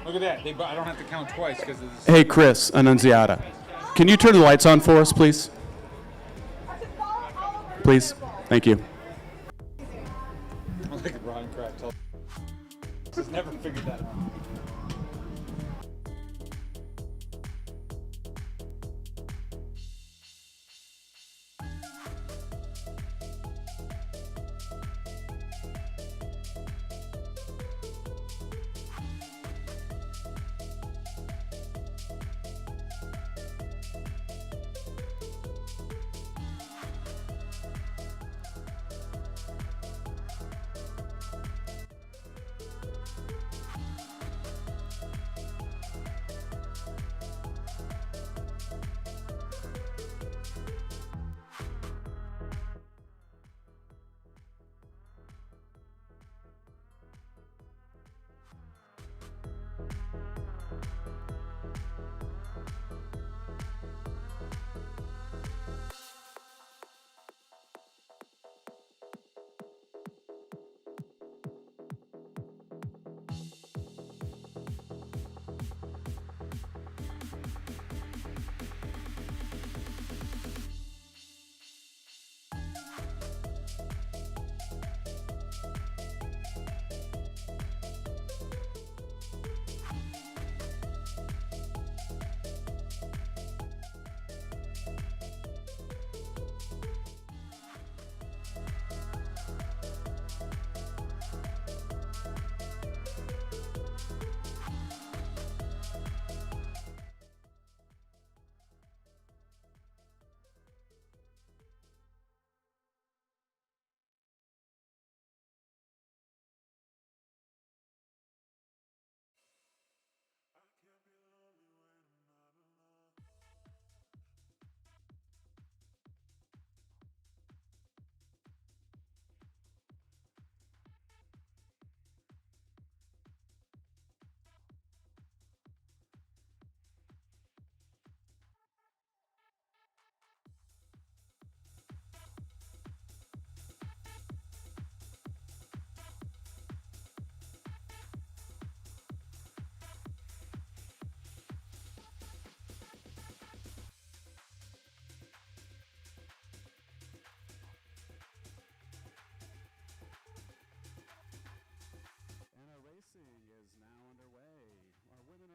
Look at that. I don't have to count twice because of this. Hey, Chris, Annunziata. Can you turn the lights on for us, please? Please. Thank you. I think Brian Kraft told He's never figured that out.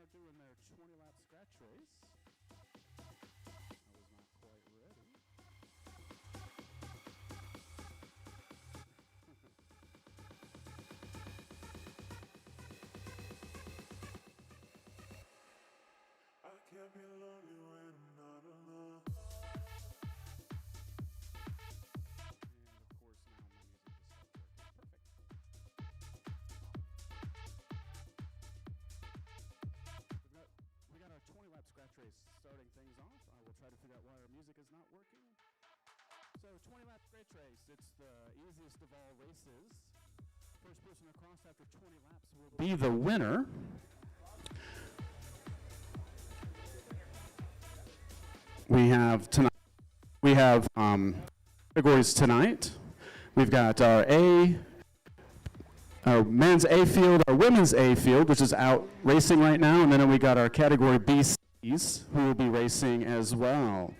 Doing their 20-lap scratch race. I was not quite ready. I can't be lonely when I'm not alone. And of course now my music just stopped working. Perfect. We got our 20-lap scratch race starting things off. I will try to figure out why our music is not working. So 20-lap scratch race, it's the easiest of all races. First person across after 20 laps will be the winner. We have categories tonight. We've got our men's A field, our women's A field, which is out racing right now, and then we got our category BCs, who will be racing as well.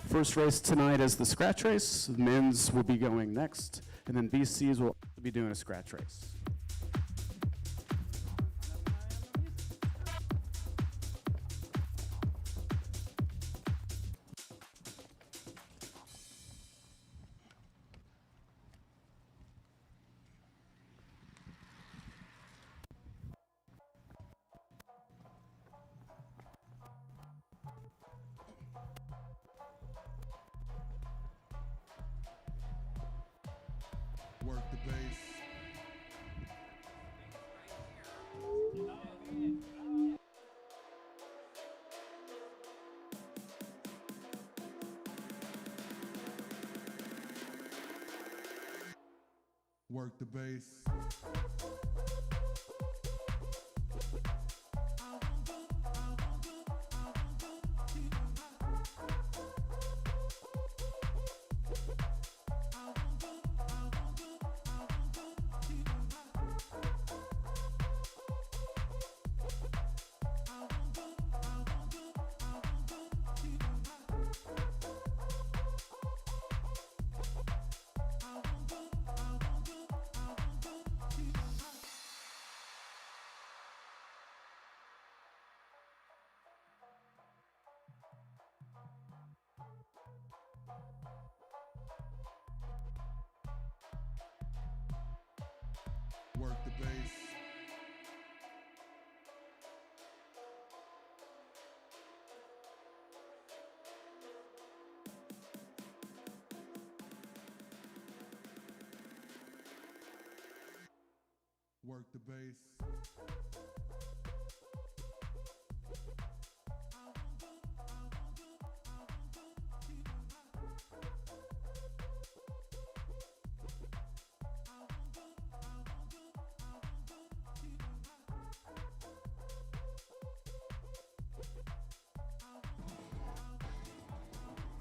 First race tonight is the scratch race. Men's will be going next, and then BCs will be doing a scratch race. Work the bass. Work the bass. the bass.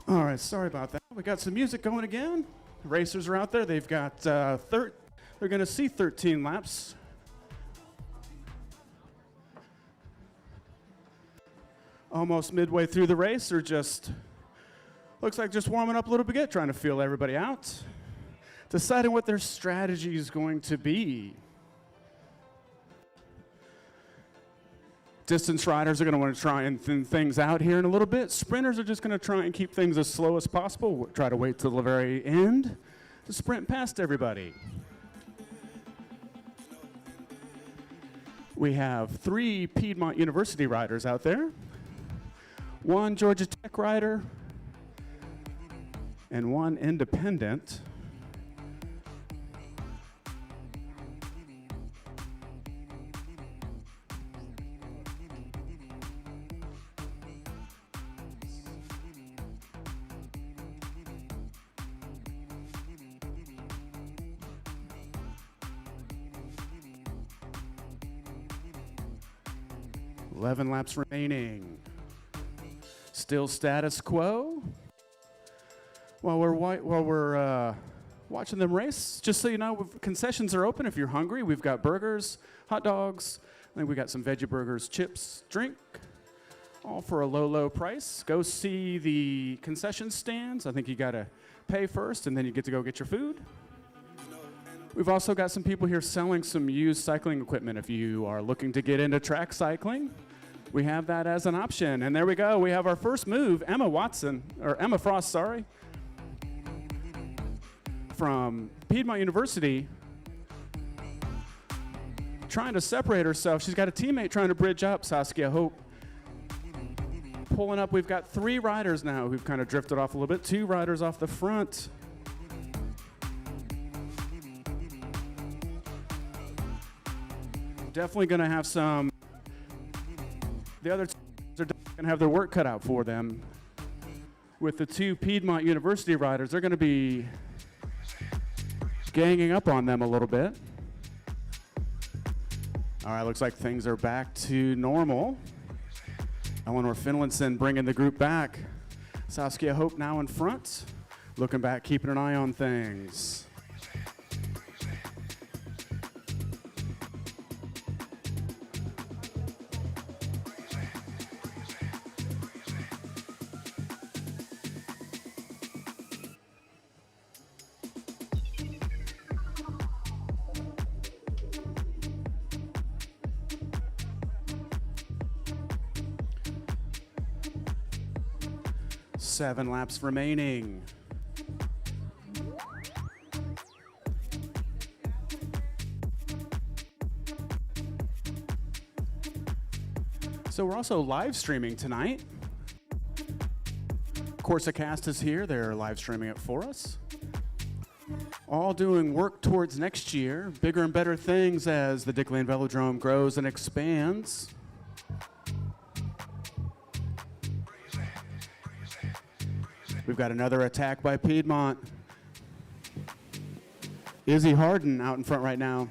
All right, sorry about that. We got some music going again. Racers are out there. They've got they're going to see 13 laps. Almost midway through the race, or just looks like just warming up a little bit, trying to feel everybody out, deciding what their strategy is going to be. Distance riders are going to want to try and thin things out here in a little bit. Sprinters are just going to try and keep things as slow as possible. Try to wait till the very end to sprint past everybody. We have 3 Piedmont University riders out there, 1 Georgia Tech rider, and 1 independent. Eleven laps remaining. Still status quo. While we're watching them race, just so you know, concessions are open if you're hungry. We've got burgers, hot dogs. I think we got some veggie burgers, chips, drink, all for a low, low price. Go see the concession stands. I think you gotta pay first, and then you get to go get your food. We've also got some people here selling some used cycling equipment. If you are looking to get into track cycling, we have that as an option. And there we go. We have our first move, Emma Frost, sorry, from Piedmont University, trying to separate herself. She's got a teammate trying to bridge up, Saskia Hope. Pulling up, we've got 3 riders now who've kind of drifted off a little bit, 2 riders off the front. Definitely going to have some. The other teams are going to have their work cut out for them. With the 2 Piedmont University riders, they're going to be ganging up on them a little bit. All right, looks like things are back to normal. Eleanor Finlinson bringing the group back. Saskia Hope now in front, looking back, keeping an eye on things. Seven laps remaining. So we're also live streaming tonight. CorsaCast is here. They're live streaming it for us. All doing work towards next year. Bigger and better things as the Dick Lane Velodrome grows and expands. We've got another attack by Piedmont. Izzy Harden out in front right now.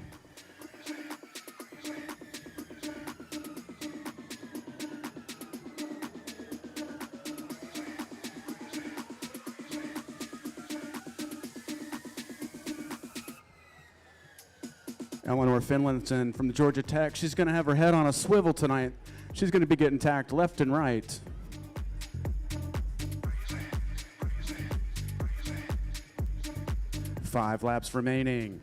Eleanor Finlinson from the Georgia Tech. She's going to have her head on a swivel tonight. She's going to be getting tacked left and right. Five laps remaining.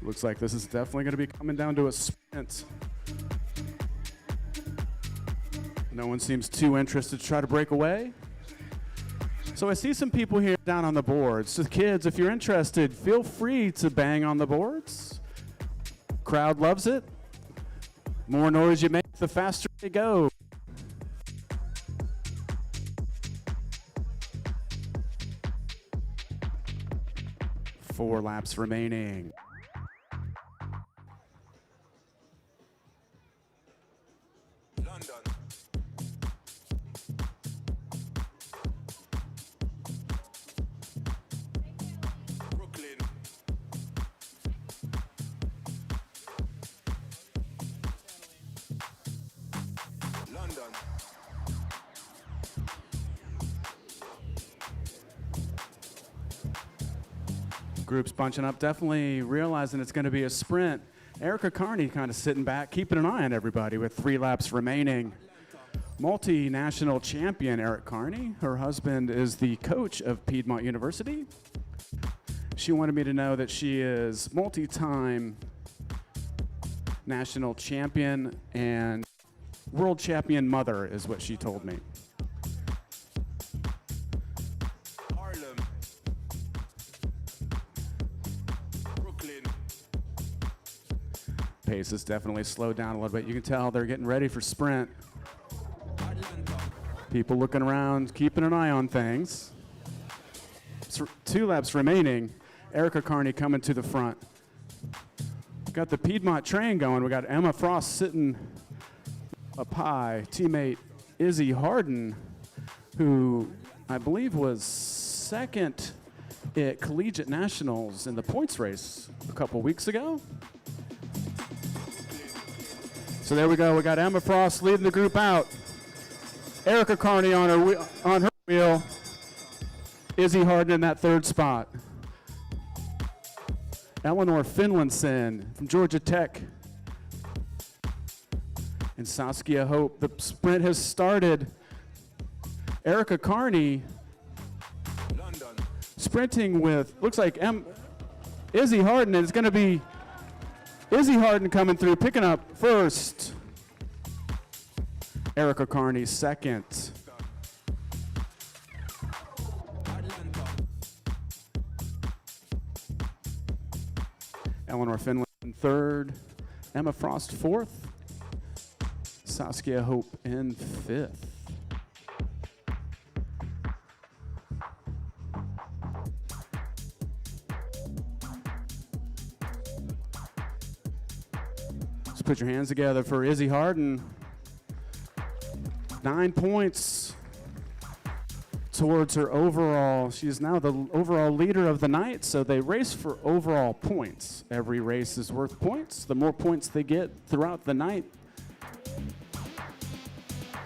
Looks like this is definitely going to be coming down to a sprint. No one seems too interested to try to break away. So I see some people here down on the boards. So kids, if you're interested, feel free to bang on the boards. Crowd loves it. More noise you make, the faster they go. Four laps remaining. Group's bunching up, definitely realizing it's going to be a sprint. Erica Carney kind of sitting back, keeping an eye on everybody with 3 laps remaining. Multinational champion Eric Carney. Her husband is the coach of Piedmont University. She wanted me to know that she is multi-time national champion and world champion mother is what she told me. Harlem. Brooklyn. Pace has definitely slowed down a little bit. You can tell they're getting ready for sprint. People looking around, keeping an eye on things. 2 laps remaining. Erica Carney coming to the front. Got the Piedmont train going. We got Emma Frost sitting up high. Teammate Izzy Harden, who I believe was second at Collegiate Nationals in the points race a couple weeks ago. So there we go. We got Emma Frost leading the group out. Erica Carney on her wheel. Izzy Harden in that 3rd spot. Eleanor Finlinson from Georgia Tech. And Saskia Hope. The sprint has started. Erica Carney London. sprinting with, looks like Izzy Harden, and it's going to be Izzy Harden coming through, picking up first. Erica Carney second. Eleanor Finland third. Emma Frost fourth. Saskia Hope in 5th. Let's put your hands together for Izzy Harden. 9 points towards her overall. She is now the overall leader of the night, so they race for overall points. Every race is worth points. The more points they get throughout the night,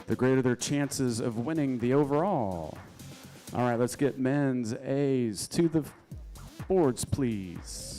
the greater their chances of winning the overall. All right, let's get men's A's to the boards, please.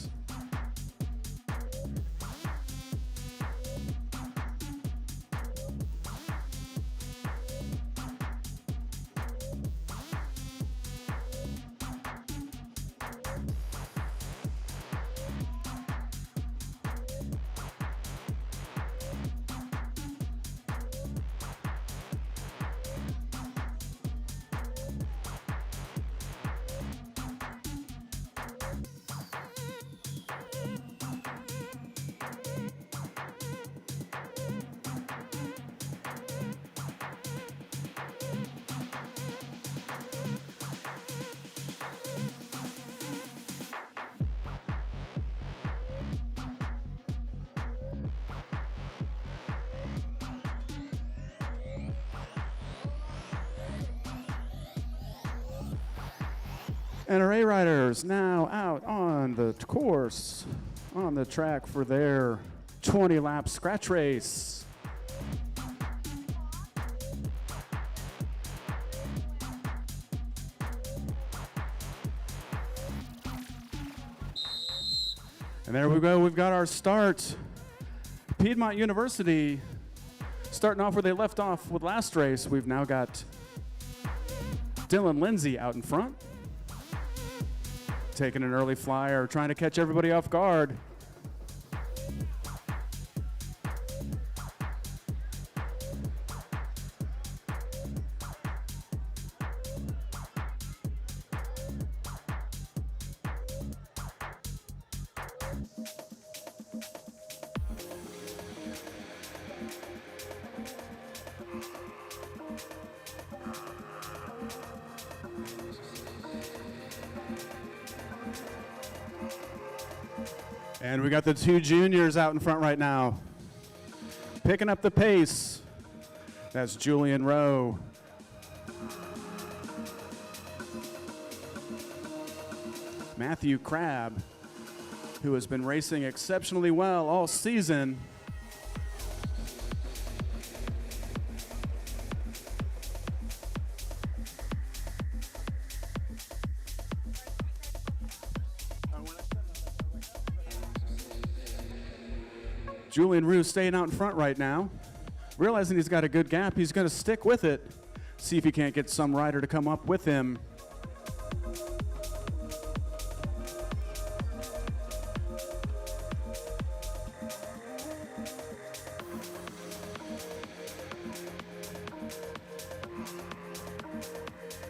And our A riders now out on the course, on the track for their 20-lap scratch race. And there we go, we've got our start. Piedmont University starting off where they left off with last race. We've now got Dylan Lindsay out in front, taking an early flyer, trying to catch everybody off guard. And we got the 2 juniors out in front right now, picking up the pace. That's Julian Rowe. Matthew Crabb, who has been racing exceptionally well all season. Julian Rue staying out in front right now. Realizing he's got a good gap, he's going to stick with it. See if he can't get some rider to come up with him.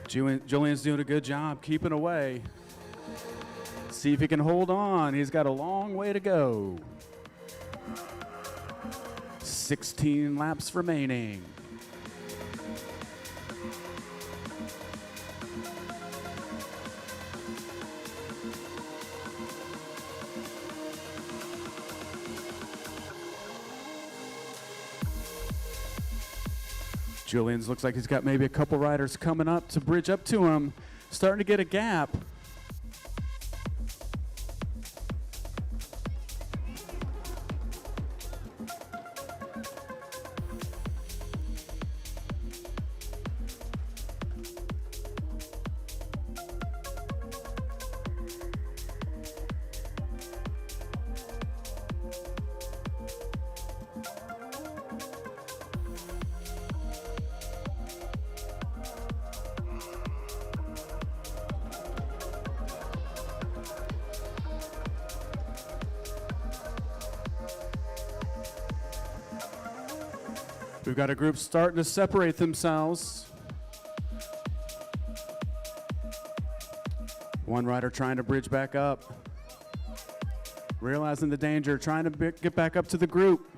Julian's doing a good job keeping away. See if he can hold on. He's got a long way to go. 16 laps remaining. Julian's looks like he's got maybe a couple riders coming up to bridge up to him. Starting to get a gap. We've got a group starting to separate themselves. One rider trying to bridge back up. Realizing the danger, trying to get back up to the group.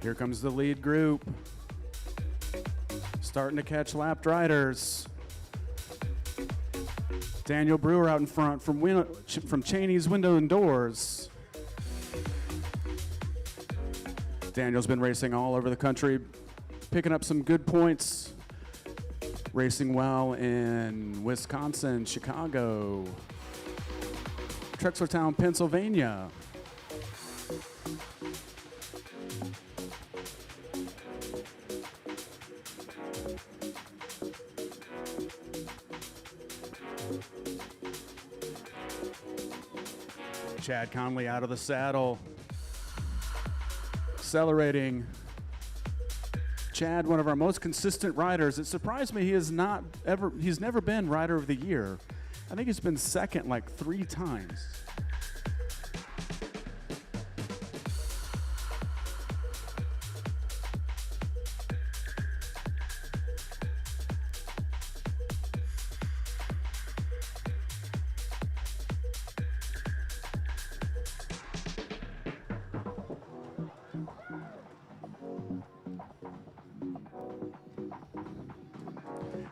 Here comes the lead group. Starting to catch lapped riders. Daniel Brewer out in front from Cheney's Window and Doors. Daniel's been racing all over the country, picking up some good points. Racing well in Wisconsin, Chicago, Trexlertown, Pennsylvania. Chad Conley out of the saddle, accelerating. Chad, one of our most consistent riders. It surprised me he's never been Rider of the Year. I think he's been second like 3 times.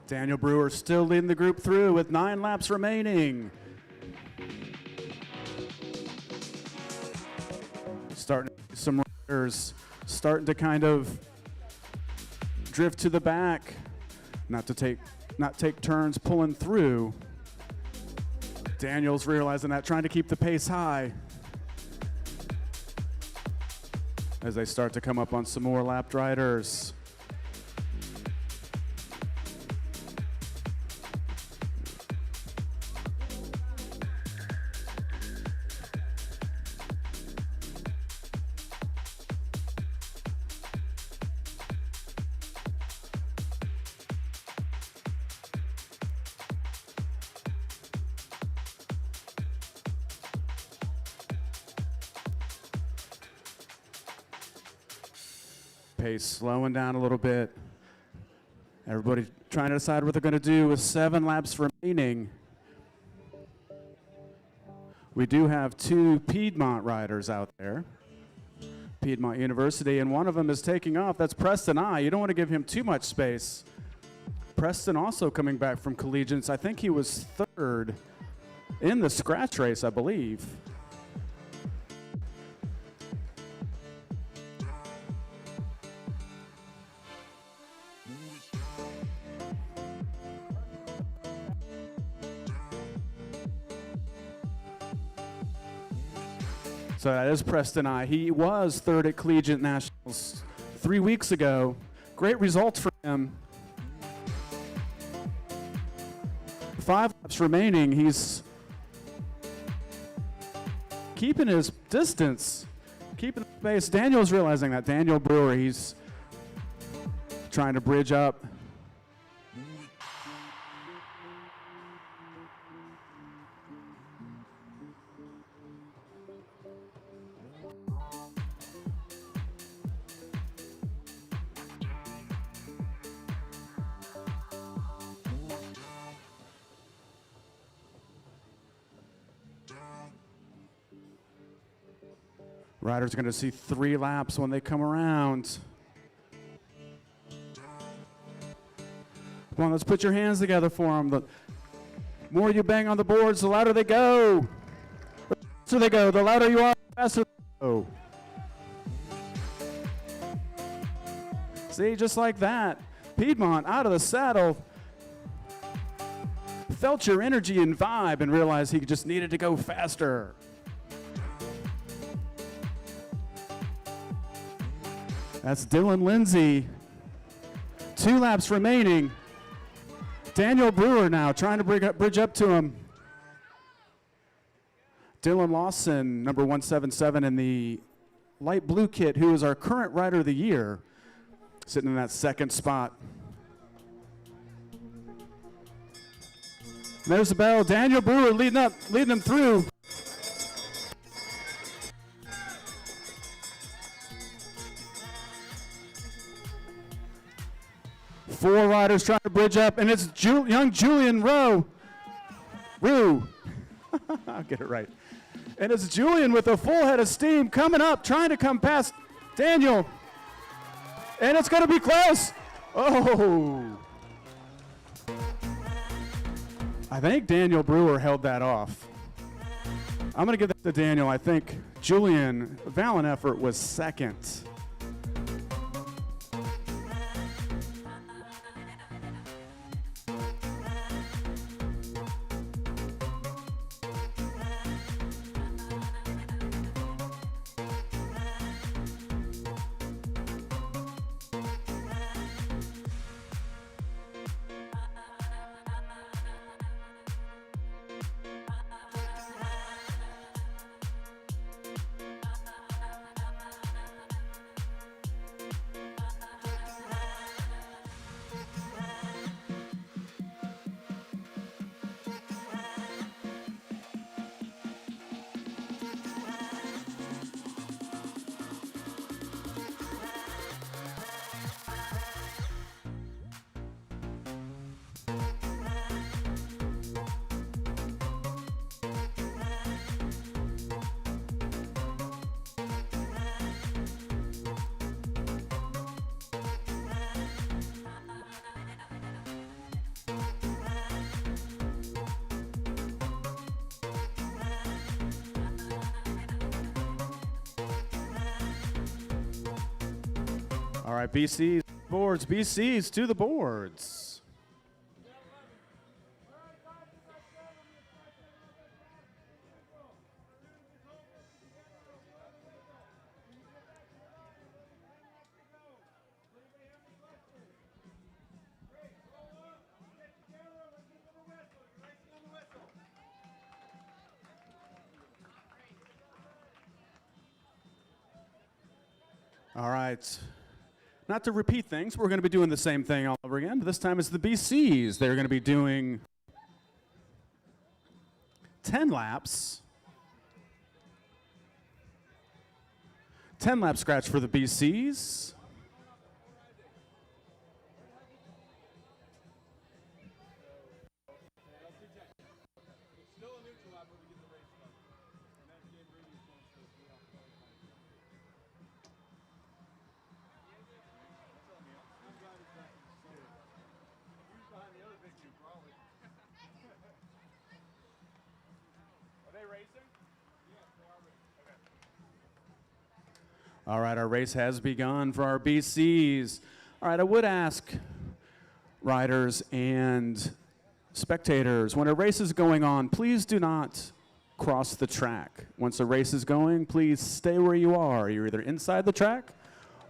Daniel Brewer still leading the group through with 9 laps remaining. Some riders starting to kind of drift to the back, not take turns pulling through. Daniel's realizing that, trying to keep the pace high as they start to come up on some more lapped riders. Pace slowing down a little bit. Everybody trying to decide what they're going to do with 7 laps remaining. We do have 2 Piedmont riders out there. Piedmont University, and one of them is taking off. That's Preston I. You don't want to give him too much space. Preston also coming back from collegiates. I think he was 3rd in the scratch race, I believe. So that is Preston I. He was third at Collegiate Nationals 3 weeks ago. Great results for him. 5 laps remaining. He's keeping his distance, keeping the pace. Daniel's realizing that. Daniel Brewer, he's trying to bridge up. Riders are going to see 3 laps when they come around. Come on, let's put your hands together for them. The more you bang on the boards, the louder they go. The faster they go, the louder you are, the faster they go. See, just like that. Piedmont out of the saddle. Felt your energy and vibe and realized he just needed to go faster. That's Dylan Lindsay. 2 laps remaining. Daniel Brewer now trying to bridge up to him. Dylan Lawson, number 177 in the light blue kit, who is our current rider of the year, sitting in that second spot. And there's the bell. Daniel Brewer leading them through. Four riders trying to bridge up, and it's young Julian Rue. I'll get it right. And it's Julian with a full head of steam coming up, trying to come past Daniel. And it's going to be close. Oh. I think Daniel Brewer held that off. I'm going to give that to Daniel. I think Julian, valiant effort, was second. All right, BC's boards, BC's to the boards. All right. Not to repeat things, we're going to be doing the same thing all over again, but this time it's the BCs. They're going to be doing 10 laps. 10 lap scratch for the BCs. All right, our race has begun for our BCs. All right, I would ask riders and spectators, when a race is going on, please do not cross the track. Once the race is going, please stay where you are. You're either inside the track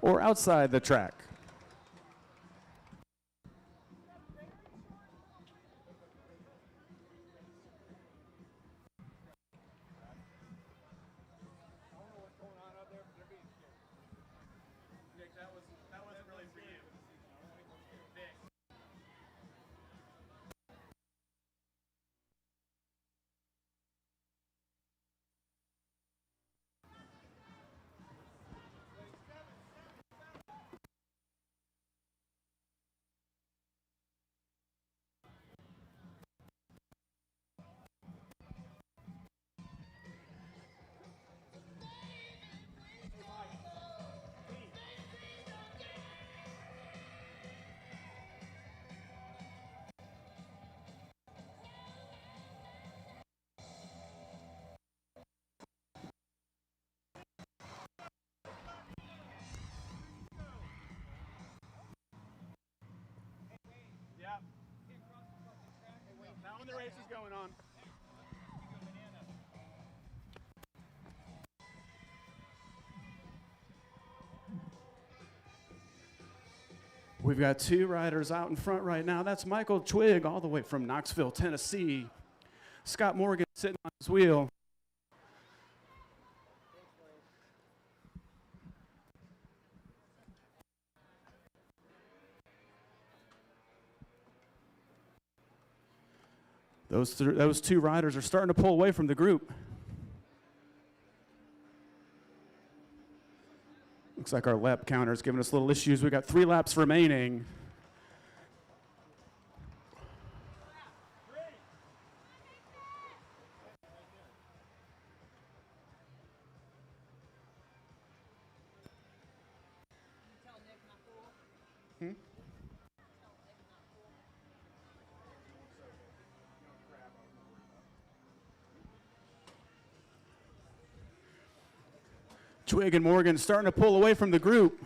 or outside the track. Now when the race is going on. We've got two riders out in front right now. That's Michael Twigg, all the way from Knoxville, Tennessee. Scott Morgan sitting on his wheel. Those two riders are starting to pull away from the group. Looks like our lap counter is giving us little issues. We've got 3 laps remaining. Twigg and Morgan starting to pull away from the group.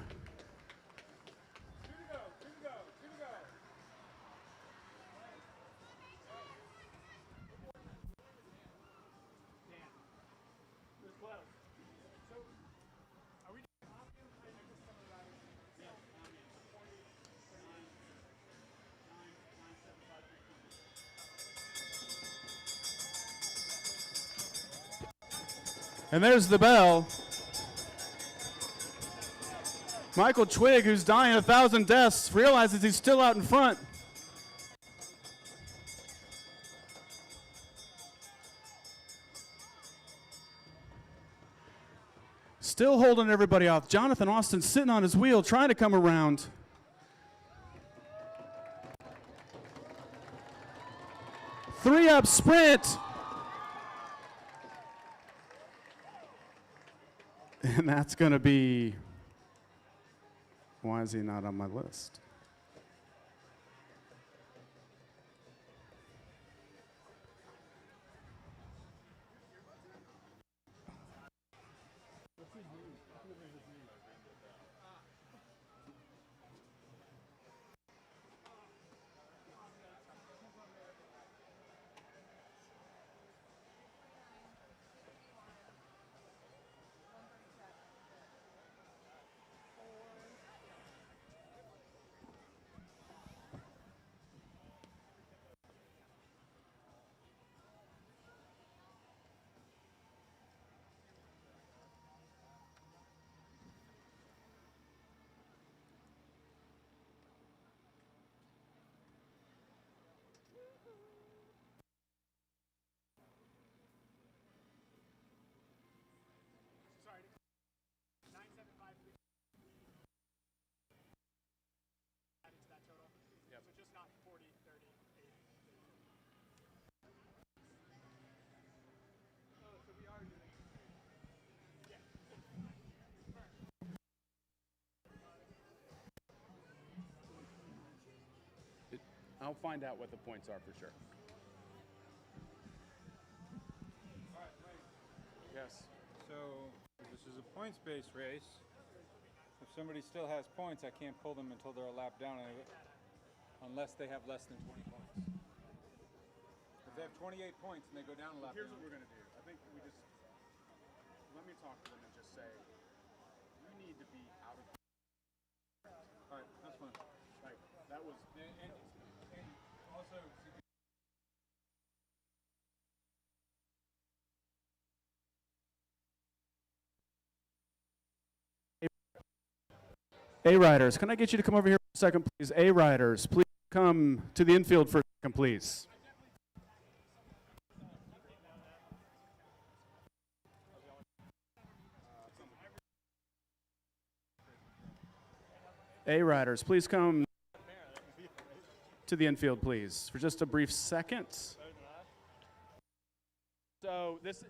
And there's the bell. Michael Twigg, who's dying 1,000 deaths, realizes he's still out in front. Still holding everybody off. Jonathan Austin sitting on his wheel, trying to come around. Three-up sprint. And that's going to be... Why is he not on my list? I'll find out what the points are for sure. Yes. So this is a points-based race. If somebody still has points, I can't pull them until they're a lap down, unless they have less than 20 points. If they have 28 points and they go down a lap, Here's what we're going to do. I think talk to them and just say, you need to be out of. All right, that's fine. Like, that was. And also, A-Riders, can I get you to come over here for a second, please? A-Riders, please come to the infield for a second, please. A-Riders, please come to the infield, please, for just a brief second. So this.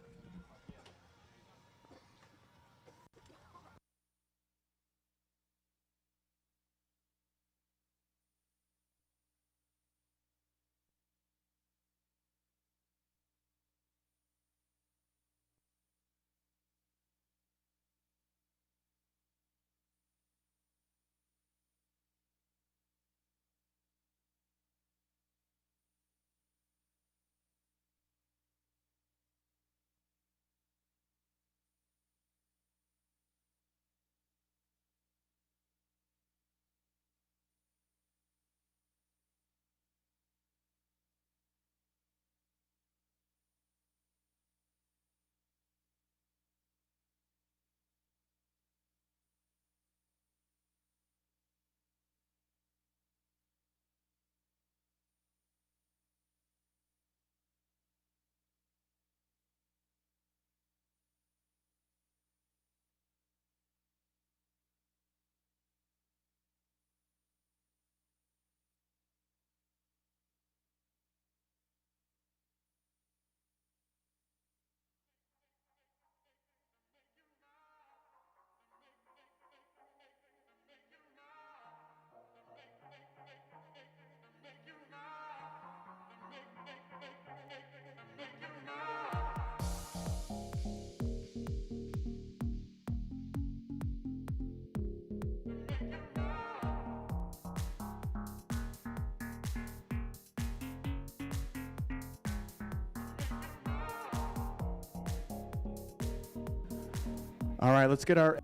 All right, let's get our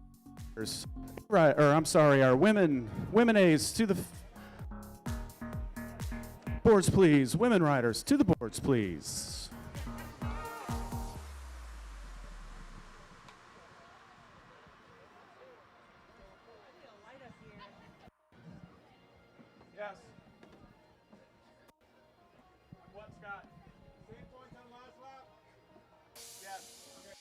our women A's to the boards, please. Women riders to the boards, please. yes. What, Scott? Same points on last lap? Yes. Okay.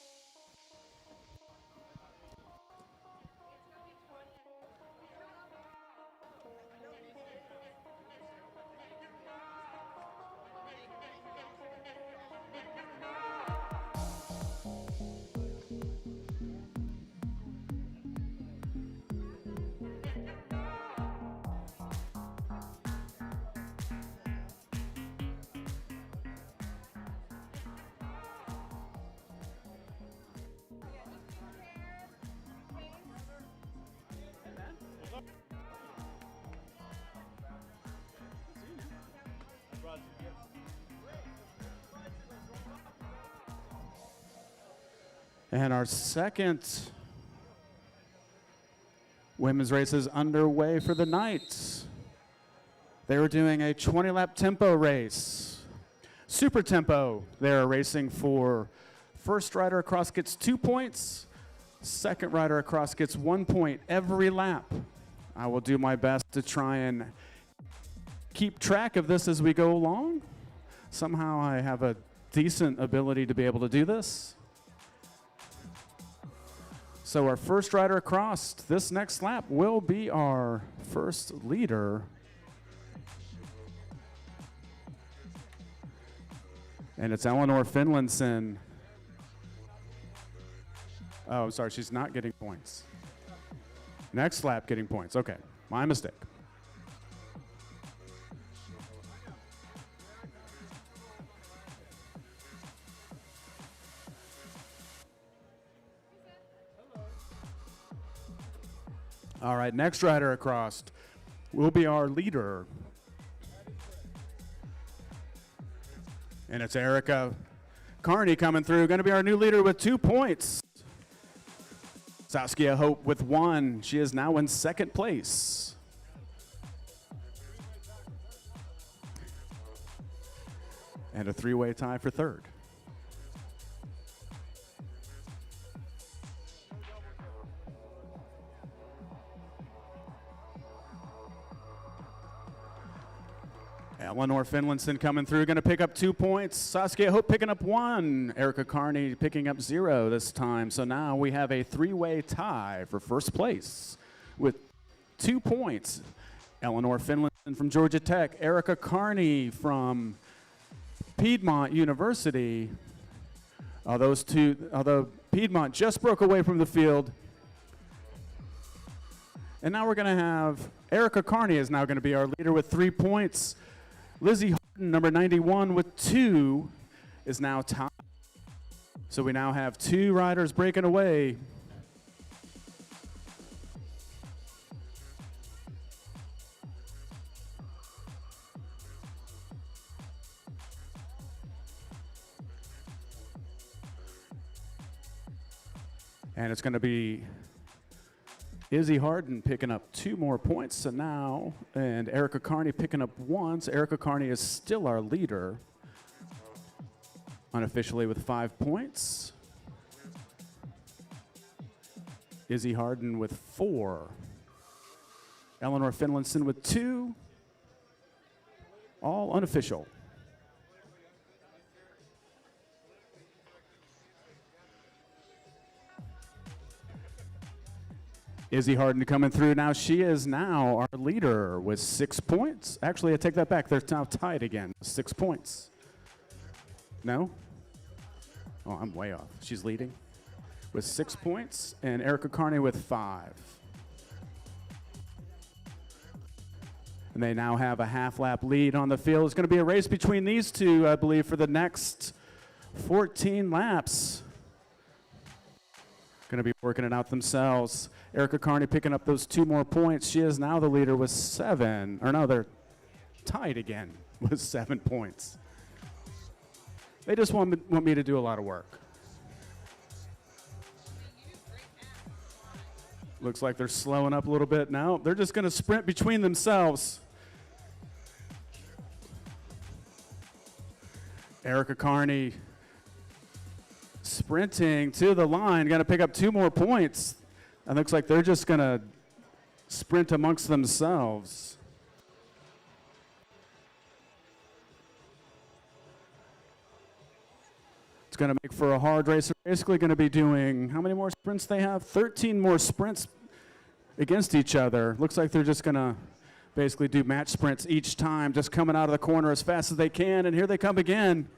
And our second women's race is underway for the night. They were doing a 20-lap tempo race. Super tempo. They're racing for first rider across gets 2 points. Second rider across gets 1 point every lap. I will do my best to try and keep track of this as we go along. Somehow I have a decent ability to be able to do this. So our first rider across this next lap will be our first leader. And it's Eleanor Finlinson. Oh, I'm sorry, she's not getting points. Next lap getting points. Okay, my mistake. All right, next rider across will be our leader. And it's Erica Carney coming through, going to be our new leader with 2 points. Saskia Hope with 1. She is now in second place. And a 3-way tie for third. Eleanor Finlinson coming through, going to pick up 2 points. Saskia Hope picking up 1. Erica Carney picking up 0 this time. So now we have a 3-way tie for first place with 2 points. Eleanor Finlinson from Georgia Tech, Erica Carney from Piedmont University. Although Piedmont just broke away from the field. And now we're going to have Erica Carney is now going to be our leader with 3 points. Lizzie Harden, number 91, with 2, is now tied. So we now have 2 riders breaking away. And it's going to be Izzy Harden picking up 2 more points, so now, and Erica Carney picking up 1. So Erica Carney is still our leader, unofficially with 5 points. Izzy Harden with 4. Eleanor Finlinson with 2. All unofficial. Izzy Harden coming through now. She is now our leader with 6 points. Actually, I take that back. They're now tied again. 6 points. No? Oh, I'm way off. She's leading with 6 points, and Erica Carney with 5. And they now have a half-lap lead on the field. It's going to be a race between these two, I believe, for the next 14 laps. Going to be working it out themselves. Erica Carney picking up those 2 more points. She is now the leader with 7. Or no, they're tied again with 7 points. They just want me to do a lot of work. Looks like they're slowing up a little bit now. They're just going to sprint between themselves. Erica Carney sprinting to the line, going to pick up 2 more points. It looks like they're just going to sprint amongst themselves. It's going to make for a hard race. They're basically going to be doing, how many more sprints they have? 13 more sprints against each other. Looks like they're just going to basically do match sprints each time, just coming out of the corner as fast as they can, and here they come again.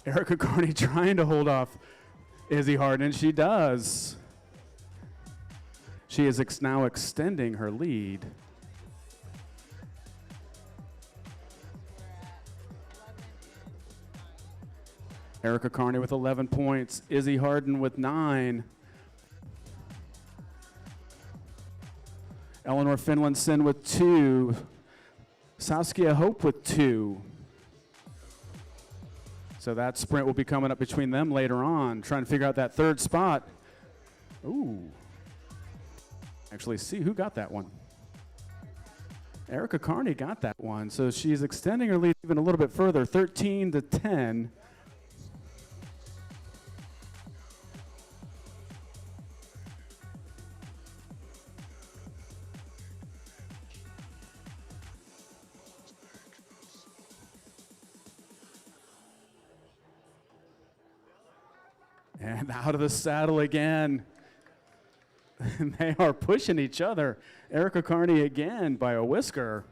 Erica Carney trying to hold off Izzy Harden. She does. She is now extending her lead. Erica Carney with 11 points. Izzy Harden with 9. Eleanor Finlinson with 2. Saskia Hope with 2. So that sprint will be coming up between them later on, trying to figure out that 3rd spot. Ooh. Actually, see who got that one. Erica Carney got that one, so she's extending her lead even a little bit further, 13-10. And out of the saddle again. And they are pushing each other. Erica Carney again by a whisker.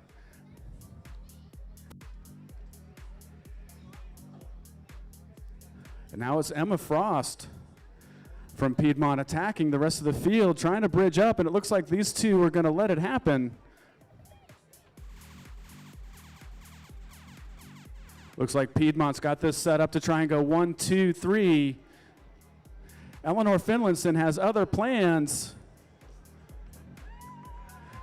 And now it's Emma Frost from Piedmont attacking the rest of the field, trying to bridge up, and it looks like these two are going to let it happen. Looks like Piedmont's got this set up to try and go 1, 2, 3. Eleanor Finlinson has other plans.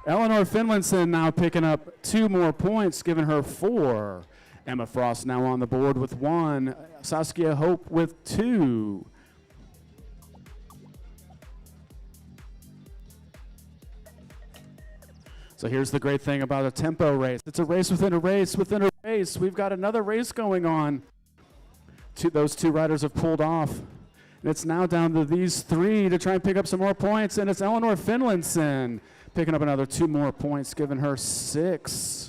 Eleanor Finlinson now picking up 2 more points, giving her 4. Emma Frost now on the board with 1. Saskia Hope with 2. So here's the great thing about a tempo race. It's a race within a race within a race. We've got another race going on. Those two riders have pulled off. And it's now down to these three to try and pick up some more points. And it's Eleanor Finlayson picking up another 2 more points, giving her 6.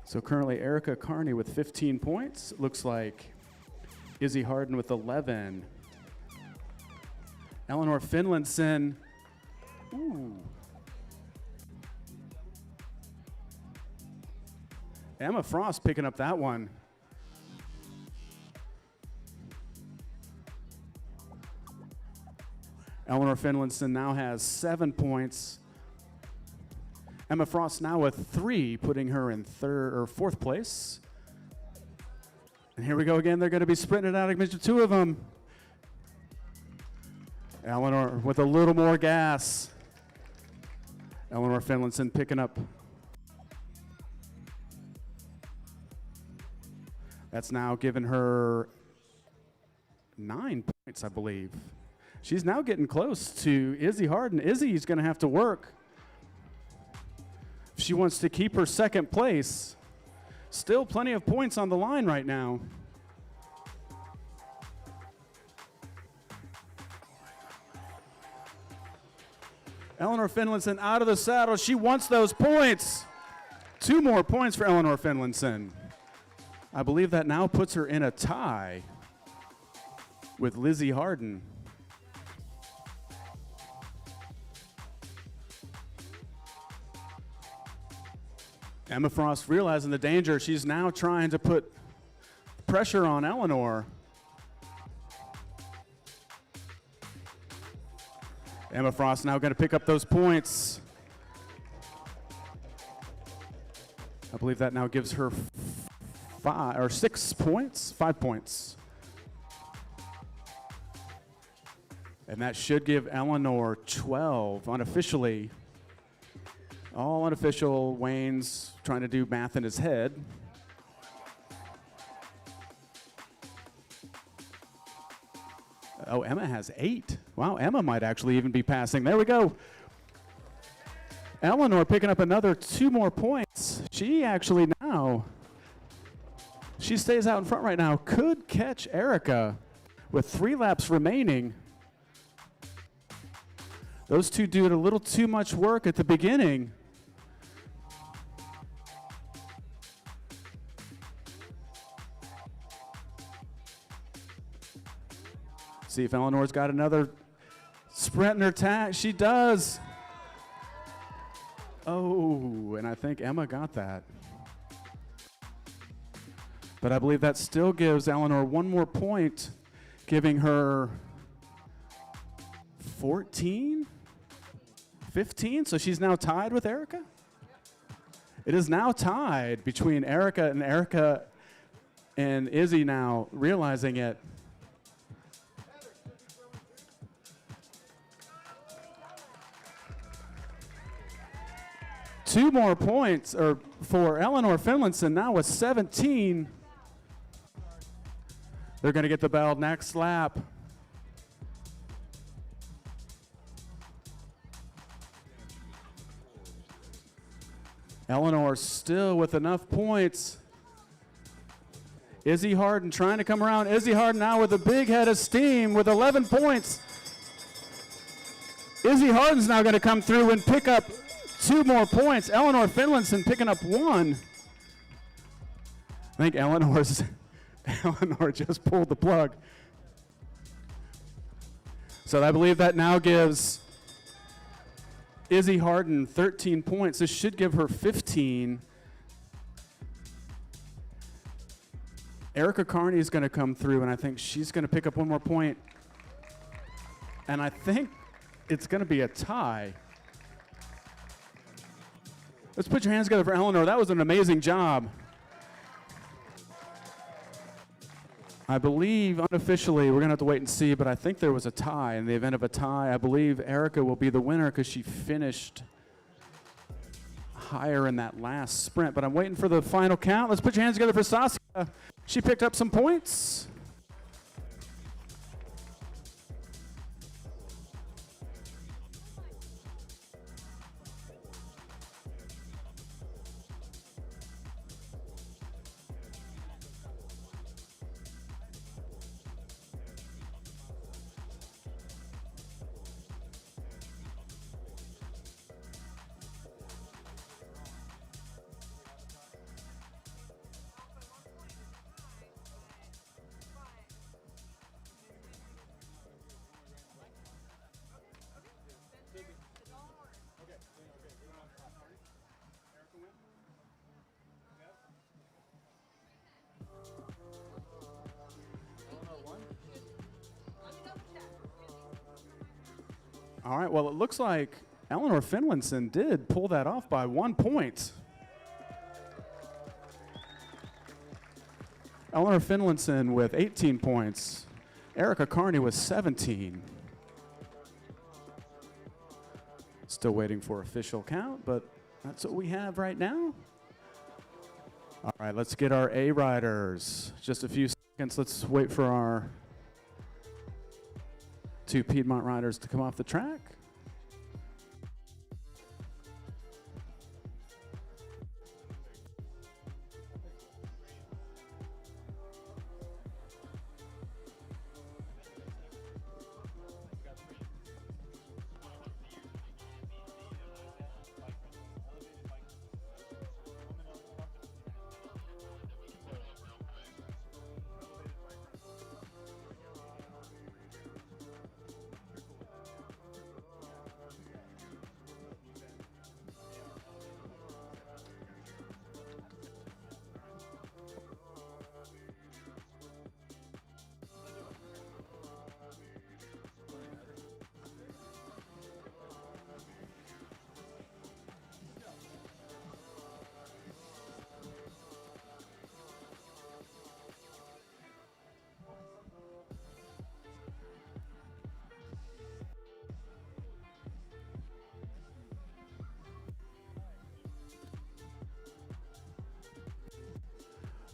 So currently Erica Carney with 15 points. It looks like Izzy Harden with 11. Eleanor Finlayson. Ooh. Emma Frost picking up that one. Eleanor Finlayson now has 7 points. Emma Frost now with 3, putting her in 4th place. And here we go again. They're going to be sprinting it out against the 2 of them. Eleanor with a little more gas. Eleanor Finlayson picking up. That's now given her 9 points, I believe. She's now getting close to Izzy Harden. Izzy's going to have to work. She wants to keep her 2nd place. Still plenty of points on the line right now. Eleanor Finlayson out of the saddle. She wants those points. 2 more points for Eleanor Finlayson. I believe that now puts her in a tie with Lizzie Harden. Emma Frost realizing the danger. She's now trying to put pressure on Eleanor. Emma Frost now going to pick up those points. I believe that now gives her 6 points, 5 points. And that should give Eleanor 12 unofficially. All unofficial. Wayne's trying to do math in his head. Oh, Emma has 8. Wow, Emma might actually even be passing. There we go. Eleanor picking up another 2 more points. She actually now, she stays out in front right now. Could catch Erica with 3 laps remaining. Those two doing a little too much work at the beginning. See if Eleanor's got another sprint in her tag. She does. Oh, and I think Emma got that. But I believe that still gives Eleanor 1 more point, giving her 14, 15. So she's now tied with Erica. It is now tied between Erica and Izzy now realizing it. Two more points for Eleanor Finlayson now with 17. They're going to get the bell next lap. Eleanor still with enough points. Izzy Harden trying to come around. Izzy Harden now with a big head of steam with 11 points. Izzy Harden's now going to come through and pick up 2 more points. Eleanor Finlayson picking up 1. I think Eleanor just pulled the plug. So I believe that now gives Izzy Harden 13 points. This should give her 15. Erica Carney is going to come through, and I think she's going to pick up 1 more point. And I think it's going to be a tie. Let's put your hands together for Eleanor. That was an amazing job. I believe unofficially, we're going to have to wait and see, but I think there was a tie. In the event of a tie, I believe Erica will be the winner because she finished higher in that last sprint, but I'm waiting for the final count. Let's put your hands together for Saskia. She picked up some points. All right, well, it looks like Eleanor Finlinson did pull that off by 1 point. Eleanor Finlinson with 18 points. Erica Carney with 17. Still waiting for official count, but that's what we have right now. All right, let's get our A riders. Just a few seconds. Let's wait for our 2 Piedmont riders to come off the track.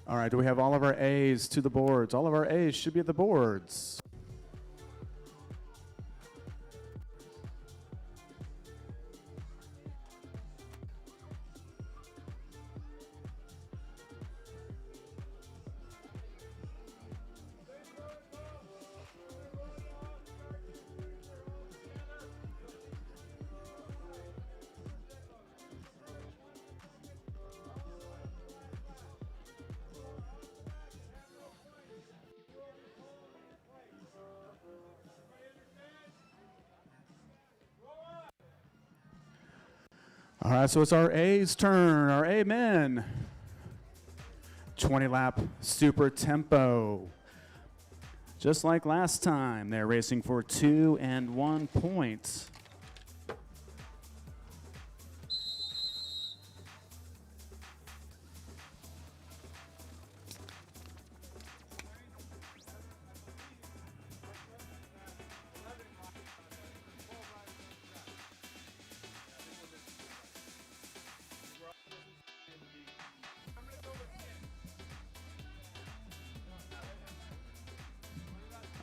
All right, do we have all of our A's to the boards? All of our A's should be at the boards. All right, so it's our A's turn, our A men. 20 lap super tempo. Just like last time, they're racing for 2 and 1 points.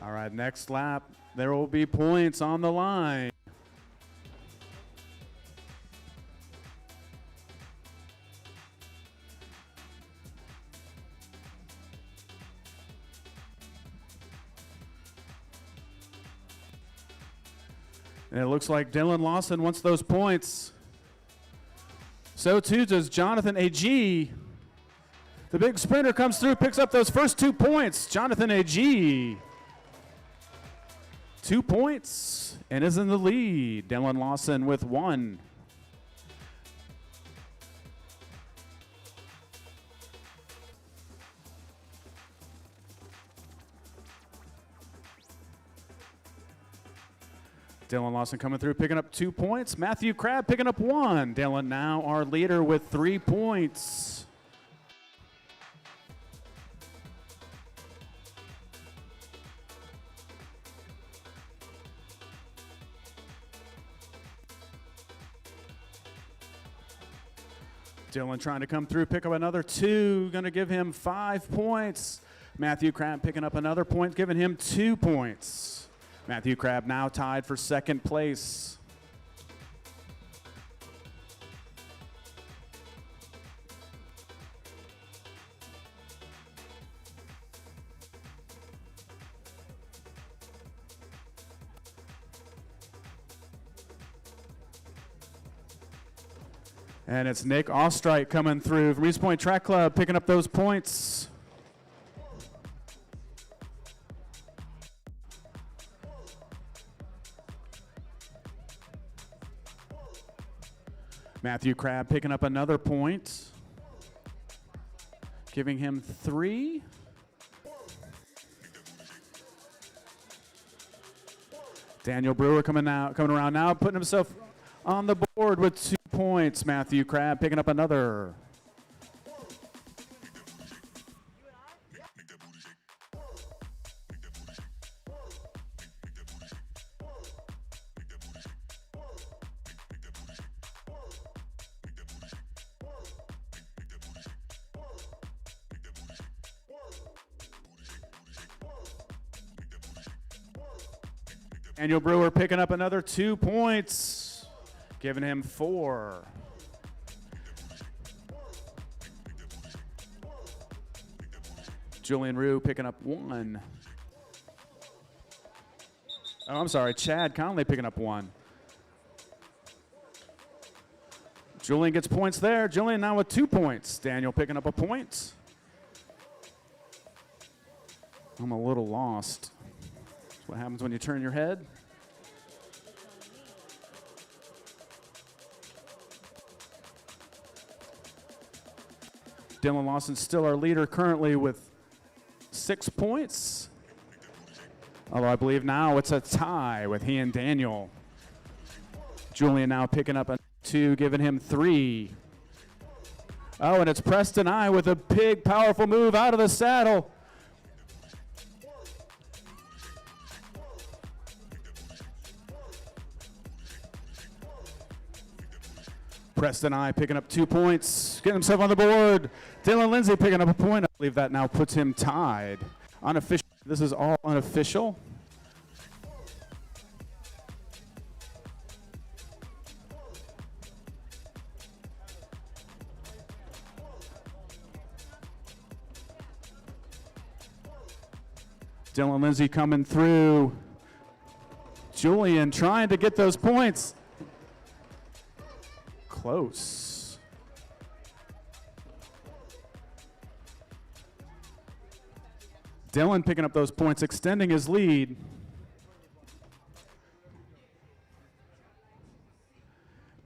All right, next lap, there will be points on the line. And it looks like Dylan Lawson wants those points. So too does Jonathan A.G. The big sprinter comes through, picks up those first 2 points. Jonathan A.G. 2 points and is in the lead. Dylan Lawson with 1. Dylan Lawson coming through, picking up 2 points. Matthew Crabb picking up 1. Dylan now our leader with 3 points. Dylan trying to come through, pick up another 2, going to give him 5 points. Matthew Crabb picking up another point, giving him 2 points. Matthew Crabb now tied for second place. And it's Nick Ostrite coming through from East Point Track Club, picking up those points. Matthew Crabb picking up another point, giving him 3. Daniel Brewer coming around now, putting himself on the board with 2 points. Matthew Crabb picking up another. Daniel Brewer picking up another 2 points, giving him 4. Julian Rue picking up 1. Oh, I'm sorry, Chad Conley picking up 1. Julian gets points there. Julian now with 2 points. Daniel picking up a point. I'm a little lost. That's what happens when you turn your head. Dylan Lawson still our leader currently with 6 points. Although I believe now it's a tie with he and Daniel. Julian now picking up a 2, giving him 3. Oh, and it's Preston I with a big, powerful move out of the saddle. Preston I picking up 2 points, getting himself on the board. Dylan Lindsay picking up a point. I believe that now puts him tied. Unofficial. This is all unofficial. Dylan Lindsay coming through. Julian trying to get those points. Close. Dylan picking up those points, extending his lead.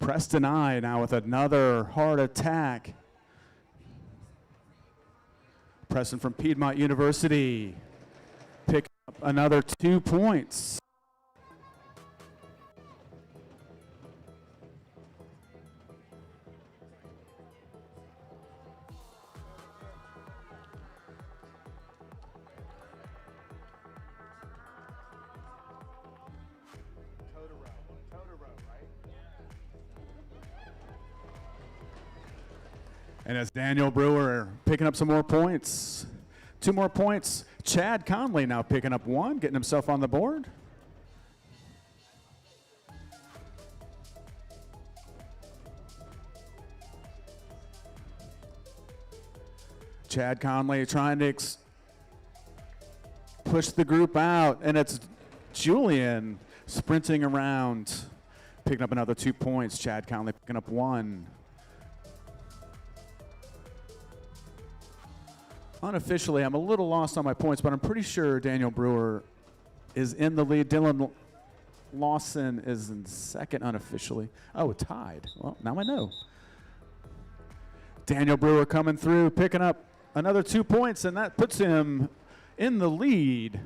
Preston I now with another hard attack. Preston from Piedmont University picking up another 2 points. And as Daniel Brewer picking up some more points. 2 more points. Chad Conley now picking up 1, getting himself on the board. Chad Conley trying to push the group out, and it's Julian sprinting around, picking up another 2 points. Chad Conley picking up 1. Unofficially, I'm a little lost on my points, but I'm pretty sure Daniel Brewer is in the lead. Dylan Lawson is in second unofficially. Oh, tied. Well, now I know. Daniel Brewer coming through, picking up another 2 points, and that puts him in the lead.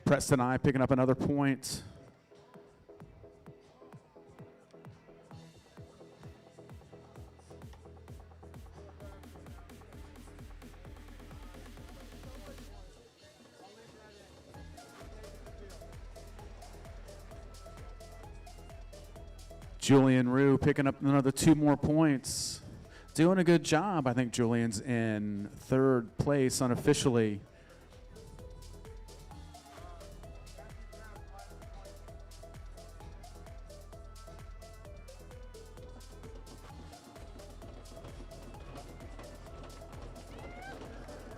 Preston I picking up another point. Julian Rue picking up another 2 more points. Doing a good job. I think Julian's in 3rd place unofficially.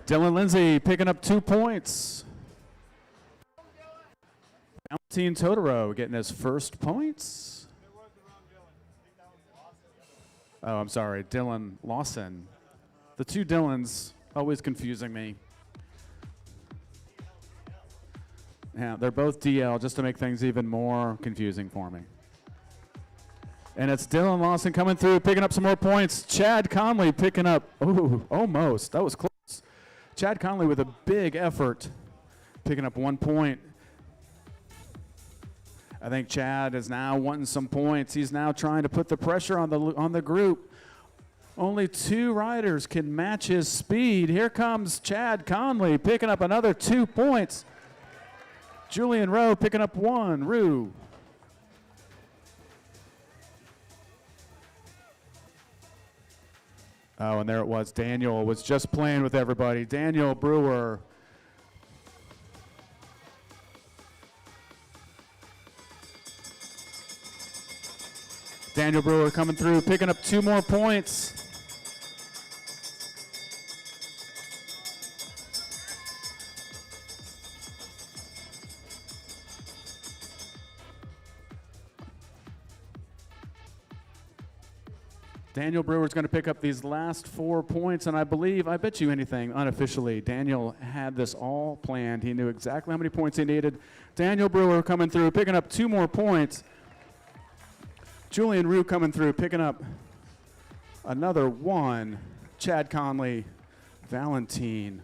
Dylan Lindsay picking up 2 points. Valentine Totoro getting his first points. Oh, I'm sorry, Dylan Lawson. The 2 Dylans, always confusing me. Yeah, they're both DL, just to make things even more confusing for me. And it's Dylan Lawson coming through, picking up some more points. Chad Conley picking up, oh, almost, that was close. Chad Conley with a big effort, picking up 1 point. I think Chad is now wanting some points. He's now trying to put the pressure on the group. Only 2 riders can match his speed. Here comes Chad Conley picking up another 2 points. Julian Rowe picking up 1. Rue. Oh, and there it was. Daniel was just playing with everybody. Daniel Brewer. Daniel Brewer coming through, picking up 2 more points. Daniel Brewer's going to pick up these last 4 points, and I bet you anything, unofficially, Daniel had this all planned. He knew exactly how many points he needed. Daniel Brewer coming through, picking up 2 more points. Julian Rue coming through, picking up another 1. Chad Conley, Valentine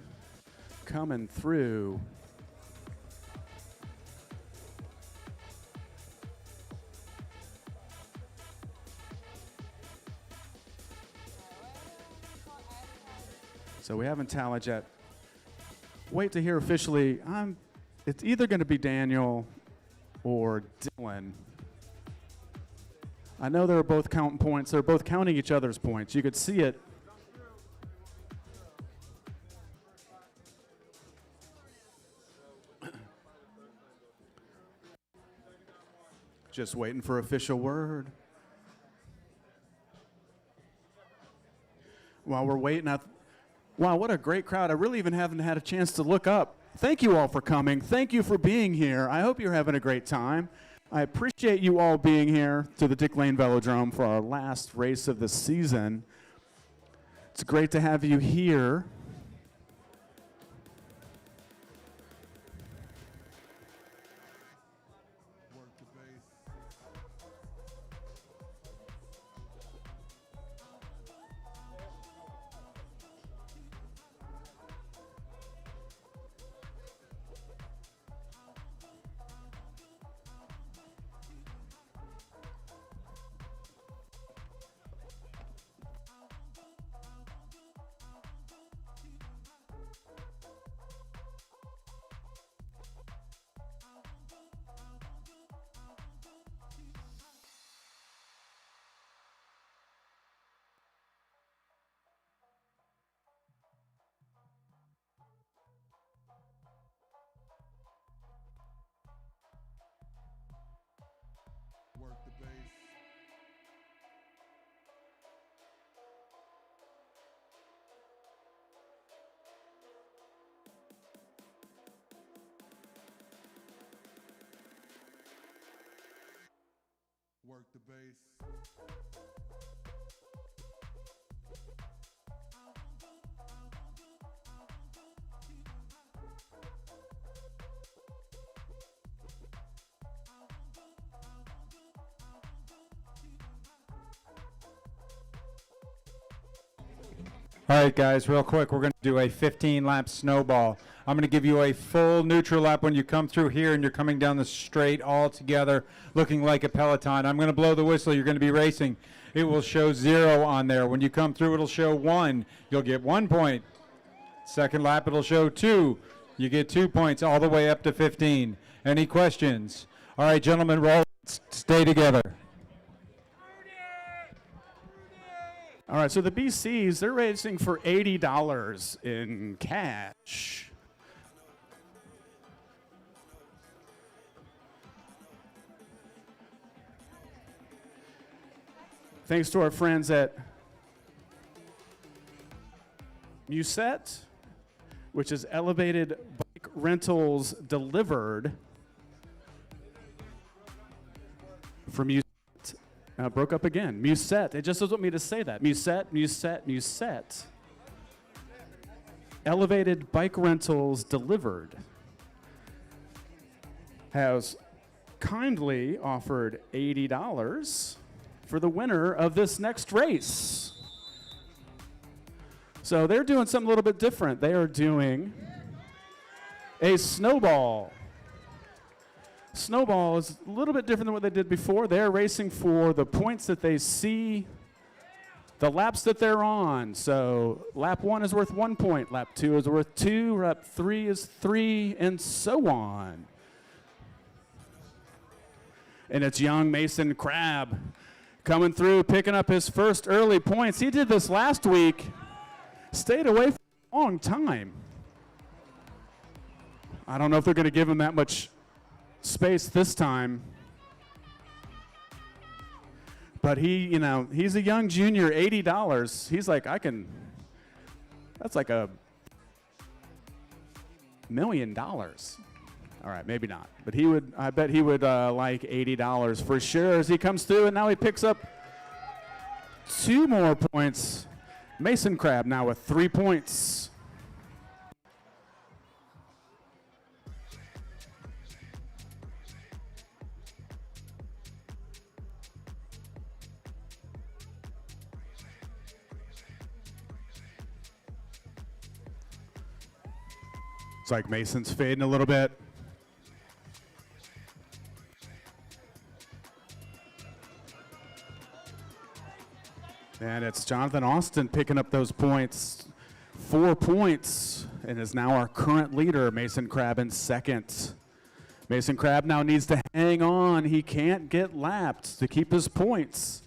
coming through. So we haven't tallied yet. Wait to hear officially. It's either going to be Daniel or Dylan. I know they're both counting points. They're both counting each other's points. You could see it. Just waiting for official word. While we're waiting, wow, what a great crowd. I really even haven't had a chance to look up. Thank you all for coming. Thank you for being here. I hope you're having a great time. I appreciate you all being here to the Dick Lane Velodrome for our last race of the season. It's great to have you here. Work the base. Work the base. Work the base. All right, guys, real quick, we're going to do a 15-lap snowball. I'm going to give you a full neutral lap when you come through here and you're coming down the straight all together looking like a peloton. I'm going to blow the whistle. You're going to be racing. It will show 0 on there. When you come through, it'll show 1. You'll get 1 point. Second lap, it'll show 2. You get 2 points all the way up to 15. Any questions? All right, gentlemen, roll. Stay together. All right, so the BCs, they're racing for $80 in cash. Thanks to our friends at Musette, which is Elevated Bike Rentals Delivered from Musette. Broke up again. Musette. It just doesn't want me to say that. Musette, Musette, Musette. Elevated Bike Rentals Delivered has kindly offered $80 for the winner of this next race. So they're doing something a little bit different. They are doing a snowball. Snowball is a little bit different than what they did before. They're racing for the points that they see, the laps that they're on. So lap 1 is worth 1 point, lap 2 is worth 2, lap 3 is 3, and so on. And it's young Mason Crabb coming through, picking up his first early points. He did this last week, stayed away for a long time. I don't know if they're going to give him that much space this time. But he's a young junior, $80. He's like, that's like $1 million. All right, maybe not. But I bet he would like $80 for sure as he comes through, and now he picks up 2 more points. Mason Crabb now with 3 points. It's like Mason's fading a little bit. And it's Jonathan Austin picking up those points. 4 points, and is now our current leader, Mason Crabb in second. Mason Crabb now needs to hang on. He can't get lapped to keep his points.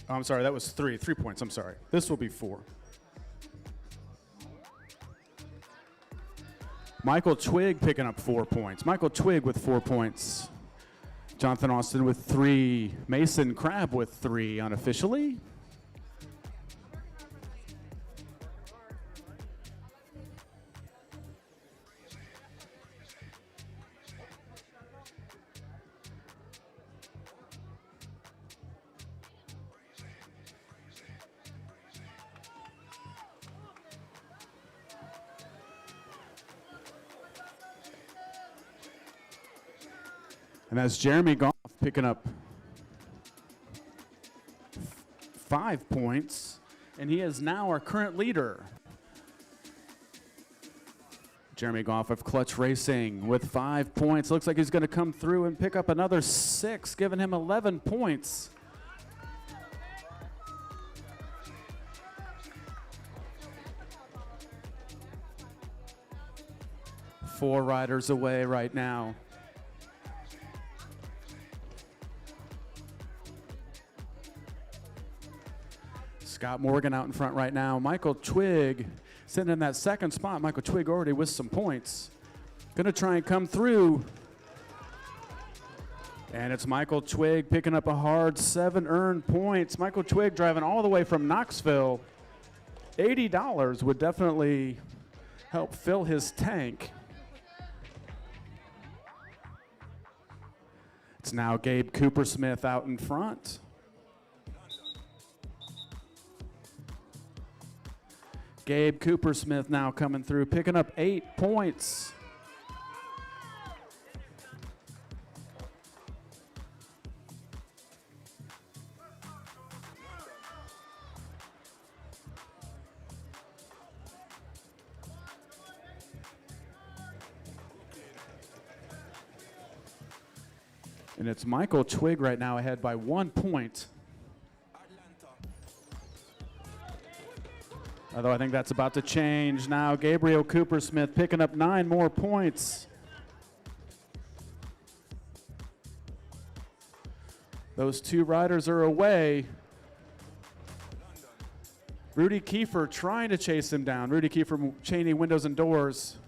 Oh, I'm sorry, that was 3 points, I'm sorry. This will be 4. Michael Twig picking up 4 points. Michael Twig with 4 points. Jonathan Austin with 3. Mason Crabb with 3 unofficially. And that's Jeremy Goff picking up 5 points, and he is now our current leader. Jeremy Goff of Clutch Racing with 5 points. Looks like he's going to come through and pick up another 6, giving him 11 points. Four riders away right now. Scott Morgan out in front right now. Michael Twig sitting in that second spot. Michael Twig already with some points. Gonna try and come through. And it's Michael Twig picking up a hard 7 earned points. Michael Twig driving all the way from Knoxville. $80 would definitely help fill his tank. It's now Gabe Coopersmith out in front. Gabe Coopersmith now coming through, picking up 8 points. And it's Michael Twig right now ahead by 1 point. Although I think that's about to change now. Gabriel Coopersmith picking up 9 more points. Those two riders are away. Rudy Kiefer trying to chase him down. Rudy Kiefer chaining windows and doors.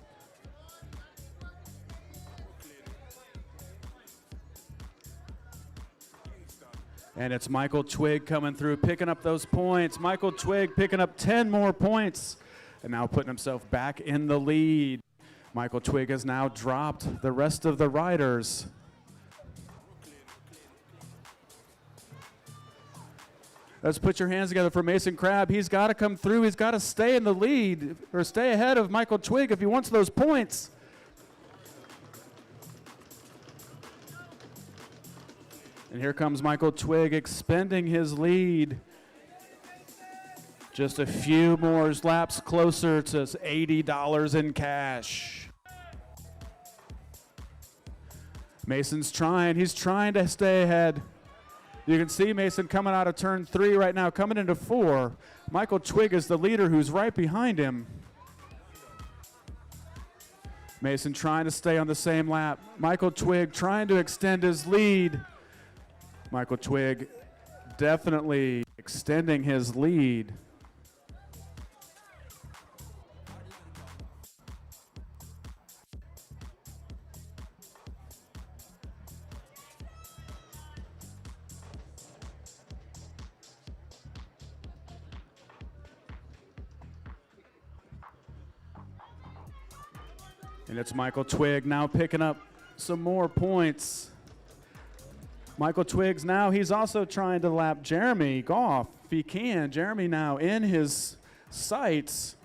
And it's Michael Twig coming through, picking up those points. Michael Twig picking up 10 more points and now putting himself back in the lead. Michael Twig has now dropped the rest of the riders. Let's put your hands together for Mason Crabb. He's got to come through. He's got to stay in the lead or stay ahead of Michael Twig if he wants those points. And here comes Michael Twig expending his lead. Just a few more laps closer to $80 in cash. Mason's trying. He's trying to stay ahead. You can see Mason coming out of turn 3 right now, coming into 4. Michael Twig is the leader who's right behind him. Mason trying to stay on the same lap. Michael Twig trying to extend his lead. Michael Twig definitely extending his lead. And it's Michael Twig now picking up some more points. Michael Twiggs now, he's also trying to lap Jeremy Goff if he can. Jeremy now in his sights.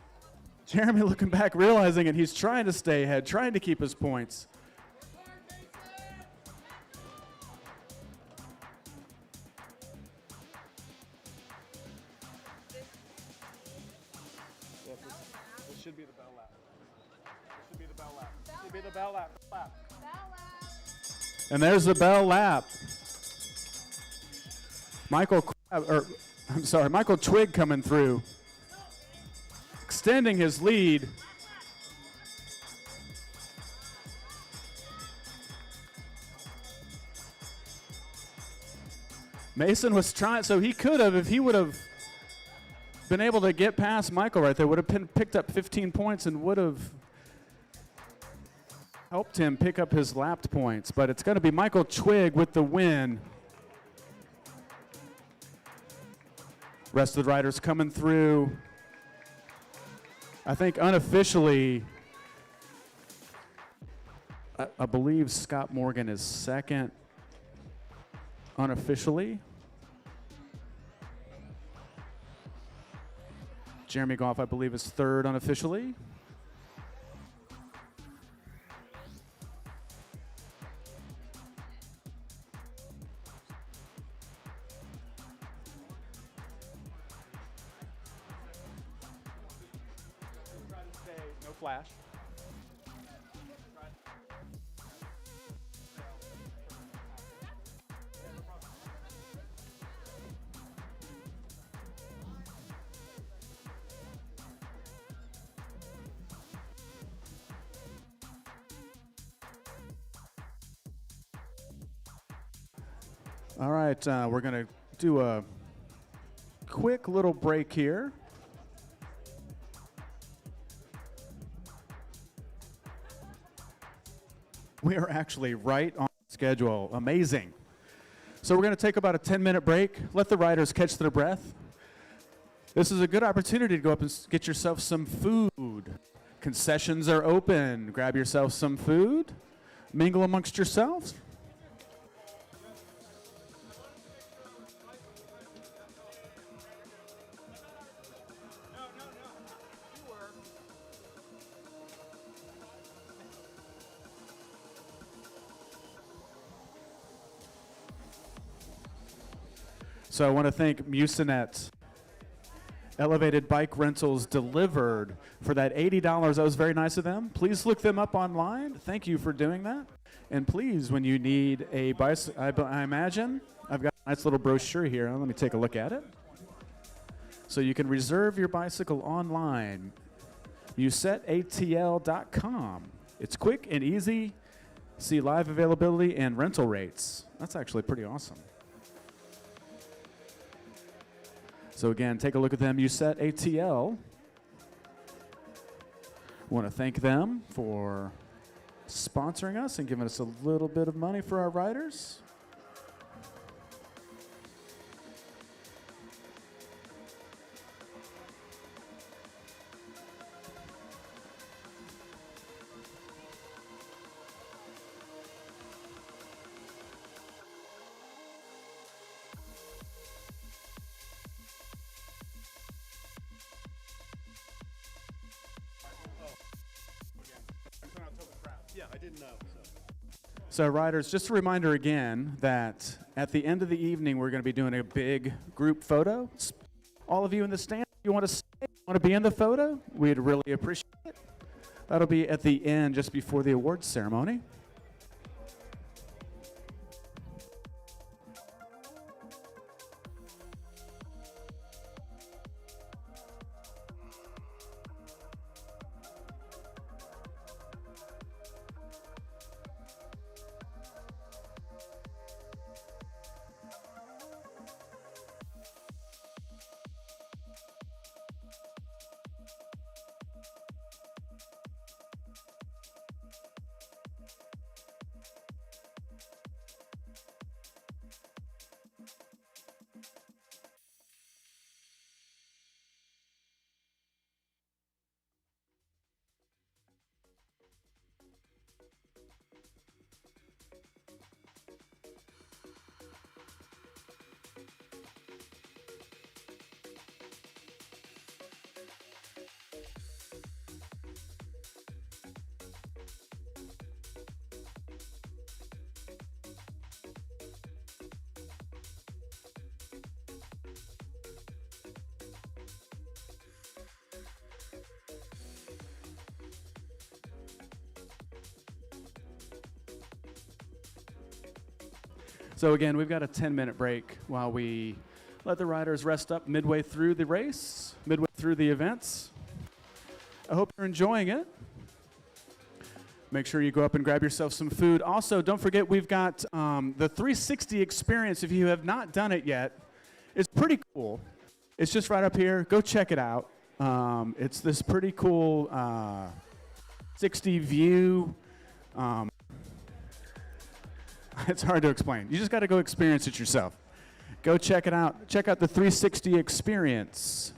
Jeremy looking back, realizing it. He's trying to stay ahead, trying to keep his points. This should be the bell lap. This should be the bell lap. This should be the bell lap. And there's the bell lap. Michael Twig coming through, extending his lead. Mason was trying, so he could have, if he would have been able to get past Michael right there, would have picked up 15 points and would have helped him pick up his lapped points. But it's going to be Michael Twig with the win. Rest of the riders coming through. I think unofficially, I believe Scott Morgan is second unofficially. Jeremy Goff, I believe, is third unofficially. No flash. All right, we're going to do a quick little break here. We are actually right on schedule. Amazing. So we're going to take about a 10-minute break, let the riders catch their breath. This is a good opportunity to go up and get yourself some food. Concessions are open. Grab yourself some food. Mingle amongst yourselves. So I want to thank Mucinet. Elevated Bike Rentals delivered for that $80. That was very nice of them. Please look them up online. Thank you for doing that. And please, when you need a bicycle, I imagine, I've got a nice little brochure here. Let me take a look at it. So you can reserve your bicycle online. musetatl.com. It's quick and easy. See live availability and rental rates. That's actually pretty awesome. So again, take a look at them. USET ATL. Want to thank them for sponsoring us and giving us a little bit of money for our riders. Yeah, I didn't know. So riders, just a reminder again that at the end of the evening, we're going to be doing a big group photo. All of you in the stand, if you want to stay, want to be in the photo, we'd really appreciate it. That'll be at the end, just before the awards ceremony. So again, we've got a 10-minute break while we let the riders rest up midway through the race, midway through the events. I hope you're enjoying it. Make sure you go up and grab yourself some food. Also, don't forget we've got the 360 experience. If you have not done it yet, it's pretty cool. It's just right up here. Go check it out. It's this pretty cool 60 view. It's hard to explain. You just got to go experience it yourself. Go check it out. Check out the 360 experience.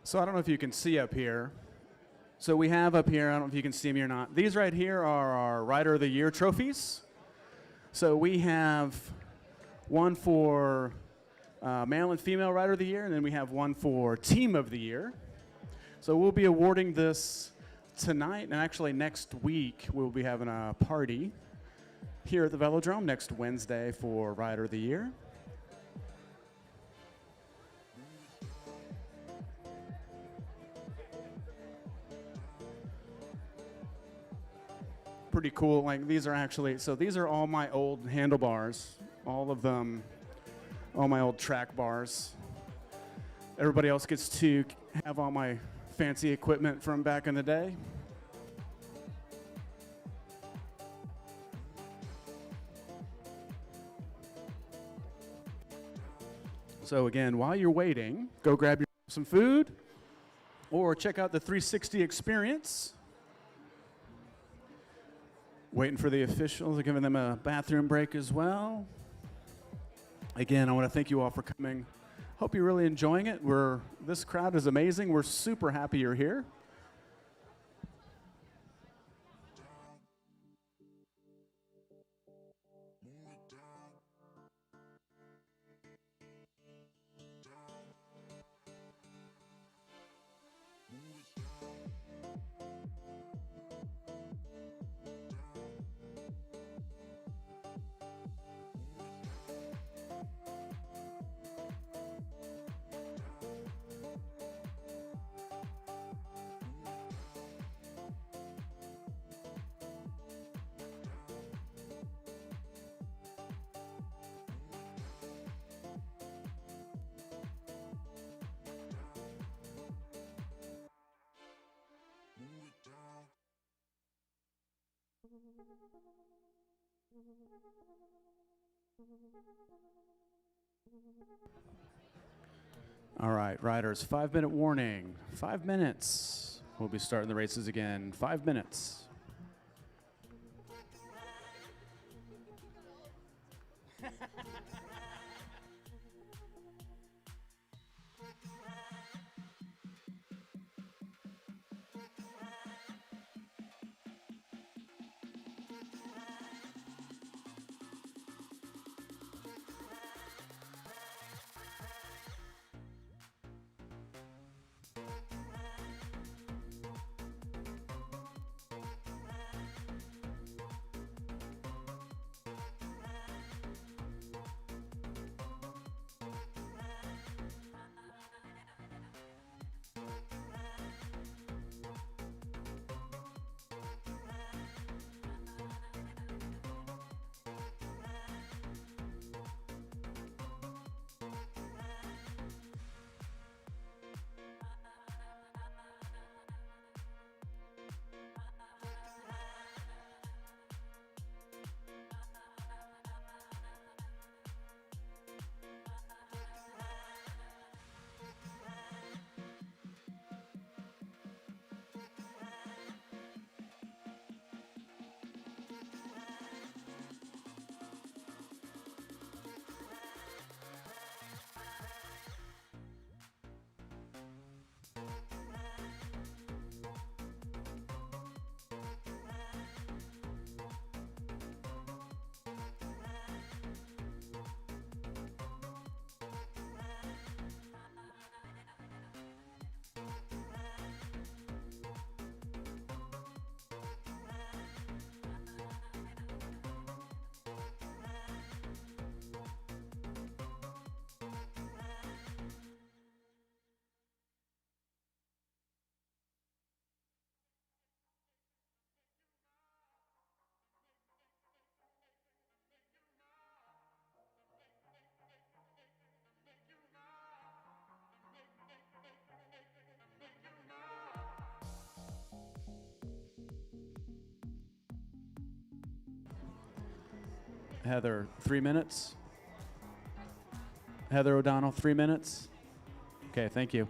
So I don't know if you can see up here. So we have up here, I don't know if you can see me or not. These right here are our Rider of the Year trophies. So we have one for male and female Rider of the Year, and then we have one for Team of the Year. So we'll be awarding this tonight, and actually next week we'll be having a party here at the Velodrome next Wednesday for Rider of the Year. Pretty cool. Like these are actually, so these are all my old handlebars, all of them, all my old track bars. Everybody else gets to have all my fancy equipment from back in the day. So again, while you're waiting, go grab some food or check out the 360 experience. Waiting for the officials, giving them a bathroom break as well. Again, I want to thank you all for coming. Hope you're really enjoying it. This crowd is amazing. We're super happy you're here. All right, riders, 5-minute warning. 5 minutes. We'll be starting the races again. 5 minutes. Heather, 3 minutes. Heather O'Donnell, 3 minutes. Okay, thank you.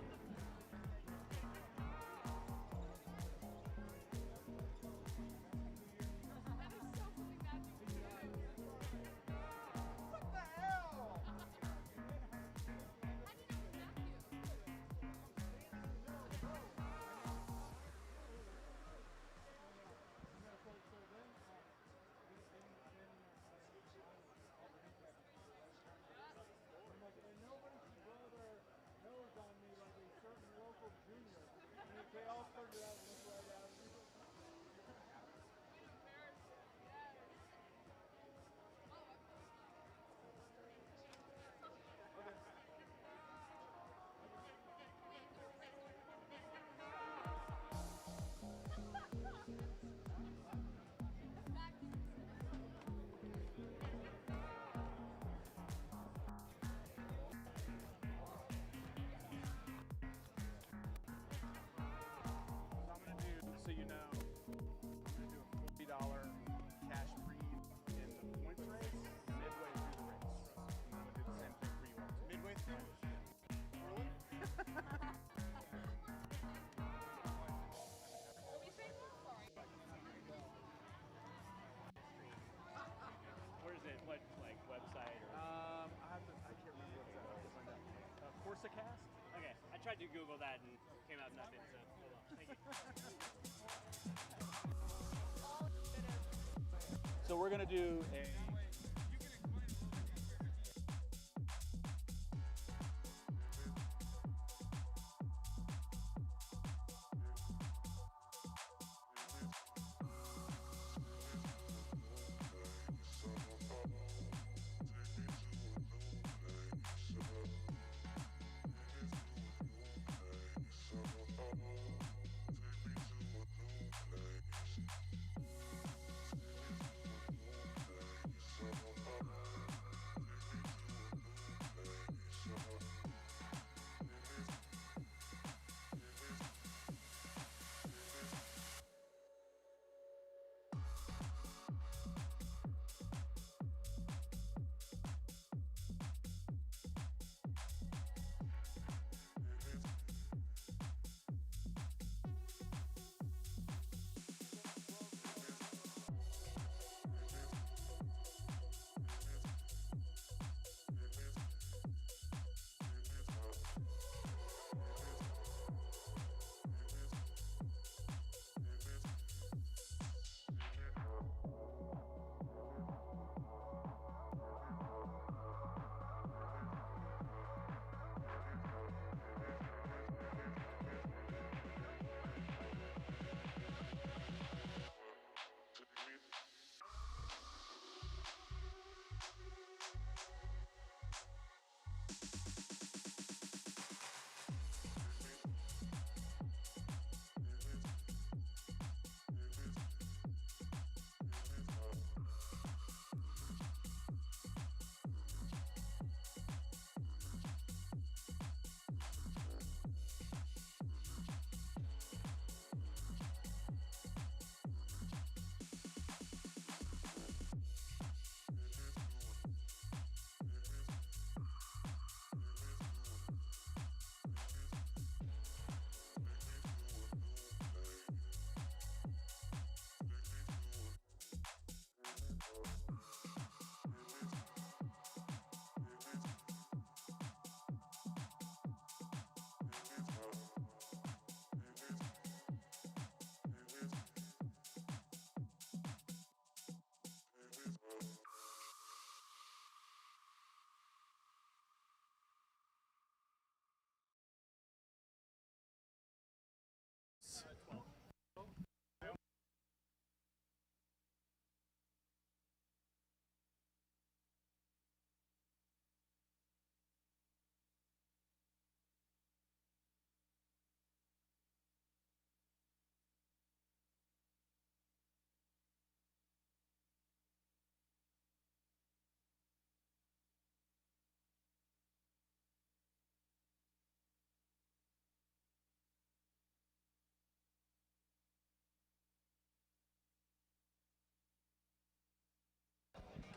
us a cast? Okay, I tried to Google that and came out nothing, so hold on. Thank you. So we're going to do a...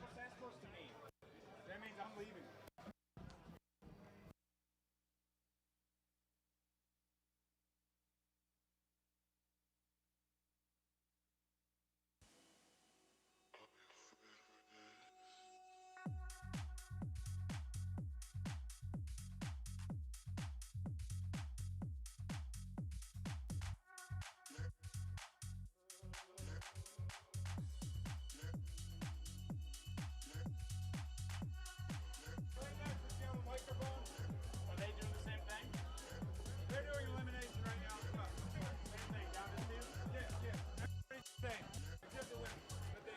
What's that supposed to mean? That means I'm leaving. Are they doing the same thing? They're doing elimination right now as well. Same thing, down to two? Yeah. Everybody's the same, except the women. But they,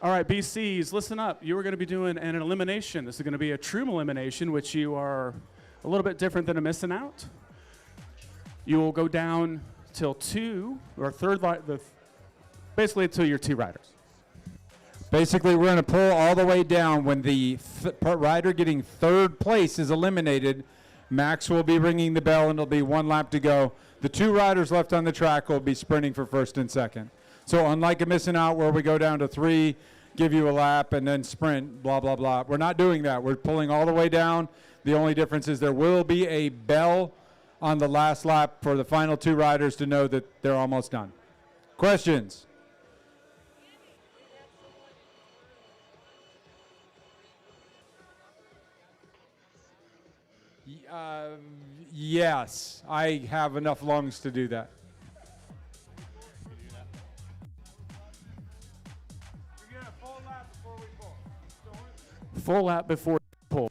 All right, BCs, listen up. You are going to be doing an elimination. This is going to be a true elimination, which you are a little bit different than a missing out. You will go down till two, or basically until your two riders. basically, we're going to pull all the way down. When the rider getting third place is eliminated, Max will be ringing the bell, and it'll be one lap to go. The two riders left on the track will be sprinting for first and second. So unlike a missing out where we go down to three, give you a lap, and then sprint, blah, blah, blah. We're not doing that. We're pulling all the way down. The only difference is there will be a bell on the last lap for the final two riders to know that they're almost done. Questions? Yes, I have enough lungs to do that. We get a full lap before we pull. Full lap before pull.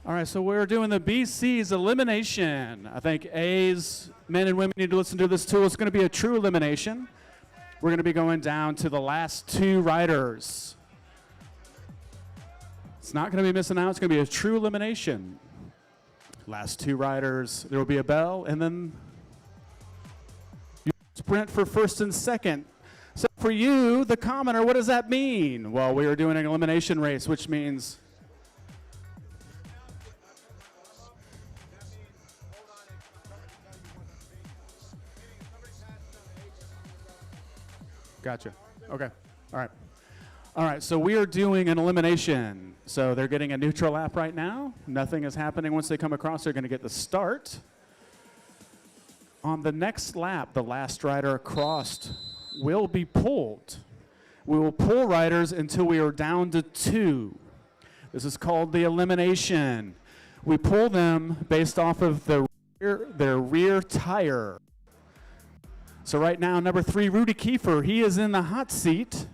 All right, so we're doing the BC's elimination. I think A's men and women need to listen to this too. It's going to be a true elimination. We're going to be going down to the last two riders. It's not going to be missing out. It's going to be a true elimination. Last two riders. There will be a bell, and then you sprint for first and second. So for you, the commoner, what does that mean? Well, we are doing an elimination race, which means gotcha. Okay. All right. All right, so we are doing an elimination. So they're getting a neutral lap right now. Nothing is happening once they come across. They're going to get the start. On the next lap, the last rider across will be pulled. We will pull riders until we are down to 2. This is called the elimination. We pull them based off of their rear tire. So right now, number 3, Rudy Kiefer, he is in the hot seat.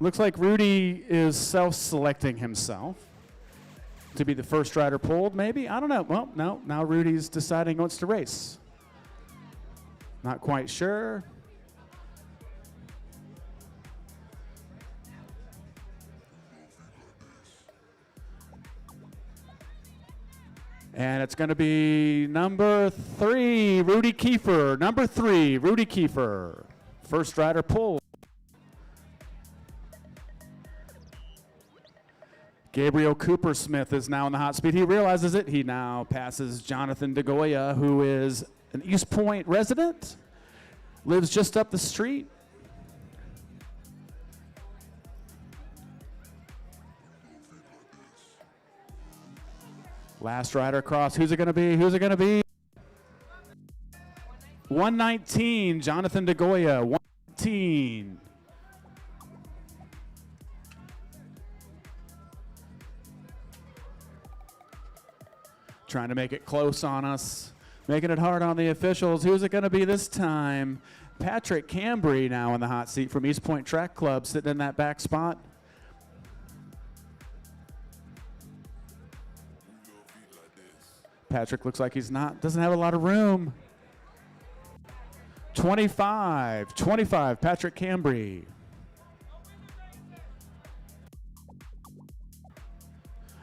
Looks like Rudy is self-selecting himself to be the first rider pulled, maybe? I don't know. Well, no, now Rudy's deciding what's to race. Not quite sure. And it's going to be number 3, Rudy Kiefer. Number 3, Rudy Kiefer. First rider pulled. Gabriel Coopersmith is now in the hot speed. He realizes it. He now passes Jonathan DeGoya, who is an East Point resident, lives just up the street. Last rider across. Who's it going to be? Who's it going to be? 119, Jonathan DeGoya. 119. Trying to make it close on us, making it hard on the officials. Who's it going to be this time? Patrick Cambry now in the hot seat from East Point Track Club, sitting in that back spot. Patrick looks like doesn't have a lot of room. 25, Patrick Cambry.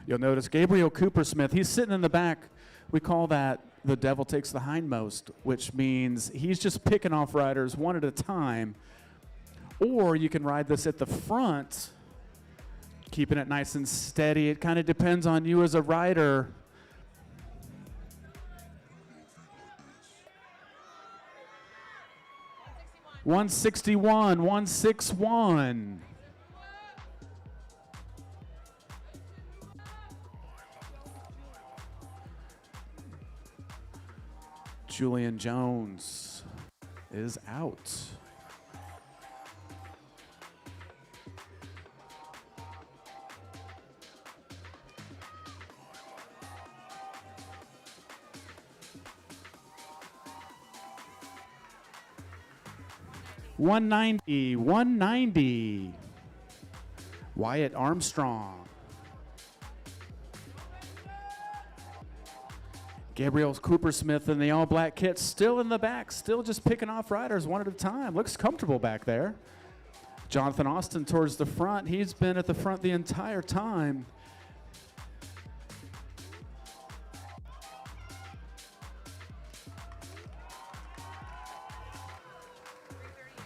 You'll notice Gabriel Coopersmith, he's sitting in the back. We call that the devil takes the hindmost, which means he's just picking off riders one at a time. Or you can ride this at the front, keeping it nice and steady. It kind of depends on you as a rider. $161, 161. Julian Jones is out. $190. Wyatt Armstrong. Gabriel Coopersmith in the all-black kit, still in the back, still just picking off riders one at a time. Looks comfortable back there. Jonathan Austin towards the front. He's been at the front the entire time.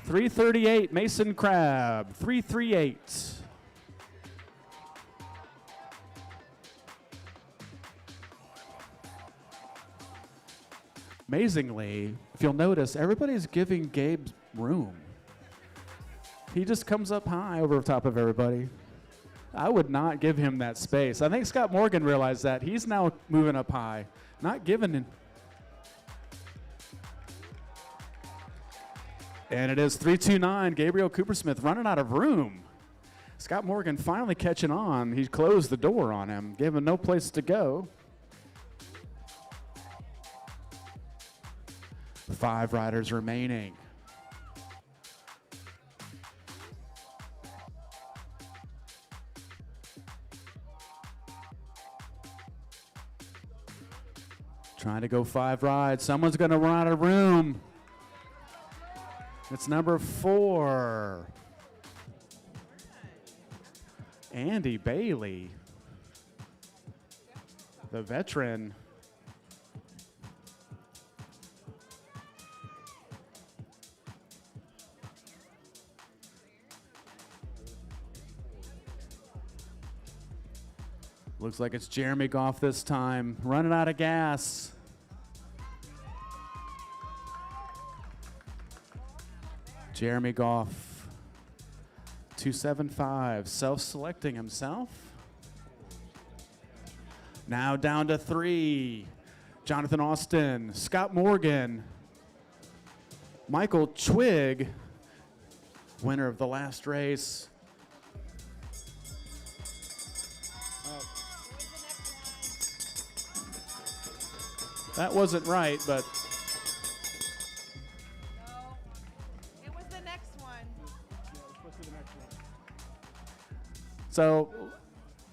$338, Mason Crabb, 338. Amazingly, if you'll notice, everybody's giving Gabe room. He just comes up high over top of everybody. I would not give him that space. I think Scott Morgan realized that. He's now moving up high, not giving him. And it is 329, Gabriel Coopersmith running out of room. Scott Morgan finally catching on. He closed the door on him, gave him no place to go. 5 riders remaining. Trying to go 5 rides. Someone's going to run out of room. It's number 4. Andy Bailey, the veteran. Looks like it's Jeremy Goff this time, running out of gas. Jeremy Goff, 275, self-selecting himself. Now down to 3. Jonathan Austin, Scott Morgan, Michael Twig, winner of the last race. That wasn't right, but It was the next one. so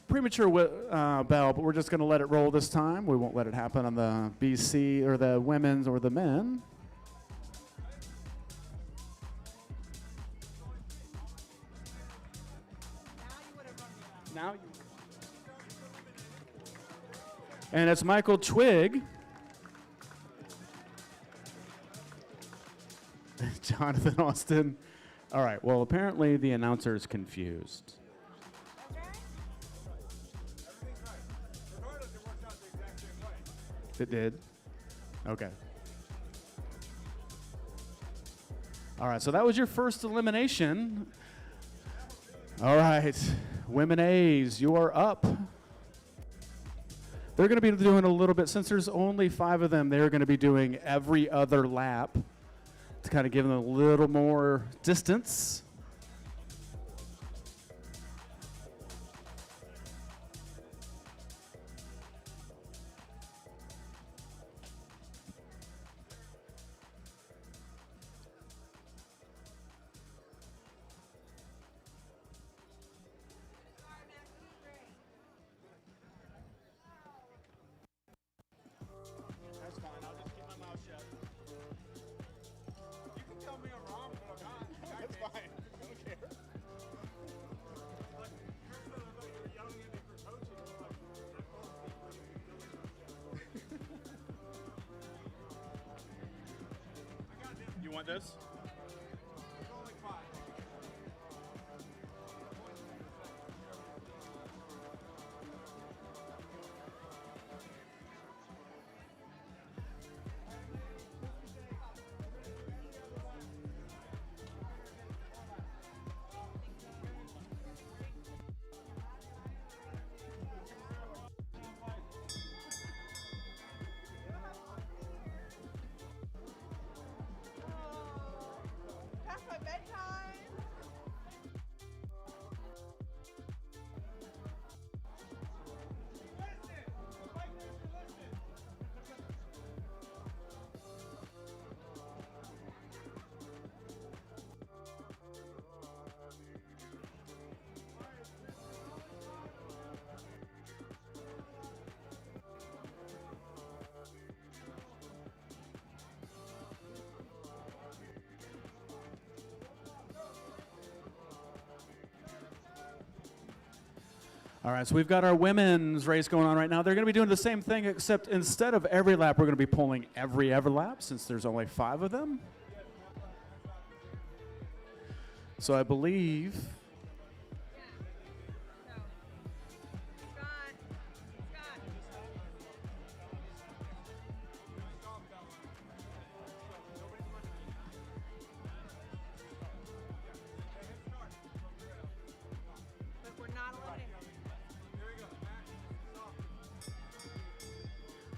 premature bell, but we're just going to let it roll this time. We won't let it happen on the BC or the women's or the men. Now and it's Michael Twig. Jonathan Austin. All right, well, apparently the announcer is confused. It did? Okay. All right, so that was your first elimination. All right, women A's, you are up. They're going to be doing a little bit, since there's only 5 of them, they're going to be doing every other lap to kind of give them a little more distance. That's fine. I'll just keep my mouth shut. You can tell me I'm wrong, but I'm not. That's fine. I don't care. Like, you're yelling at me for coaching. I got this. You want this? There's only 5. Past my bedtime. All right, so we've got our women's race going on right now. They're going to be doing the same thing, except instead of every lap, we're going to be pulling every lap, since there's only 5 of them. So I believe But we're not eliminated.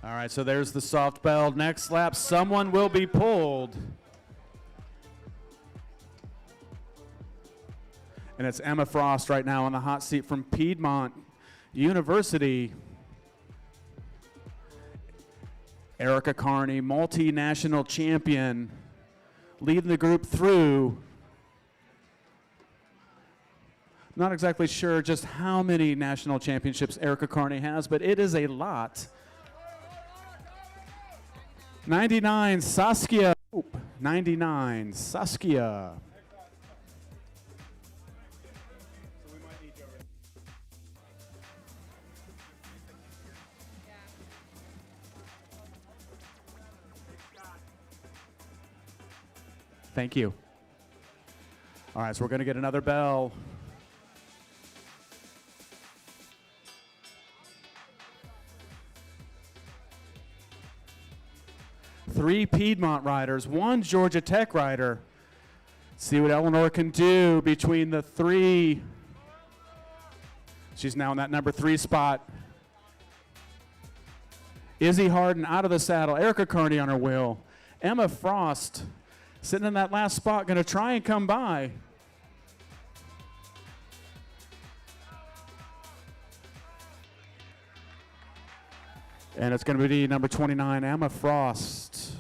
All right, so there's the soft bell. Next lap, someone will be pulled. And it's Emma Frost right now on the hot seat from Piedmont University. Erica Carney, multinational champion, leading the group through. Not exactly sure just how many national championships Erica Carney has, but it is a lot. 99, Saskia. 99, Saskia. Thank you. All right, so we're going to get another bell. Three Piedmont riders, one Georgia Tech rider. See what Eleanor can do between the three. She's now in that number 3 spot. Izzy Harden out of the saddle. Erica Carney on her wheel. Emma Frost sitting in that last spot, going to try and come by. And it's going to be number 29, Emma Frost.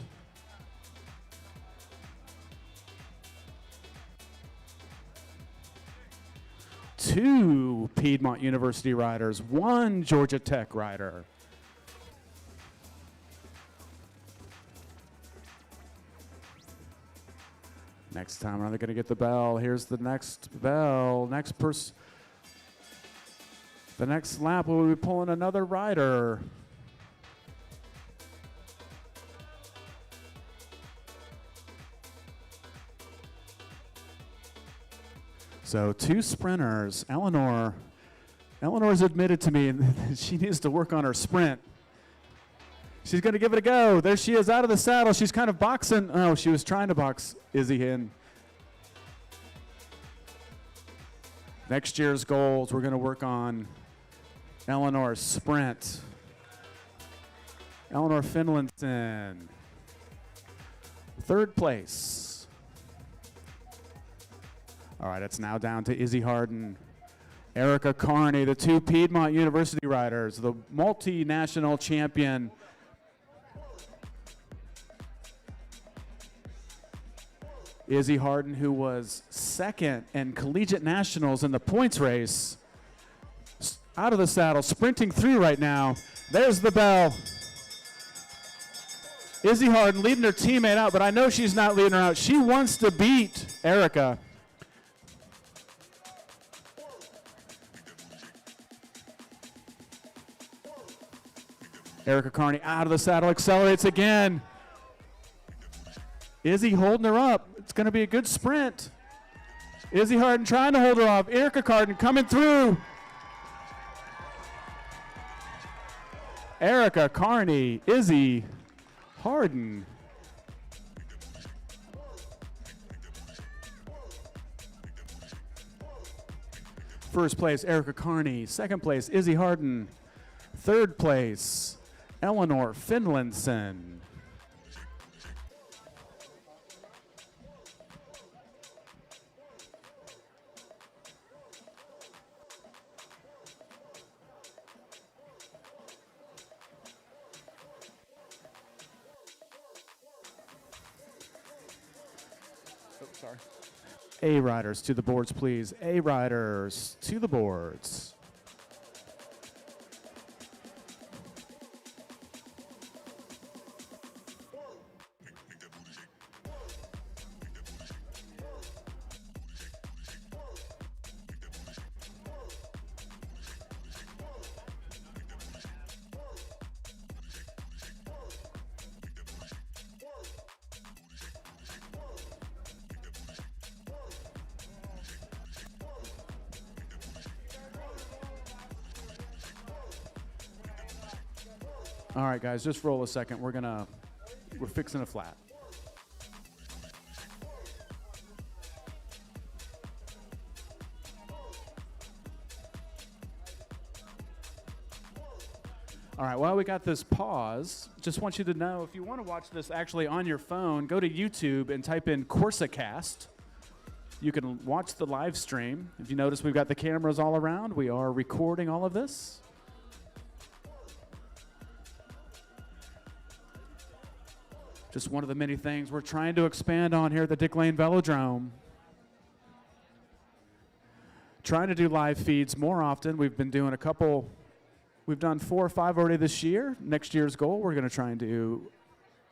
Two Piedmont University riders, one Georgia Tech rider. Next time around, they're going to get the bell. Here's the next bell. The next lap, we'll be pulling another rider. So 2 sprinters. Eleanor's admitted to me that she needs to work on her sprint. She's going to give it a go. There she is out of the saddle. She's kind of boxing. Oh, she was trying to box Izzy in. Next year's goals, we're going to work on Eleanor's sprint. Eleanor Finlayson, 3rd place. All right, it's now down to Izzy Harden, Erica Carney, the 2 Piedmont University riders, the multinational champion. Izzy Harden, who was 2nd in collegiate nationals in the points race, out of the saddle, sprinting through right now. There's the bell. Izzy Harden leading her teammate out, but I know she's not leading her out. She wants to beat Erica. Erica Carney out of the saddle, accelerates again. Izzy holding her up. It's going to be a good sprint. Izzy Harden trying to hold her off. Erica Carden coming through. Erica Carney, Izzy Harden. First place, Erica Carney. 2nd place, Izzy Harden. 3rd place, Eleanor Finlayson. Sorry. A riders to the boards, please. A riders to the boards. All right, guys, just roll a second. We're fixing a flat. All right, while we got this pause, just want you to know if you want to watch this actually on your phone, go to YouTube and type in CorsaCast. You can watch the live stream. If you notice, we've got the cameras all around. We are recording all of this. Just one of the many things we're trying to expand on here at the Dick Lane Velodrome. Trying to do live feeds more often. We've been doing we've done 4 or 5 already this year. Next year's goal, we're going to try and do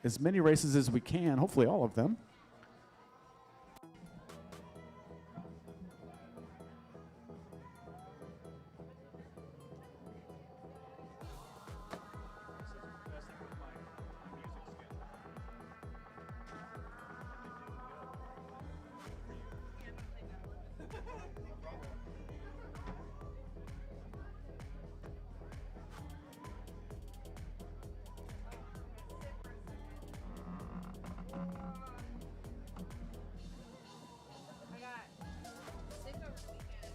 as many races as we can, hopefully all of them. I got sick over the weekend.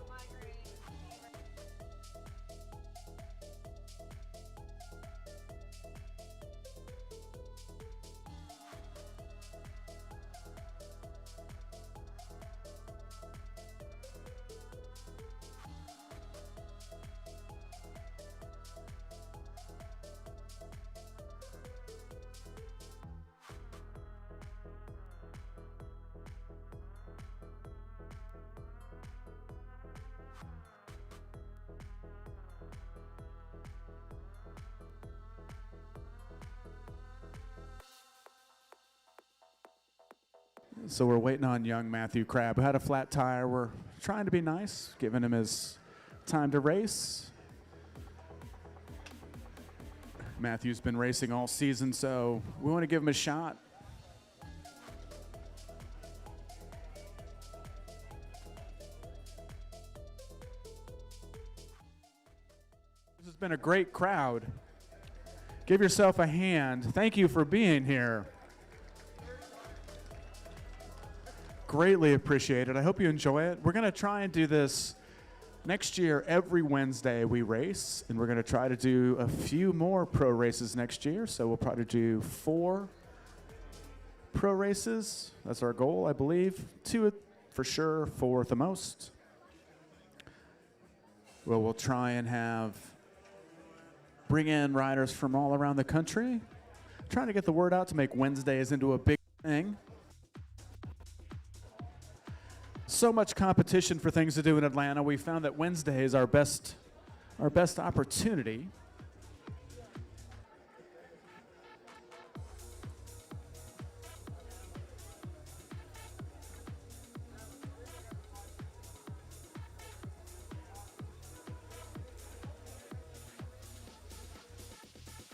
Migraine. So we're waiting on young Matthew Crabb, who had a flat tire. We're trying to be nice, giving him his time to race. Matthew's been racing all season, so we want to give him a shot. This has been a great crowd. Give yourself a hand. Thank you for being here. Greatly appreciated. I hope you enjoy it. We're going to try and do this next year. Every Wednesday we race, and we're going to try to do a few more pro races next year. So we'll probably do 4 pro races. That's our goal, I believe. 2 for sure, 4 at the most. Well, we'll try and bring in riders from all around the country. Trying to get the word out to make Wednesdays into a big thing. So much competition for things to do in Atlanta. We found that Wednesday is our best opportunity.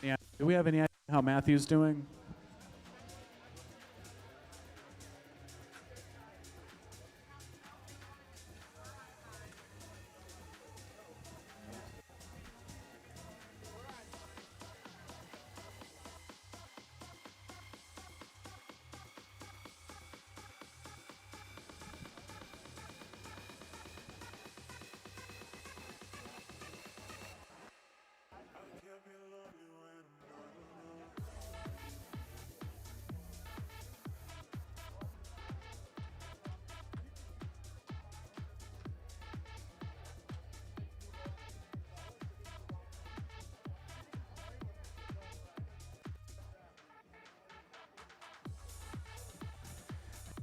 Yeah. Do we have any idea how Matthew's doing?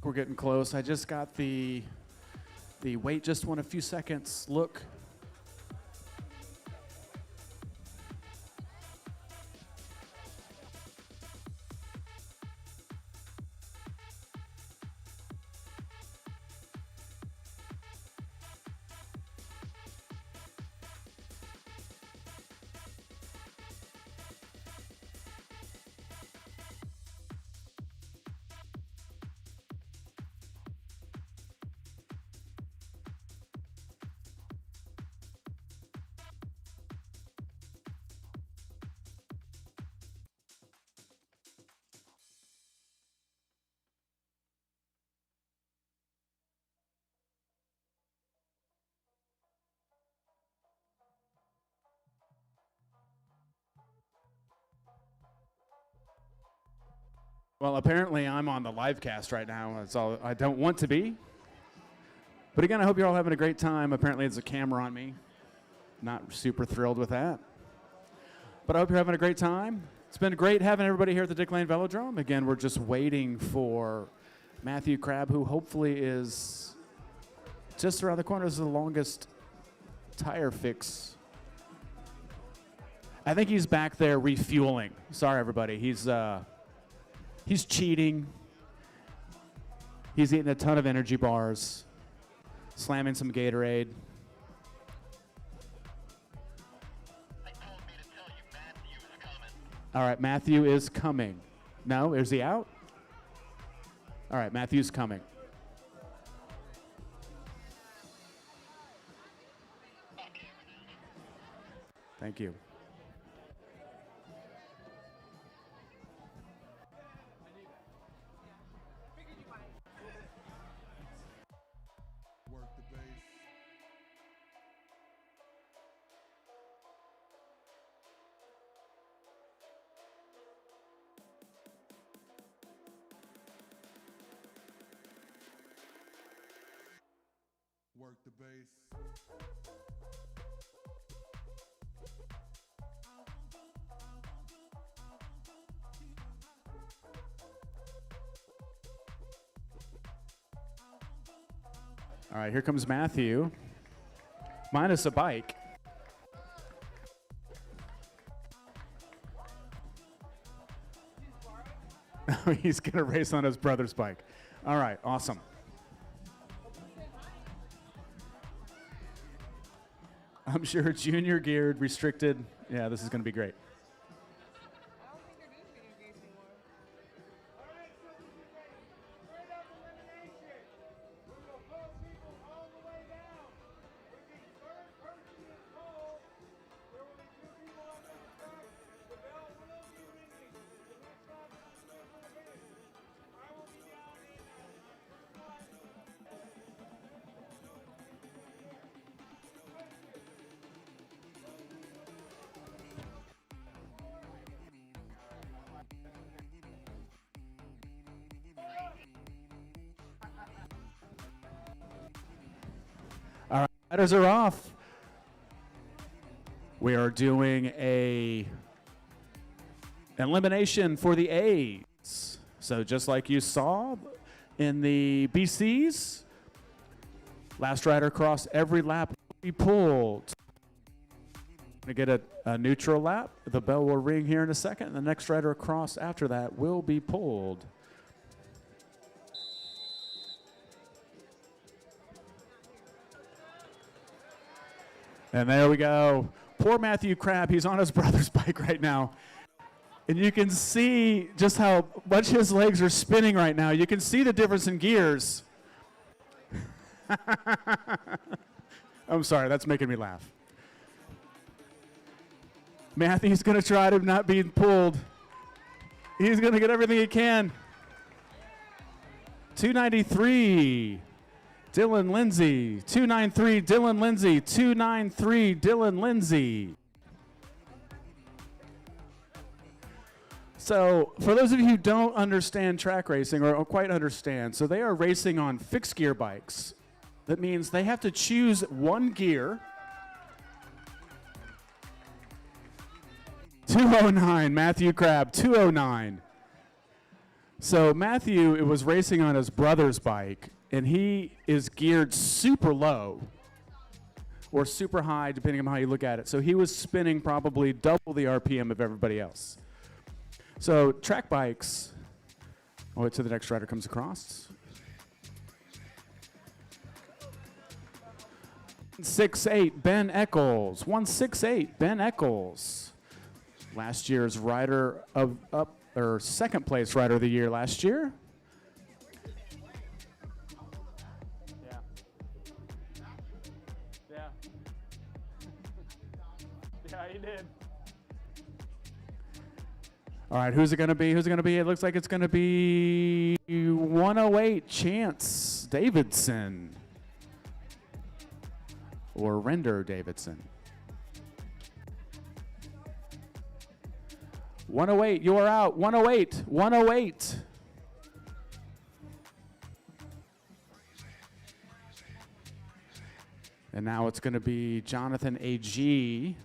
We're getting close. I just got the wait just one a few seconds look. Well, apparently I'm on the live cast right now. That's all. I don't want to be. But again, I hope you're all having a great time. Apparently there's a camera on me. Not super thrilled with that. But I hope you're having a great time. It's been great having everybody here at the Dick Lane Velodrome. Again, we're just waiting for Matthew Crabb, who hopefully is just around the corner. This is the longest tire fix. I think he's back there refueling. Sorry, everybody. He's cheating. He's eating a ton of energy bars, slamming some Gatorade. All right, Matthew is coming. No, is he out? All right, Matthew's coming. Thank you. Work the bass. Work the bass. All right, here comes Matthew, minus a bike. He's going to race on his brother's bike. All right, awesome. I'm sure junior geared, restricted. Yeah, this is going to be great. I don't think they're doing video games anymore. All right, so we get straight up elimination. We're going to pull people all the way down. With the third person is pulled, there will be two people on the track. The bell will be ringing. The next lap is the special event. I will be down in All right, riders are off. We are doing a elimination for the A's. So just like you saw in the BCs, last rider across every lap will be pulled. Going to get a neutral lap. The bell will ring here in a second. And the next rider across after that will be pulled. And there we go. Poor Matthew Crabb, he's on his brother's bike right now. And you can see just how much his legs are spinning right now. You can see the difference in gears. I'm sorry, that's making me laugh. Matthew's going to try to not be pulled. He's going to get everything he can. 293. Dylan Lindsay, 293, Dylan Lindsay, 293, Dylan Lindsay. So, for those of you who don't understand track racing or don't quite understand, so they are racing on fixed gear bikes. That means they have to choose one gear. 209, Matthew Crabb, 209. So, Matthew was racing on his brother's bike. And he is geared super low or super high, depending on how you look at it. So he was spinning probably double the RPM of everybody else. So track bikes, I'll wait till the next rider comes across. 168, Ben Eccles. 168, Ben Eccles. Last year's rider of second place rider of the year last year. Yeah, he did. All right, who's it going to be? Who's it going to be? It looks like it's going to be 108 Chance Davidson. Or Render Davidson. 108, you're out. 108, 108. And now it's going to be Jonathan A.G.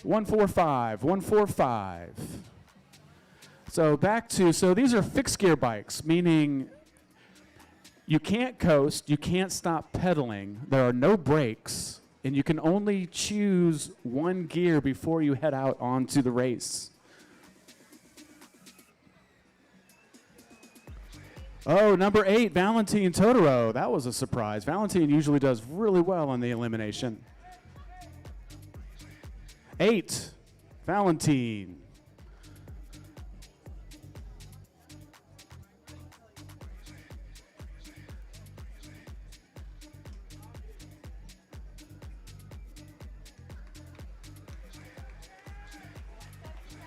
145, 145. So back to, so these are fixed gear bikes, meaning you can't coast, you can't stop pedaling, there are no brakes, and you can only choose one gear before you head out onto the race. Oh, number 8, Valentin Totoro. That was a surprise. Valentin usually does really well in the elimination. 8, Valentin.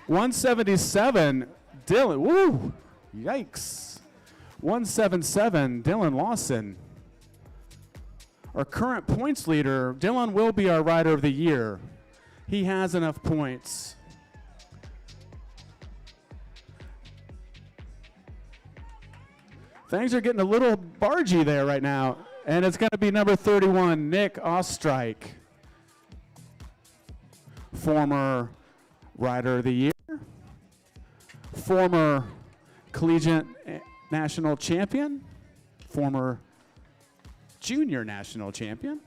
$177, Dylan. Woo! Yikes. 177, Dylan Lawson. Our current points leader, Dylan will be our rider of the year. He has enough points. Things are getting a little bargy there right now. And it's going to be number 31, Nick Ostrike. Former rider of the year. Former collegiate national champion. Former junior national champion.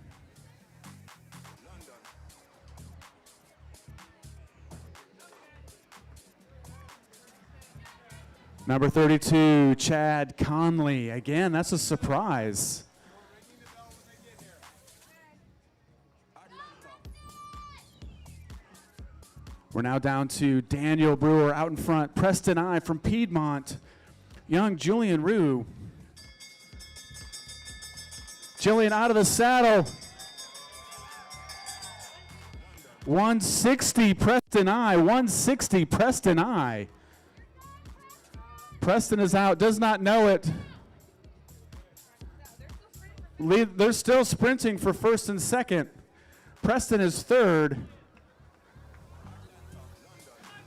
Number 32, Chad Conley. Again, that's a surprise. We're now down to Daniel Brewer out in front. Preston I from Piedmont. Young Julian Rue. Jillian out of the saddle. 160, Preston I. 160, Preston I. Preston is out, does not know it. They're still sprinting for first and second. Preston is third.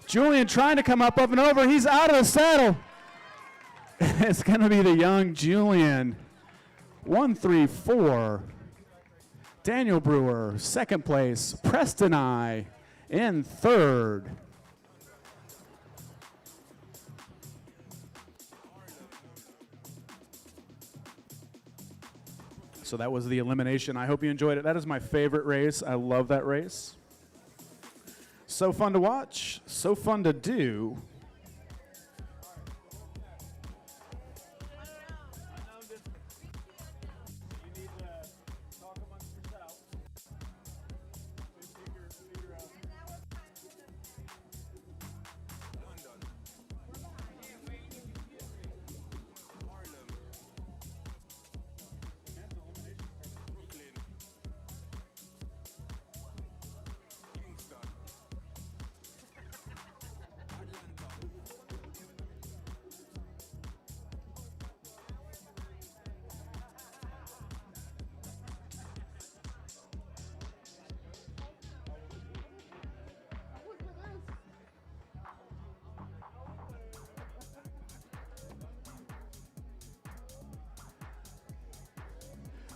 Julian trying to come up and over. He's out of the saddle. It's going to be the young Julian. 134. Daniel Brewer, second place. Preston I in third. So that was the elimination. I hope you enjoyed it. That is my favorite race. I love that race. So fun to watch, so fun to do.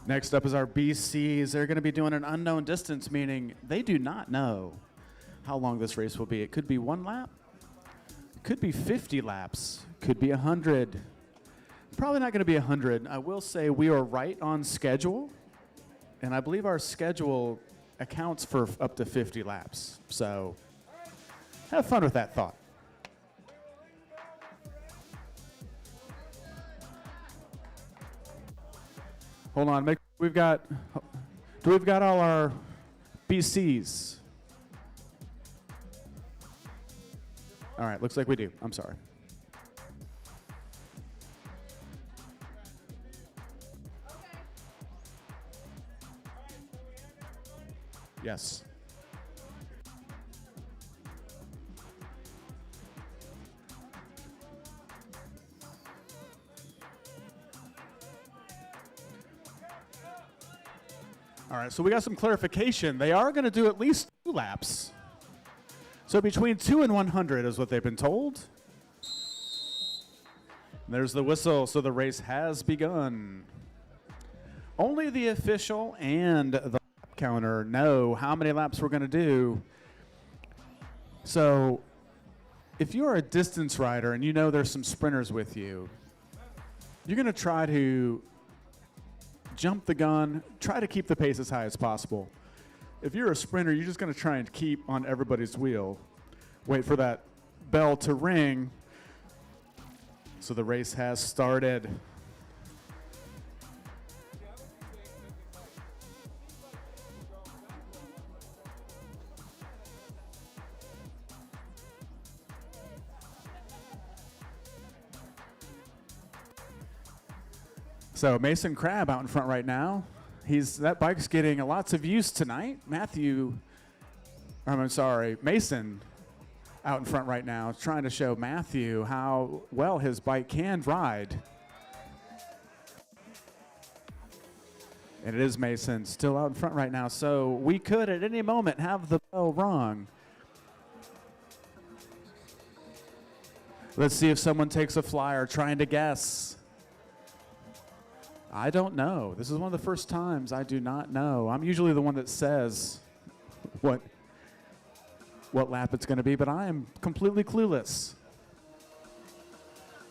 Next up is our BCs. They're going to be doing an unknown distance, meaning they do not know how long this race will be. It could be 1 lap, could be 50 laps, could be 100. Probably not going to be 100. I will say we are right on schedule, and I believe our schedule accounts for up to 50 laps. So have fun with that thought. Hold on, we've got all our BCs? All right, looks like we do. I'm sorry. Yes. All right, so we got some clarification. They are going to do at least 2 laps. So between 2 and 100 is what they've been told. There's the whistle, so the race has begun. Only the official and the lap counter know how many laps we're going to do. So if you're a distance rider and you know there's some sprinters with you, you're going to try to jump the gun, try to keep the pace as high as possible. If you're a sprinter, you're just going to try and keep on everybody's wheel. Wait for that bell to ring. So the race has started. So Mason Crabb out in front right now. That bike's getting lots of use tonight. Mason out in front right now, trying to show Matthew how well his bike can ride. And it is Mason still out in front right now, so we could at any moment have the bell rung. Let's see if someone takes a flyer trying to guess. I don't know. This is one of the first times I do not know. I'm usually the one that says what lap it's going to be, but I am completely clueless.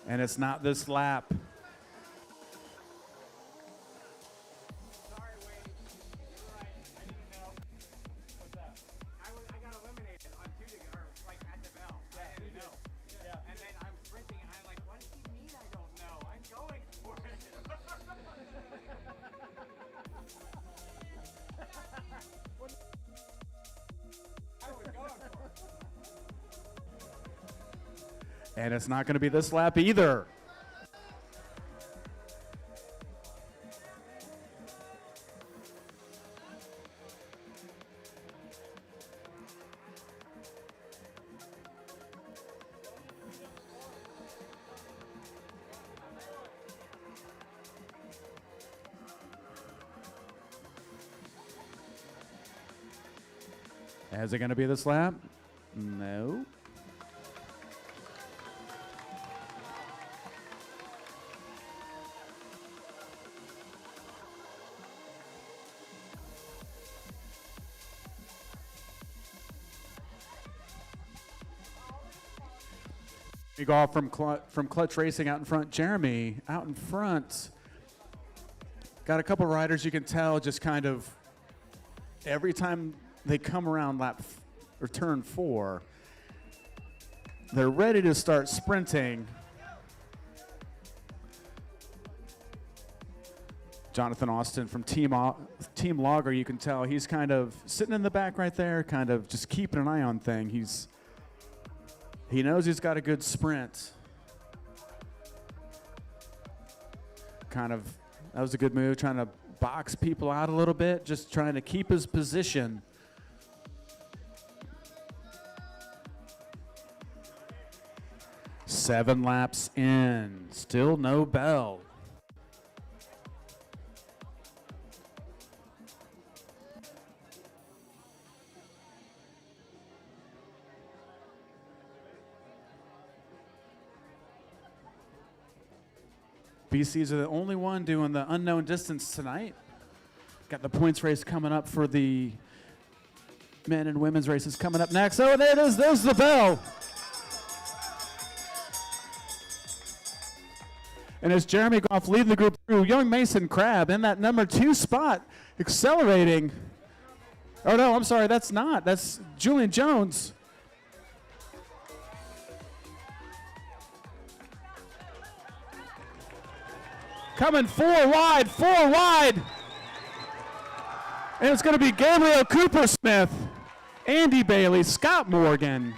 And it's not this lap. Sorry, Wade. You're right. I didn't know. What's that? I got eliminated on two to or like at the bell. I didn't know. Yeah. And then I'm sprinting and I'm like, what does he mean I don't know? I'm going for it. I was going for it. And it's not going to be this lap either. Is it going to be this lap? No. Big off from Clutch Racing out in front. Jeremy out in front. Got a couple riders you can tell just kind of every time they come around or turn 4, they're ready to start sprinting. Jonathan Austin from Team Logger, you can tell he's kind of sitting in the back right there, kind of just keeping an eye on things. He knows he's got a good sprint. That was a good move, trying to box people out a little bit, just trying to keep his position. Seven laps in, still no bell. BCs are the only one doing the unknown distance tonight. Got the points race coming up for the men and women's races coming up next. Oh, there it is. There's the bell. And as Jeremy Goff leading the group through, young Mason Crabb in that number 2 spot, accelerating. Oh, no, I'm sorry. That's not. That's Julian Jones. Coming 4 wide. And it's going to be Gabriel Cooper-Smith, Andy Bailey, Scott Morgan,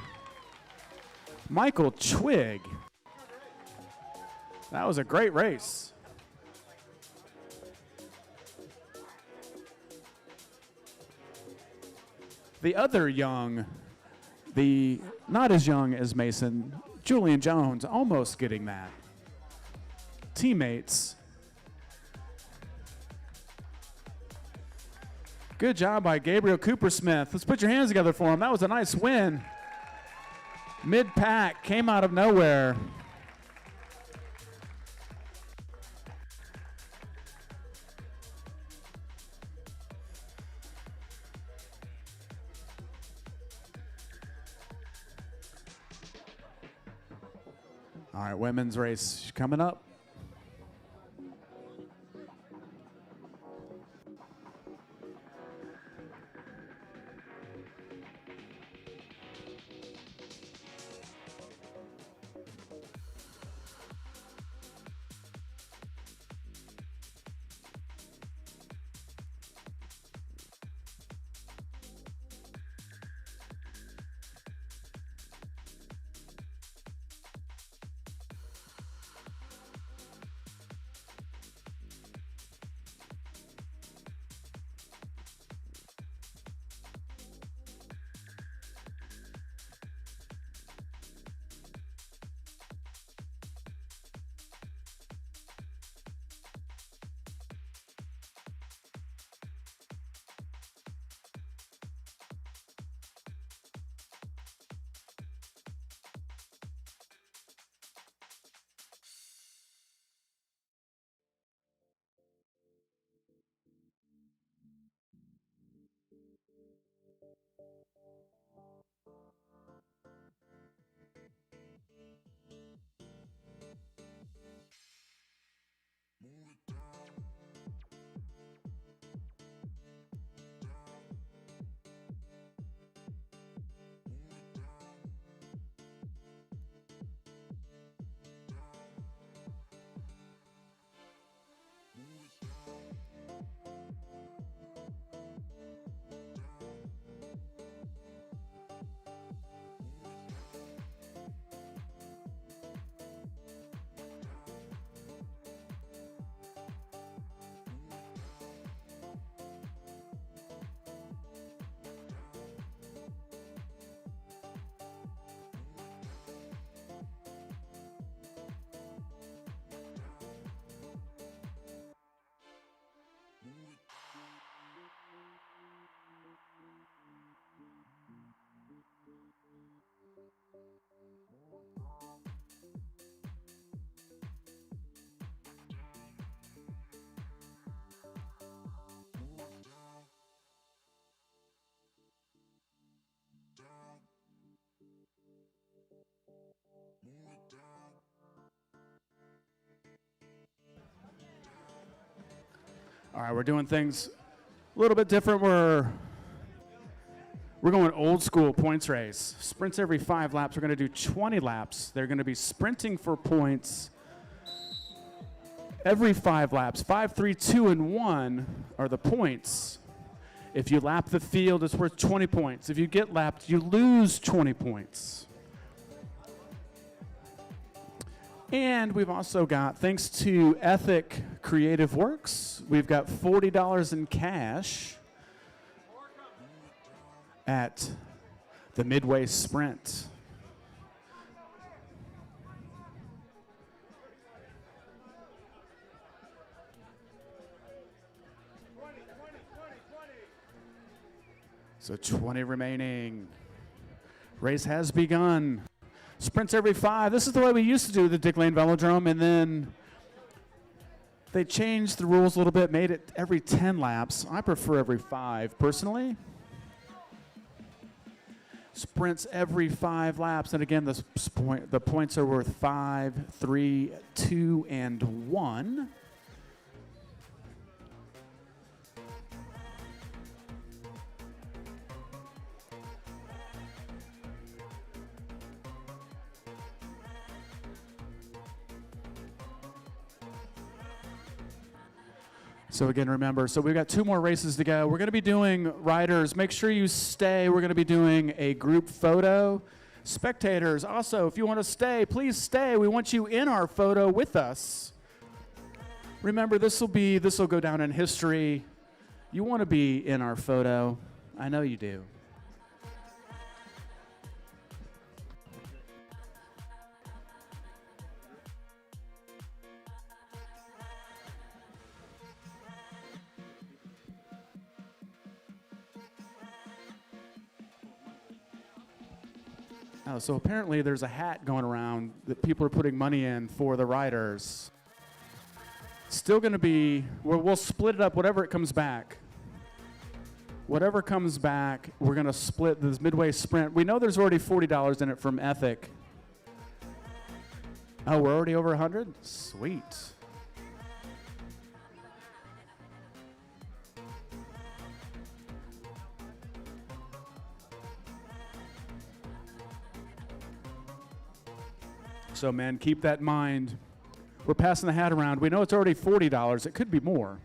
Michael Twig. That was a great race. The other young, not as young as Mason, Julian Jones, almost getting that. Teammates. Good job by Gabriel Cooper-Smith. Let's put your hands together for him. That was a nice win. Mid-pack, came out of nowhere. All right, women's race coming up. All right, we're doing things a little bit different. We're going old school points race. Sprints every 5 laps. We're going to do 20 laps. They're going to be sprinting for points every 5 laps. 5, 3, 2, and 1 are the points. If you lap the field, it's worth 20 points. If you get lapped, you lose 20 points. And we've also got, thanks to Ethic Creative Works, we've got $40 in cash at the Midway Sprint. So 20 remaining. Race has begun. Sprints every 5. This is the way we used to do the Dick Lane Velodrome, and then they changed the rules a little bit, made it every 10 laps. I prefer every 5, personally. Sprints every 5 laps, and again, the points are worth 5, 3, 2, and 1. So again, remember, so we've got 2 more races to go. We're going to be doing riders. Make sure you stay. We're going to be doing a group photo. Spectators, also, if you want to stay, please stay. We want you in our photo with us. Remember, this will go down in history. You want to be in our photo. I know you do. Oh, so apparently there's a hat going around that people are putting money in for the riders. Still going to be, we'll split it up, whatever it comes back. Whatever comes back, we're going to split this Midway Sprint. We know there's already $40 in it from Ethic. Oh, we're already over 100? Sweet. So, man, keep that in mind. We're passing the hat around. We know it's already $40. It could be more.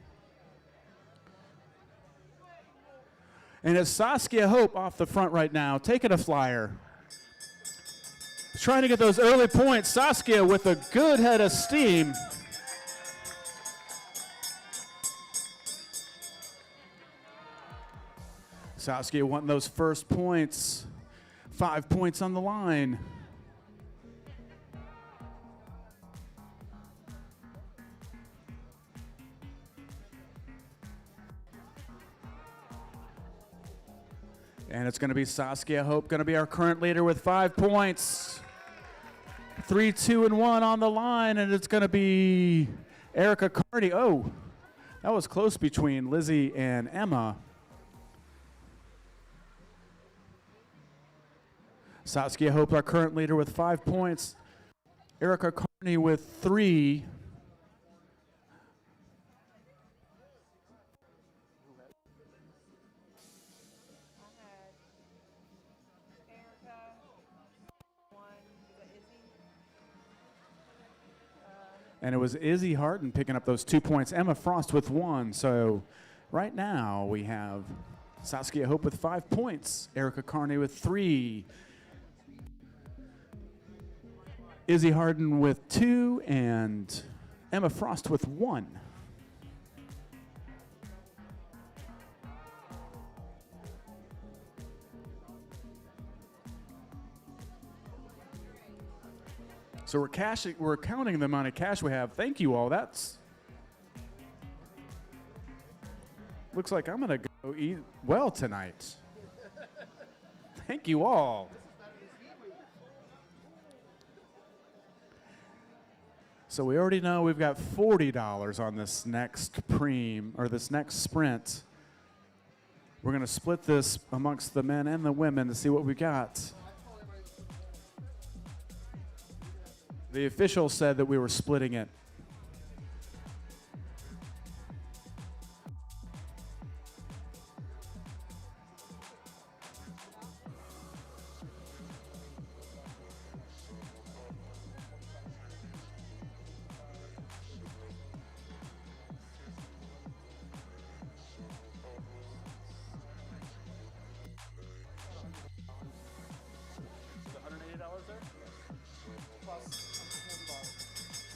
And it's Saskia Hope off the front right now, taking a flyer. Trying to get those early points. Saskia with a good head of steam. Saskia wanting those first points. 5 points on the line. And it's going to be Saskia Hope, going to be our current leader with 5 points. 3, 2, and 1 on the line, and it's going to be Erica Carney. Oh, that was close between Lizzie and Emma. Saskia Hope, our current leader with 5 points. Erica Carney with 3. And it was Izzy Harden picking up those 2 points. Emma Frost with 1. So right now we have Saskia Hope with 5 points. Erica Carney with 3. Izzy Harden with 2. And Emma Frost with 1. So we're counting the amount of cash we have. Thank you all. That's looks like I'm gonna go eat well tonight. Thank you all. So we already know we've got $40 on this next this next sprint. We're gonna split this amongst the men and the women to see what we got. The official said that we were splitting it.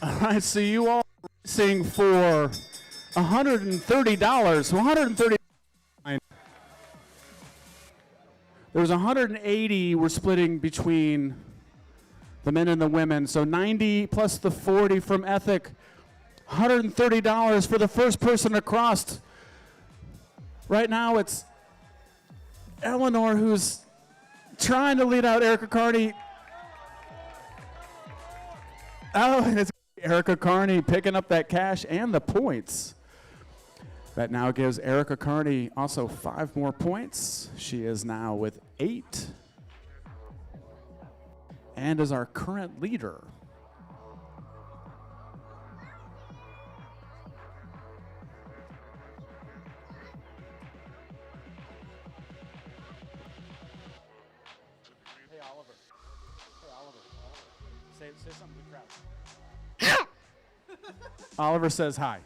All right, so you all are racing for $130. $130. There's 180 we're splitting between the men and the women. So 90 plus the 40 from Ethic. $130 for the first person across. Right now it's Eleanor who's trying to lead out Erica Carney. Oh, and it's Erica Carney picking up that cash and the points. That now gives Erica Carney also 5 more points. She is now with 8 and is our current leader. Hey, Oliver. Hey, Oliver. Say something to the crowd. Oliver says hi.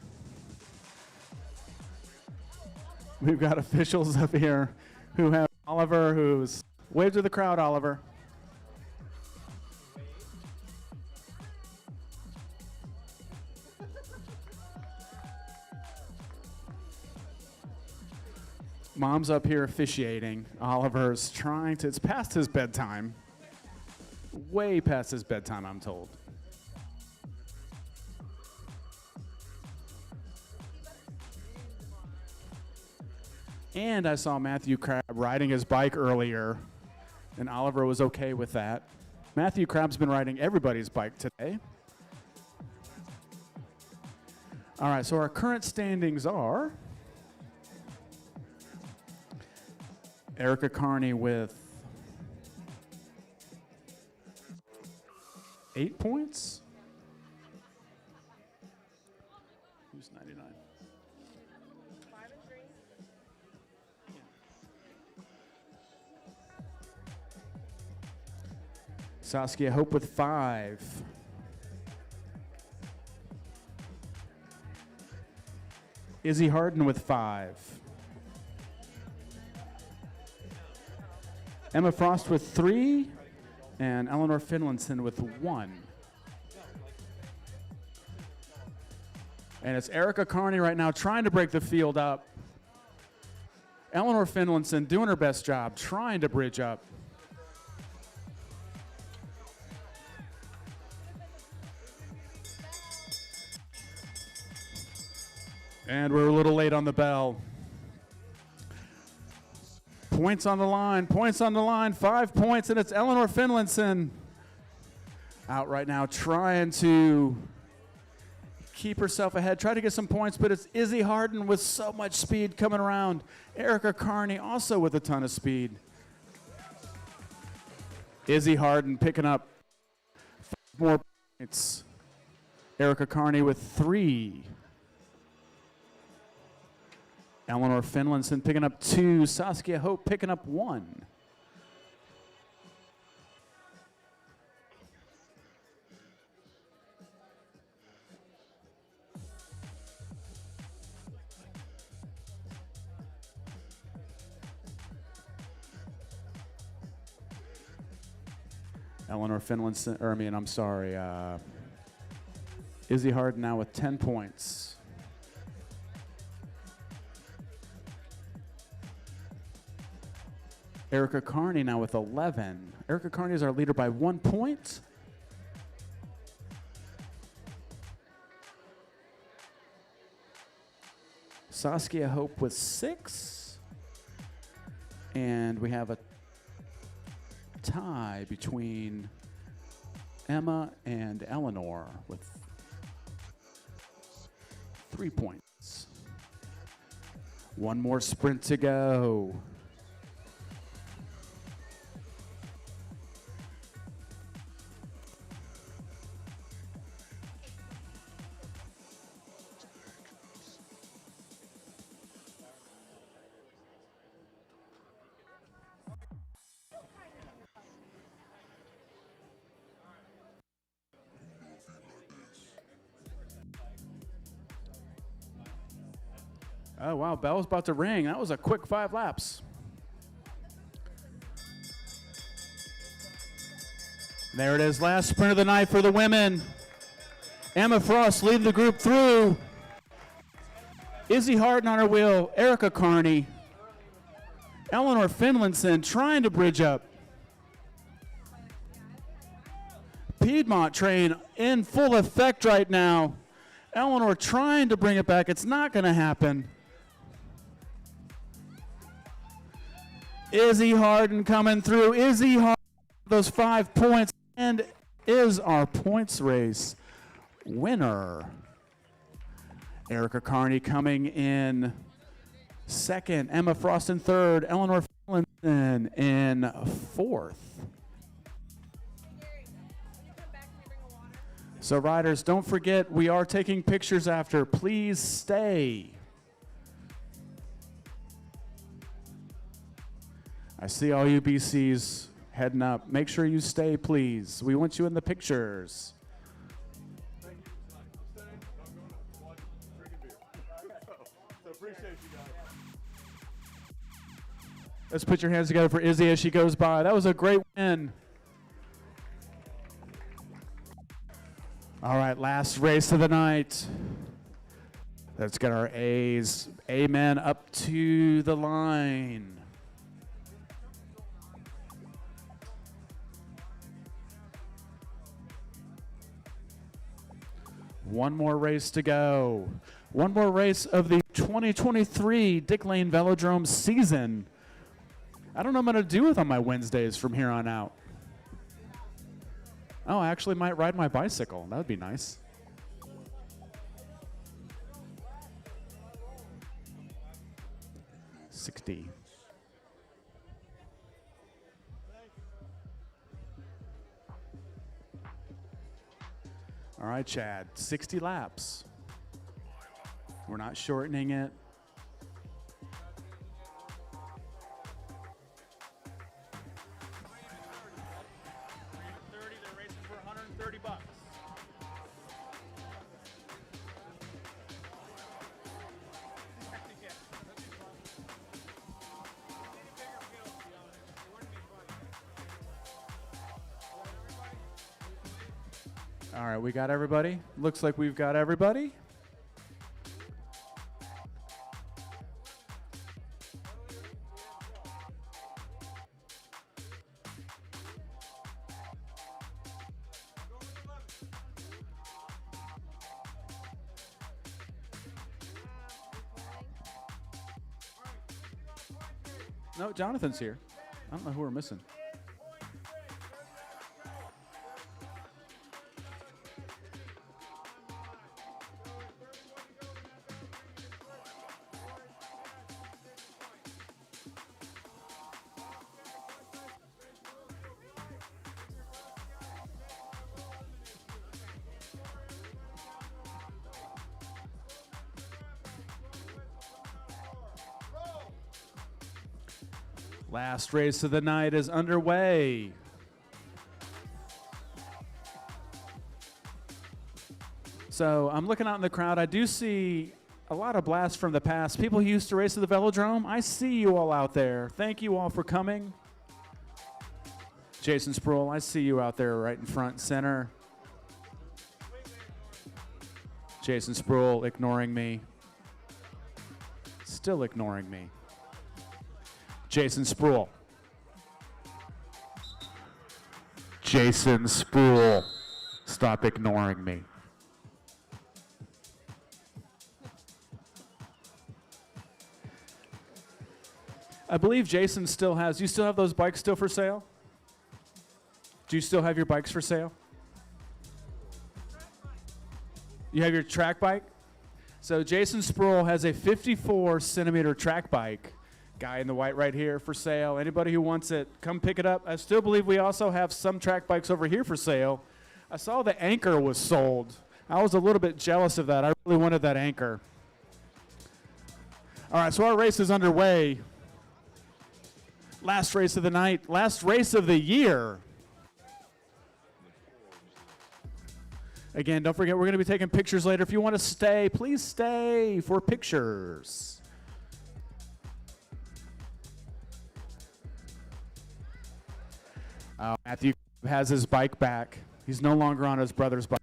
We've got officials up here who have Oliver who's wave to the crowd, Oliver. Mom's up here officiating. Oliver's trying to, it's past his bedtime. Way past his bedtime, I'm told. And I saw Matthew Crabb riding his bike earlier, and Oliver was okay with that. Matthew Crabb's been riding everybody's bike today. All right, so our current standings are Erica Carney with 8 points. Saskia Hope with 5. Izzy Harden with 5. Emma Frost with 3. And Eleanor Finlinson with 1. And it's Erica Carney right now trying to break the field up. Eleanor Finlinson doing her best job, trying to bridge up. And we're a little late on the bell. Points on the line, 5 points, and it's Eleanor Finlinson out right now trying to keep herself ahead, try to get some points, but it's Izzy Harden with so much speed coming around. Erica Carney also with a ton of speed. Izzy Harden picking up 5 more points. Erica Carney with 3. Eleanor Finlinson picking up 2. Saskia Hope picking up 1. Eleanor Finlinson, Izzy Harden now with 10 points. Erica Carney now with 11. Erica Carney is our leader by 1 point. Saskia Hope with 6. And we have a tie between Emma and Eleanor with 3 points. One more sprint to go. Oh, wow, bell's about to ring. That was a quick 5 laps. There it is, last sprint of the night for the women. Emma Frost leading the group through. Izzy Harden on her wheel, Erica Carney. Eleanor Finlinson trying to bridge up. Piedmont train in full effect right now. Eleanor trying to bring it back. It's not going to happen. Izzy Harden coming through. Izzy Harden, those 5 points, and is our points race winner. Erica Carney coming in second. Emma Frost in third. Eleanor Finlinson in fourth. So riders, don't forget, we are taking pictures after. Please stay. I see all you BCs heading up. Make sure you stay, please. We want you in the pictures. Let's put your hands together for Izzy as she goes by. That was a great win. All right, last race of the night. Let's get our A's. Amen up to the line. One more race to go. One more race of the 2023 Dick Lane Velodrome season. I don't know what I'm going to do with on my Wednesdays from here on out. Oh, I actually might ride my bicycle. That would be nice. $60. All right, Chad, 60 laps. We're not shortening it. All right, we got everybody. Looks like we've got everybody. No, Jonathan's here. I don't know who we're missing. Last race of the night is underway. So I'm looking out in the crowd. I do see a lot of blasts from the past. People who used to race at the Velodrome, I see you all out there. Thank you all for coming. Jason Sproul, I see you out there right in front and center. Jason Sproul ignoring me. Still ignoring me. Jason Sproul. Jason Sproul. Stop ignoring me. I believe Jason still has, you still have those bikes still for sale? Do you still have your bikes for sale? You have your track bike? So Jason Sproul has a 54 centimeter track bike. Guy in the white right here for sale. Anybody who wants it, come pick it up. I still believe we also have some track bikes over here for sale. I saw the Anchor was sold. I was a little bit jealous of that. I really wanted that Anchor. All right, so our race is underway. Last race of the night, last race of the year. Again, don't forget, we're going to be taking pictures later. If you want to stay, please stay for pictures. Matthew has his bike back. He's no longer on his brother's bike.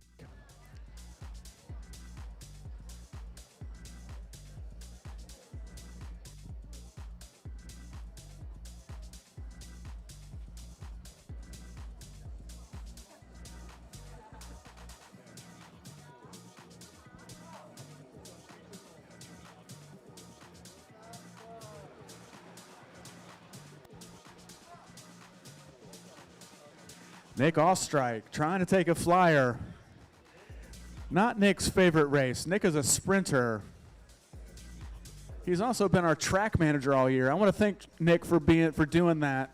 Nick Ostrike trying to take a flyer. Not Nick's favorite race. Nick is a sprinter. He's also been our track manager all year. I want to thank Nick for doing that.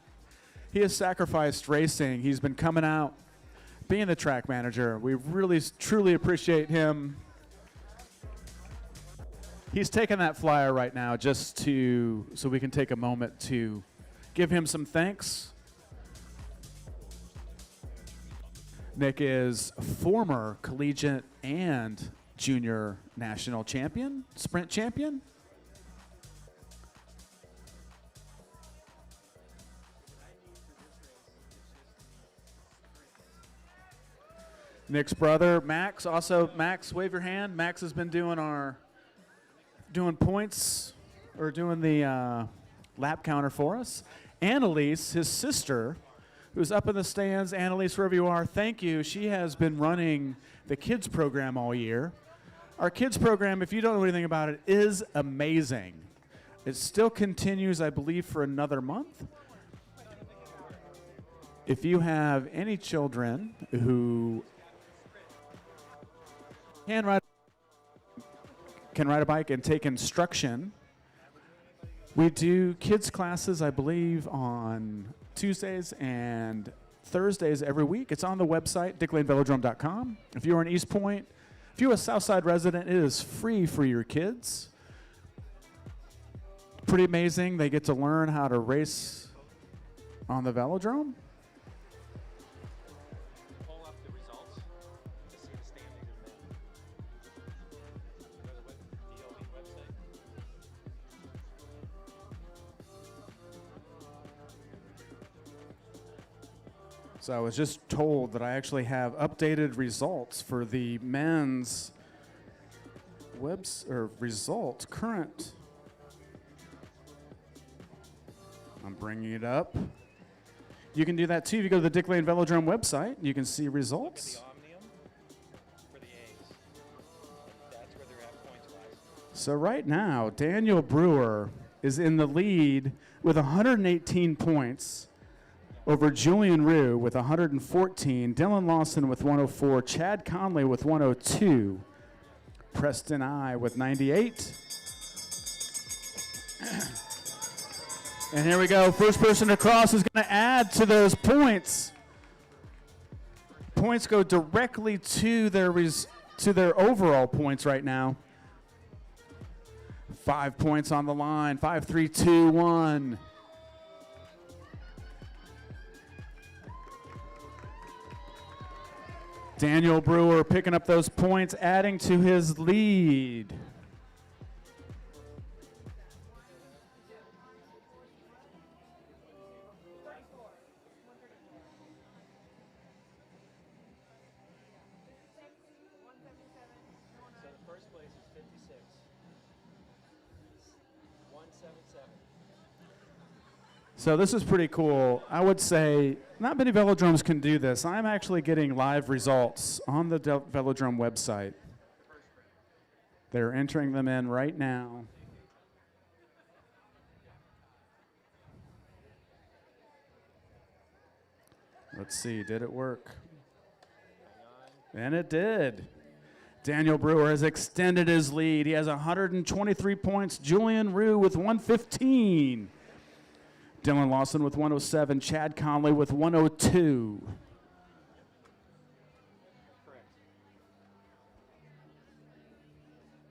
He has sacrificed racing. He's been coming out, being the track manager. We really, truly appreciate him. He's taking that flyer right now just so we can take a moment to give him some thanks. Nick is former collegiate and junior national champion, sprint champion. Nick's brother, Max, Max, wave your hand. Max has been doing points, or doing the lap counter for us. Annalise, his sister, who's up in the stands. Annalise, wherever you are, thank you. She has been running the kids program all year. Our kids program, if you don't know anything about it, is amazing. It still continues, I believe, for another month. If you have any children who can ride a bike and take instruction, we do kids classes, I believe, on Tuesdays and Thursdays every week. It's on the website, dicklanevelodrome.com. If you're in East Point, if you're a Southside resident, it is free for your kids. Pretty amazing. They get to learn how to race on the Velodrome. Pull up the results to see the standings of men. Go to the DLV website. So I was just told that I actually have updated results for the men's result current. I'm bringing it up. You can do that too. If you go to the Dick Lane Velodrome website, you can see The results. Omnium for the A's. That's where they're at points-wise. So right now, Daniel Brewer is in the lead with 118 points over Julian Rue with 114, Dylan Lawson with 104, Chad Conley with 102, Preston I with 98. And here we go. First person across is going to add to those points. Points go directly to their overall points right now. 5 points on the line. 5, 3, 2, 1. Daniel Brewer picking up those points, adding to his lead. So the first place is 56. 177. So this is pretty cool. I would say not many velodromes can do this. I'm actually getting live results on the Velodrome website. They're entering them in right now. Let's see, did it work? And it did. Daniel Brewer has extended his lead. He has 123 points. Julian Rue with 115. Dylan Lawson with 107. Chad Conley with 102. Correct.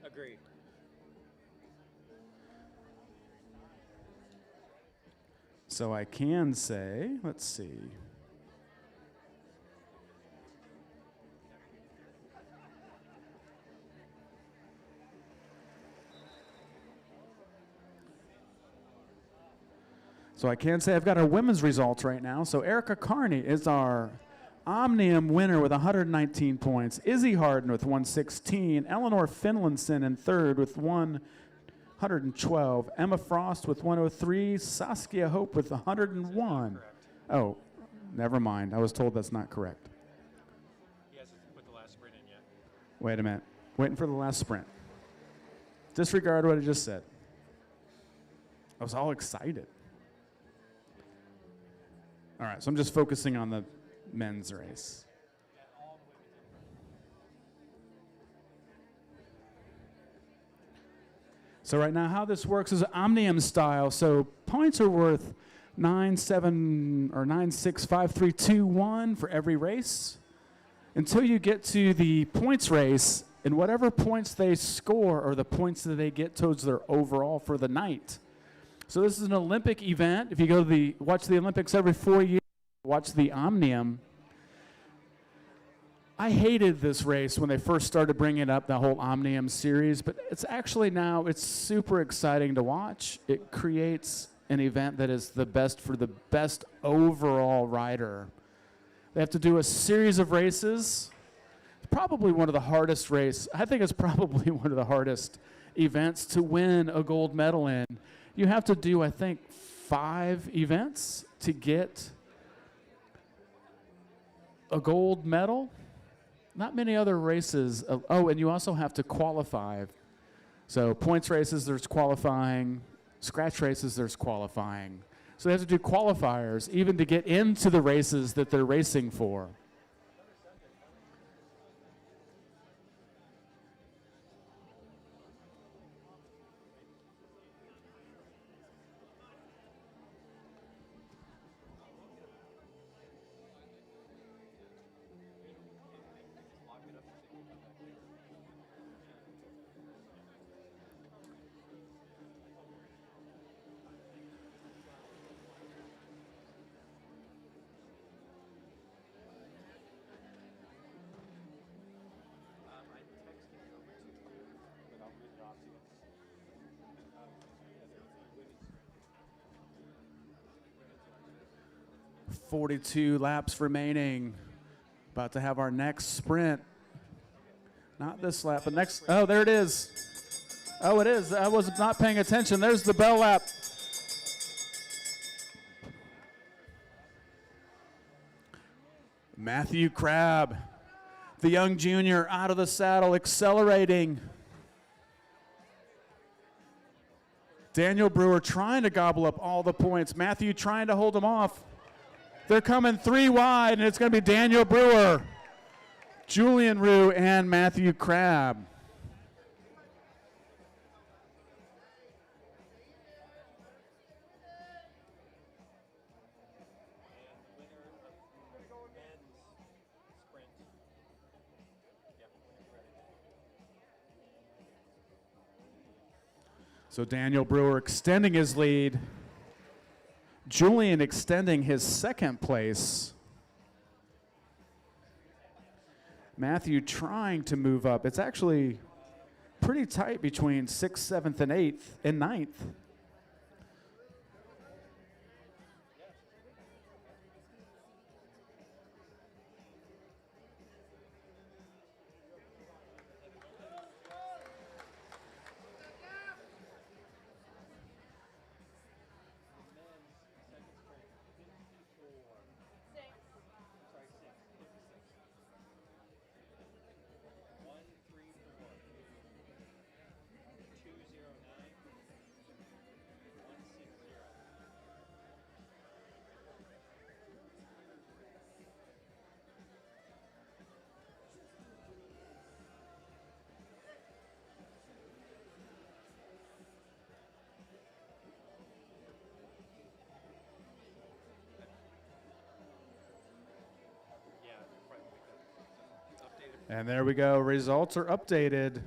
Agreed. So I can say, let's see. So I can say I've got our women's results right now. So Erica Carney is our Omnium winner with 119 points. Izzy Harden with 116. Eleanor Finlinson in third with 112. Emma Frost with 103. Saskia Hope with 101. Oh, never mind. I was told that's not correct. He hasn't put the last sprint in yet. Wait a minute. Waiting for the last sprint. Disregard what I just said. I was all excited. All right, so I'm just focusing on the men's race. So right now how this works is Omnium style. So points are worth 9, 7, or 9, 6, 5, 3, 2, 1 for every race until you get to the points race, and whatever points they score are the points that they get towards their overall for the night. So this is an Olympic event. If you go to watch the Olympics every 4 years, watch the Omnium. I hated this race when they first started bringing up the whole Omnium series, but it's actually now, it's super exciting to watch. It creates an event that is the best for the best overall rider. They have to do a series of races. Probably one of the hardest I think it's probably one of the hardest events to win a gold medal in. You have to do, I think, 5 events to get a gold medal. Not many other races. Oh, and you also have to qualify. So points races, there's qualifying. Scratch races, there's qualifying. So they have to do qualifiers even to get into the races that they're racing for. 42 laps remaining. About to have our next sprint. Not this lap, but next. Oh, there it is. Oh, it is. I was not paying attention. There's the bell lap. Matthew Crabb, the young junior, out of the saddle, accelerating. Daniel Brewer trying to gobble up all the points. Matthew trying to hold him off. They're coming 3 wide, and it's going to be Daniel Brewer, Julian Rue, and Matthew Crabb. So Daniel Brewer extending his lead. Julian extending his second place. Matthew trying to move up. It's actually pretty tight between 6th, 7th, and 8th, and 9th. And there we go. Results are updated.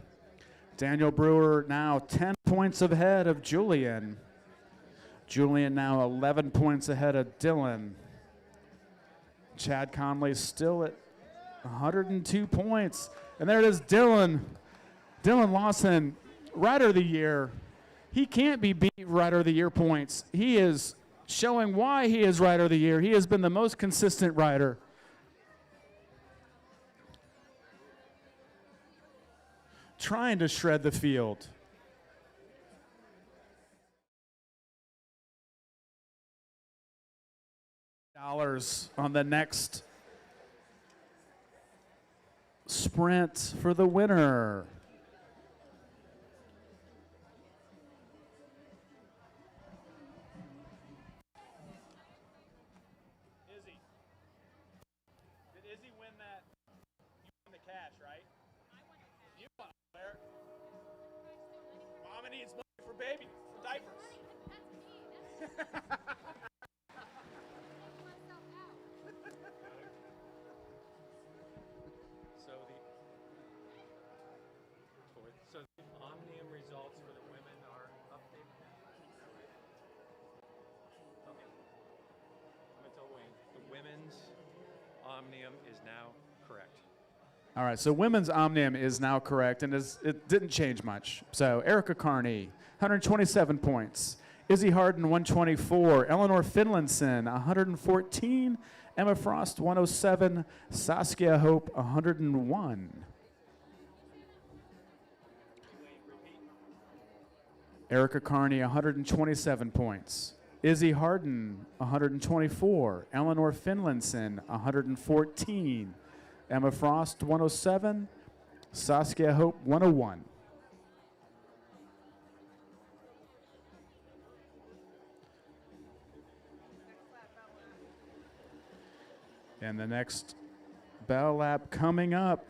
Daniel Brewer now 10 points ahead of Julian. Julian now 11 points ahead of Dylan. Chad Conley still at 102 points. And there it is, Dylan. Dylan Lawson, Rider of the Year. He can't be beat Rider of the Year points. He is showing why he is Rider of the Year. He has been the most consistent rider. Trying to shred the field. $100 on the next sprint for the winner. Izzy, did Izzy win that? You won the cash, right? You won, Claire. Mama needs money for babies, for diapers. So the Omnium results for the women are updated. Okay. I'm gonna tell Wayne, the women's Omnium is now correct. All right, so women's Omnium is now correct, and it didn't change much. So Erica Carney, 127 points. Izzy Harden, 124. Eleanor Finlinson, 114. Emma Frost, 107. Saskia Hope, 101. Erica Carney, 127 points. Izzy Harden, 124. Eleanor Finlinson, 114. Emma Frost, 107. Saskia Hope, 101. And the next bell lap coming up.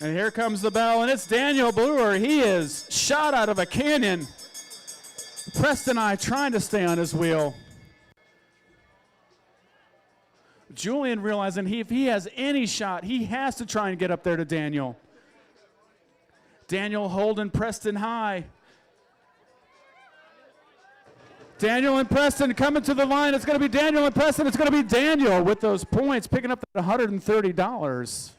And here comes the bell, and it's Daniel Brewer. He is shot out of a canyon. Preston I trying to stay on his wheel. Julian realizing if he has any shot, he has to try and get up there to Daniel. Daniel holding Preston high. Daniel and Preston coming to the line. It's going to be Daniel and Preston. It's going to be Daniel with those points, picking up that $130.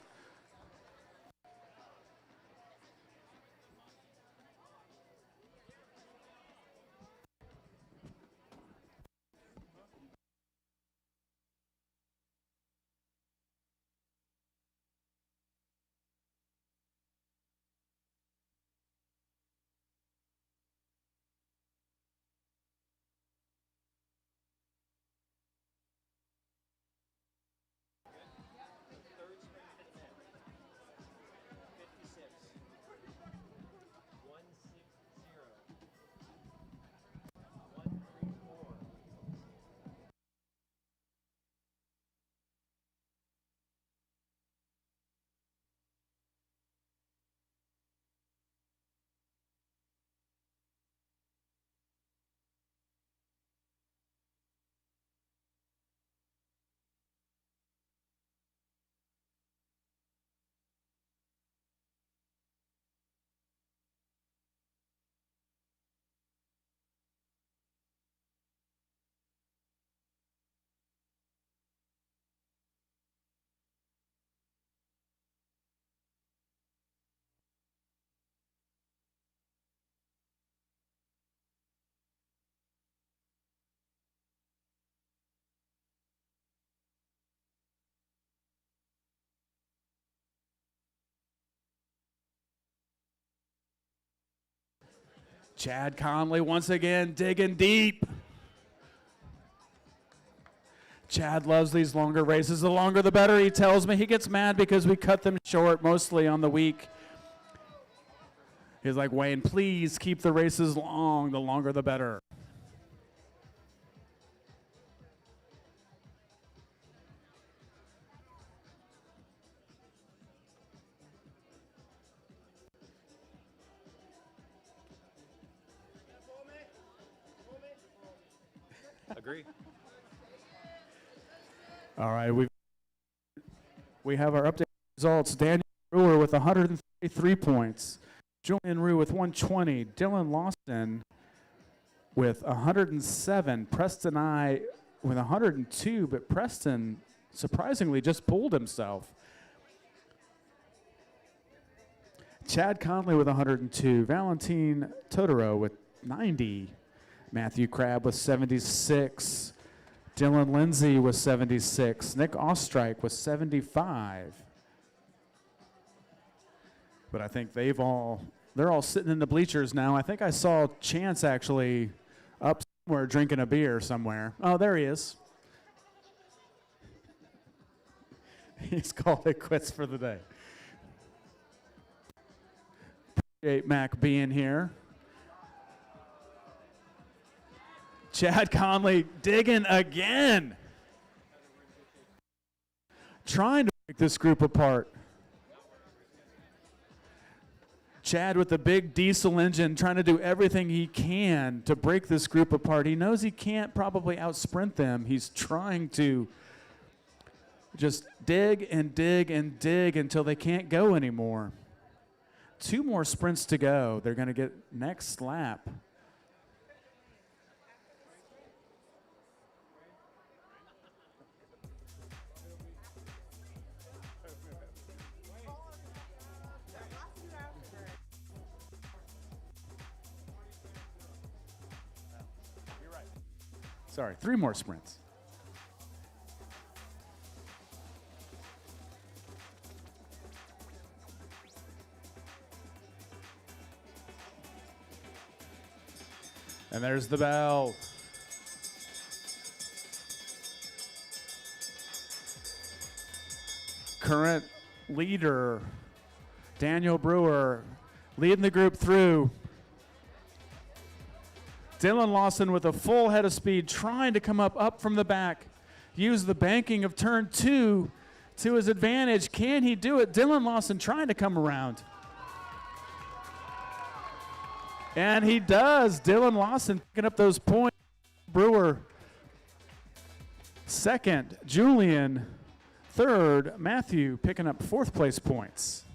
Chad Conley once again digging deep. Chad loves these longer races. The longer the better, he tells me. He gets mad because we cut them short mostly on the week. He's like, Wayne, please keep the races long. The longer the better. Agree. All right, we have our updated results. Daniel Brewer with 133 points. Julian Rue with 120. Dylan Lawson with 107. Preston I with 102, but Preston surprisingly just pulled himself. Chad Conley with 102. Valentin Totoro with 90. Matthew Crabb with 76. Dylan Lindsay with 76. Nick Ostrike with 75. But I think they're all sitting in the bleachers now. I think I saw Chance actually up somewhere drinking a beer somewhere. Oh, there he is. He's called it quits for the day. Appreciate Mac being here. Chad Conley digging again. Trying to break this group apart. Chad with the big diesel engine trying to do everything he can to break this group apart. He knows he can't probably outsprint them. He's trying to just dig and dig and dig until they can't go anymore. 2 more sprints to go. They're going to get next lap. Sorry, 3 more sprints. And there's the bell. Current leader, Daniel Brewer, leading the group through. Dylan Lawson with a full head of speed, trying to come up from the back. Use the banking of turn 2 to his advantage. Can he do it? Dylan Lawson trying to come around. And he does. Dylan Lawson picking up those points. Brewer second. Julian third. Matthew picking up 4th place points.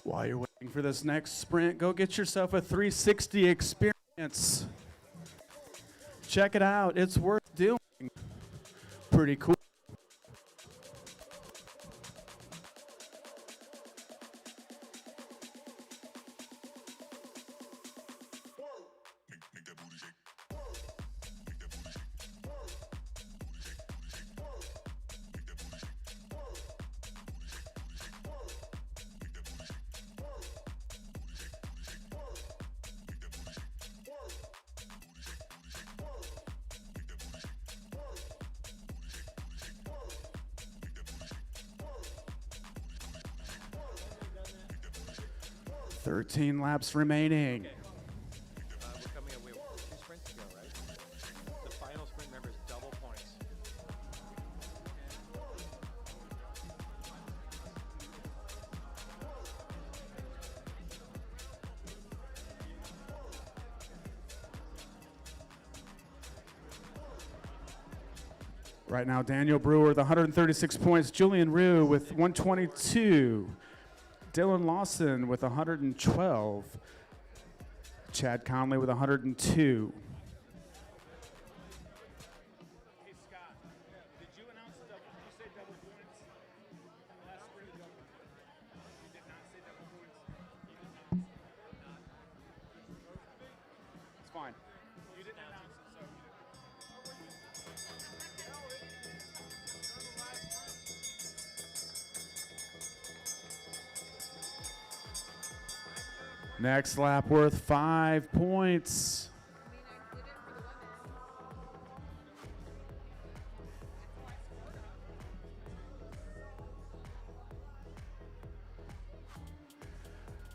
While you're waiting for this next sprint, go get yourself a 360 experience. Check it out. It's worth doing. Pretty cool. Thirteen laps remaining. We're coming up. We have 2 sprints to go, right? The final sprint, remember, is double points. Right now, Daniel Brewer with 136 points. Julian Rue with 122. Dylan Lawson with 112. Chad Conley with 102. Hey, Scott, did you announce double? Did you say double points? Last sprint? You did not say double points? You did not. It's fine. You didn't announce it, so. Next lap worth 5 points. I mean, I did it for the women.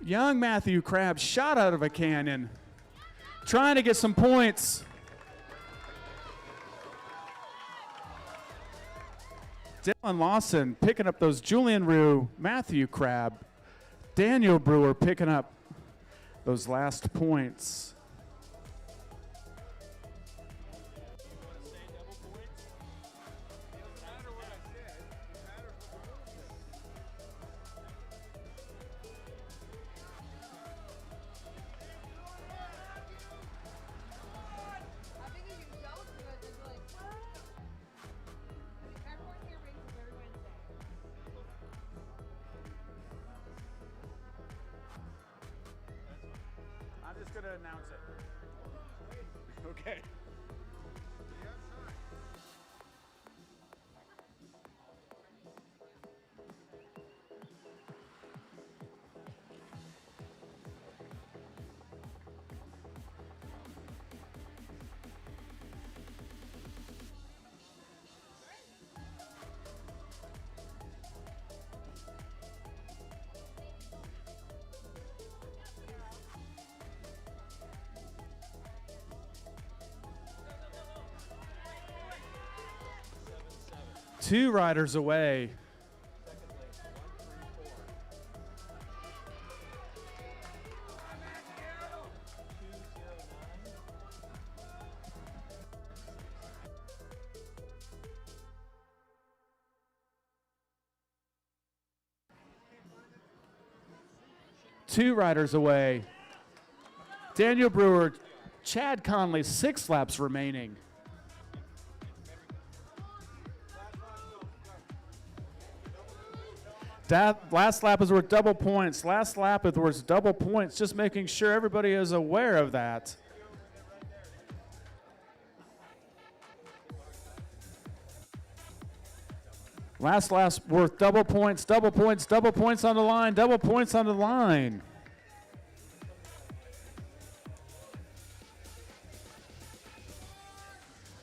Young Matthew Crabb shot out of a cannon, trying to get some points. Dylan Lawson picking up those. Julian Rue, Matthew Crabb, Daniel Brewer picking up those last points. I think if you don't do it, it's like, what? I mean, everyone here races every Wednesday. I'm just going to announce it. Okay. Two riders away. Two riders away. Daniel Brewer, Chad Conley, 6 laps remaining. That last lap is worth double points. Last lap is worth double points. Just making sure everybody is aware of that. Last lap's worth double points, double points, double points on the line, double points on the line.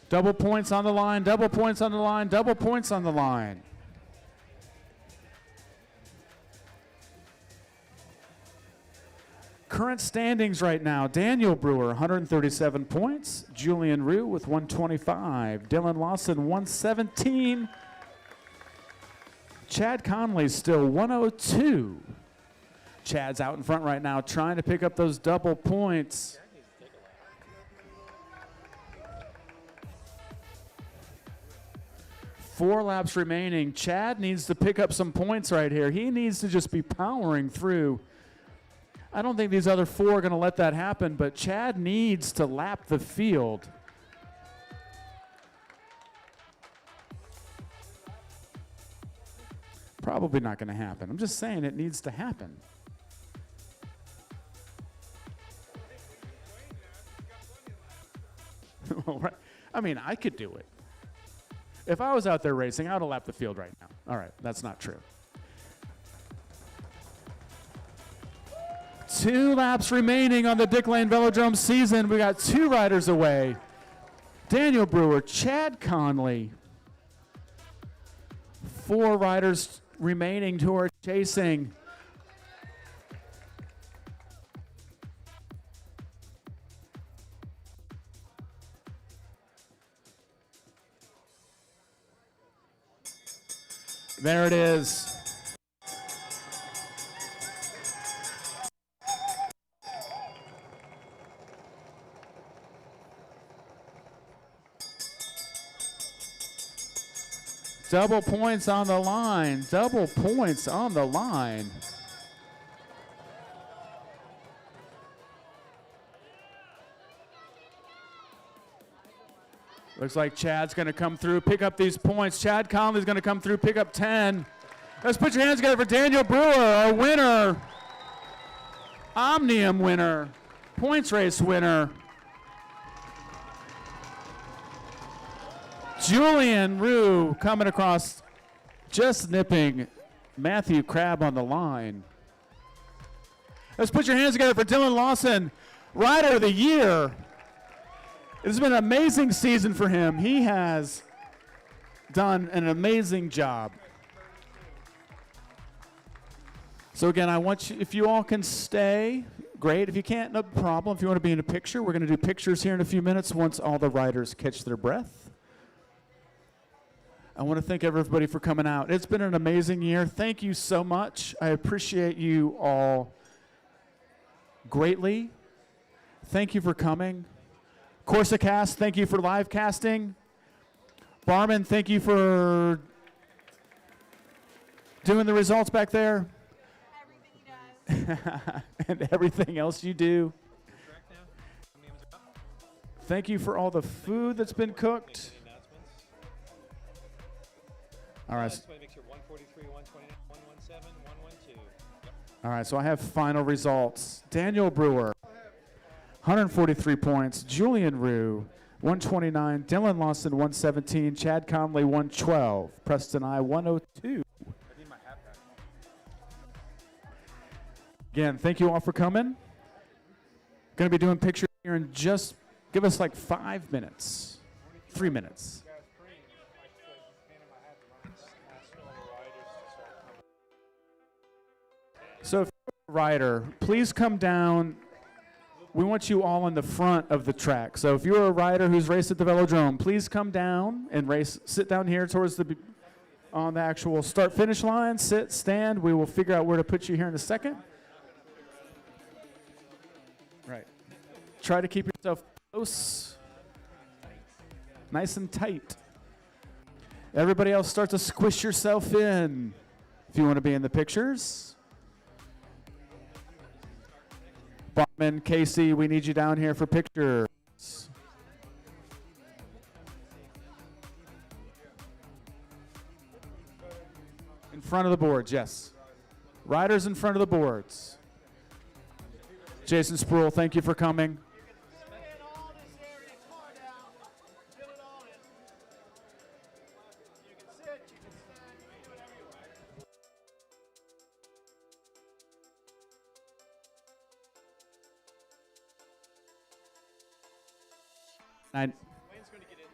Double points on the line, double points on the line, double points on the line. Current standings right now, Daniel Brewer, 137 points. Julian Rue with 125. Dylan Lawson, 117. Chad Conley still 102. Chad's out in front right now trying to pick up those double points. 4 laps remaining. Chad needs to pick up some points right here. He needs to just be powering through I don't think these other 4 are going to let that happen, but Chad needs to lap the field. Probably not going to happen. I'm just saying it needs to happen. Well, right. I mean, I could do it. If I was out there racing, I would have lapped the field right now. All right, that's not true. 2 laps remaining on the Dick Lane Velodrome season. We got 2 riders away. Daniel Brewer, Chad Conley. 4 riders remaining who are chasing. There it is. Double points on the line. Double points on the line. Looks like Chad's going to come through, pick up these points. Chad Conley's going to come through, pick up 10. Let's put your hands together for Daniel Brewer, our winner. Omnium winner. Points race winner. Julian Rue coming across, just nipping Matthew Crabb on the line. Let's put your hands together for Dylan Lawson, Rider of the Year. It's been an amazing season for him. He has done an amazing job. So again, I want you, if you all can stay, great. If you can't, no problem. If you want to be in a picture, we're going to do pictures here in a few minutes once all the riders catch their breath. I want to thank everybody for coming out. It's been an amazing year. Thank you so much. I appreciate you all greatly. Thank you for coming. CorsaCast, thank you for live casting. Barman, thank you for doing the results back there. Everything he does. And everything else you do. Thank you for all the food that's been cooked. All right. All right, so I have final results. Daniel Brewer, 143 points. Julian Rue, 129. Dylan Lawson, 117. Chad Conley, 112. Preston I, 102. Again, thank you all for coming. Going to be doing pictures here in just, give us like 5 minutes, 3 minutes. So if you're a rider, please come down. We want you all in the front of the track. So if you're a rider who's raced at the Velodrome, please come down and race. Sit down here towards the on the actual start-finish line. Sit, stand. We will figure out where to put you here in a second. Right. Try to keep yourself close, nice and tight. Everybody else start to squish yourself in if you want to be in the pictures. Barman, Casey, we need you down here for pictures. In front of the boards, yes. Riders in front of the boards. Jason Spruill, thank you for coming.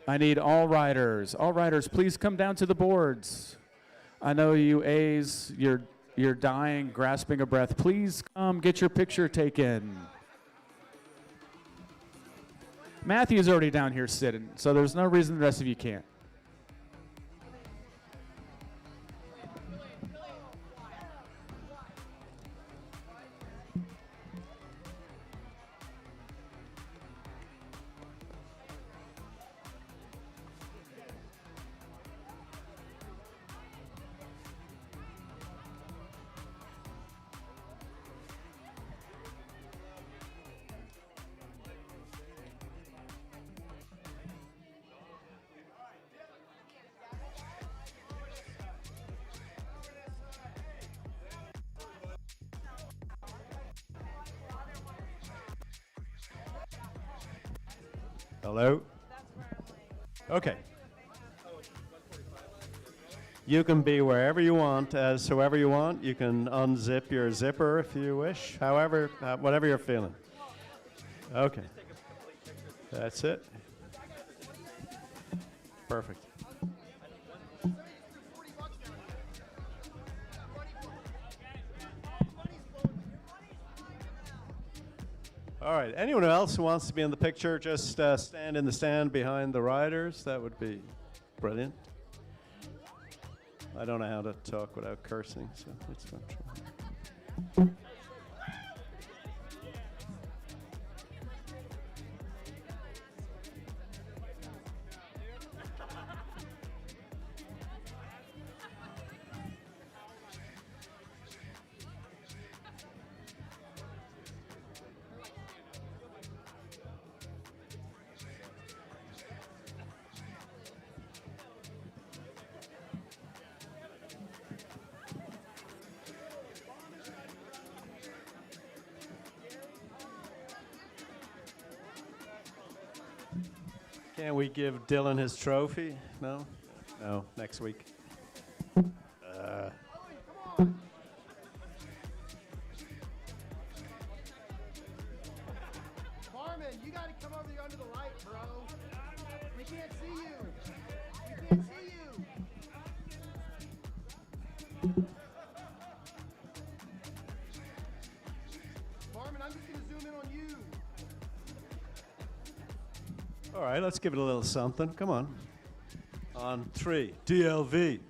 I need all riders. All riders, please come down to the boards. I know you A's, you're dying, grasping a breath. Please come get your picture taken. Matthew's already down here sitting, so there's no reason the rest of you can't. Hello? That's where I'm like. Okay. You can be wherever you want, as whoever you want. You can unzip your zipper if you wish, however, whatever you're feeling. Okay. That's it. Perfect. All right. Anyone else who wants to be in the picture, just stand in the stand behind the riders. That would be brilliant. I don't know how to talk without cursing, so it's not true. Can we give Dylan his trophy? No? No, next week. Barman, you gotta come over here under the light, bro. We can't see you. We can't see you. Barman, I'm just gonna zoom in on you. All right, let's give it a little something. Come on. On 3, DLV.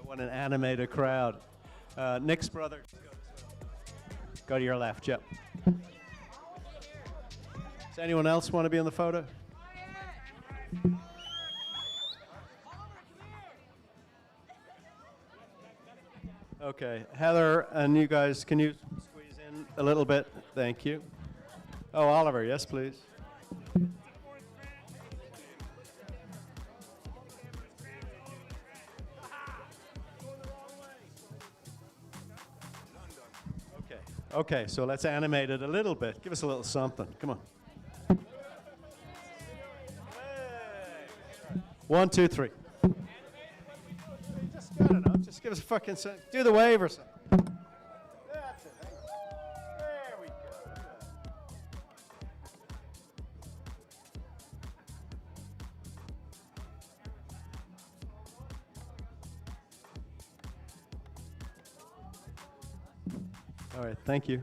What an animated crowd. Nick's brother. Go to your left, yep. Does anyone else want to be in the photo? Okay, Heather and you guys, can you squeeze in a little bit? Thank you. Oh, Oliver, yes, please. Okay, so let's animate it a little bit. Give us a little something. Come on. 1, 2, 3. Just, I don't know, just give us a fucking second. Do the wave or something. That's it. There we go. All right, thank you.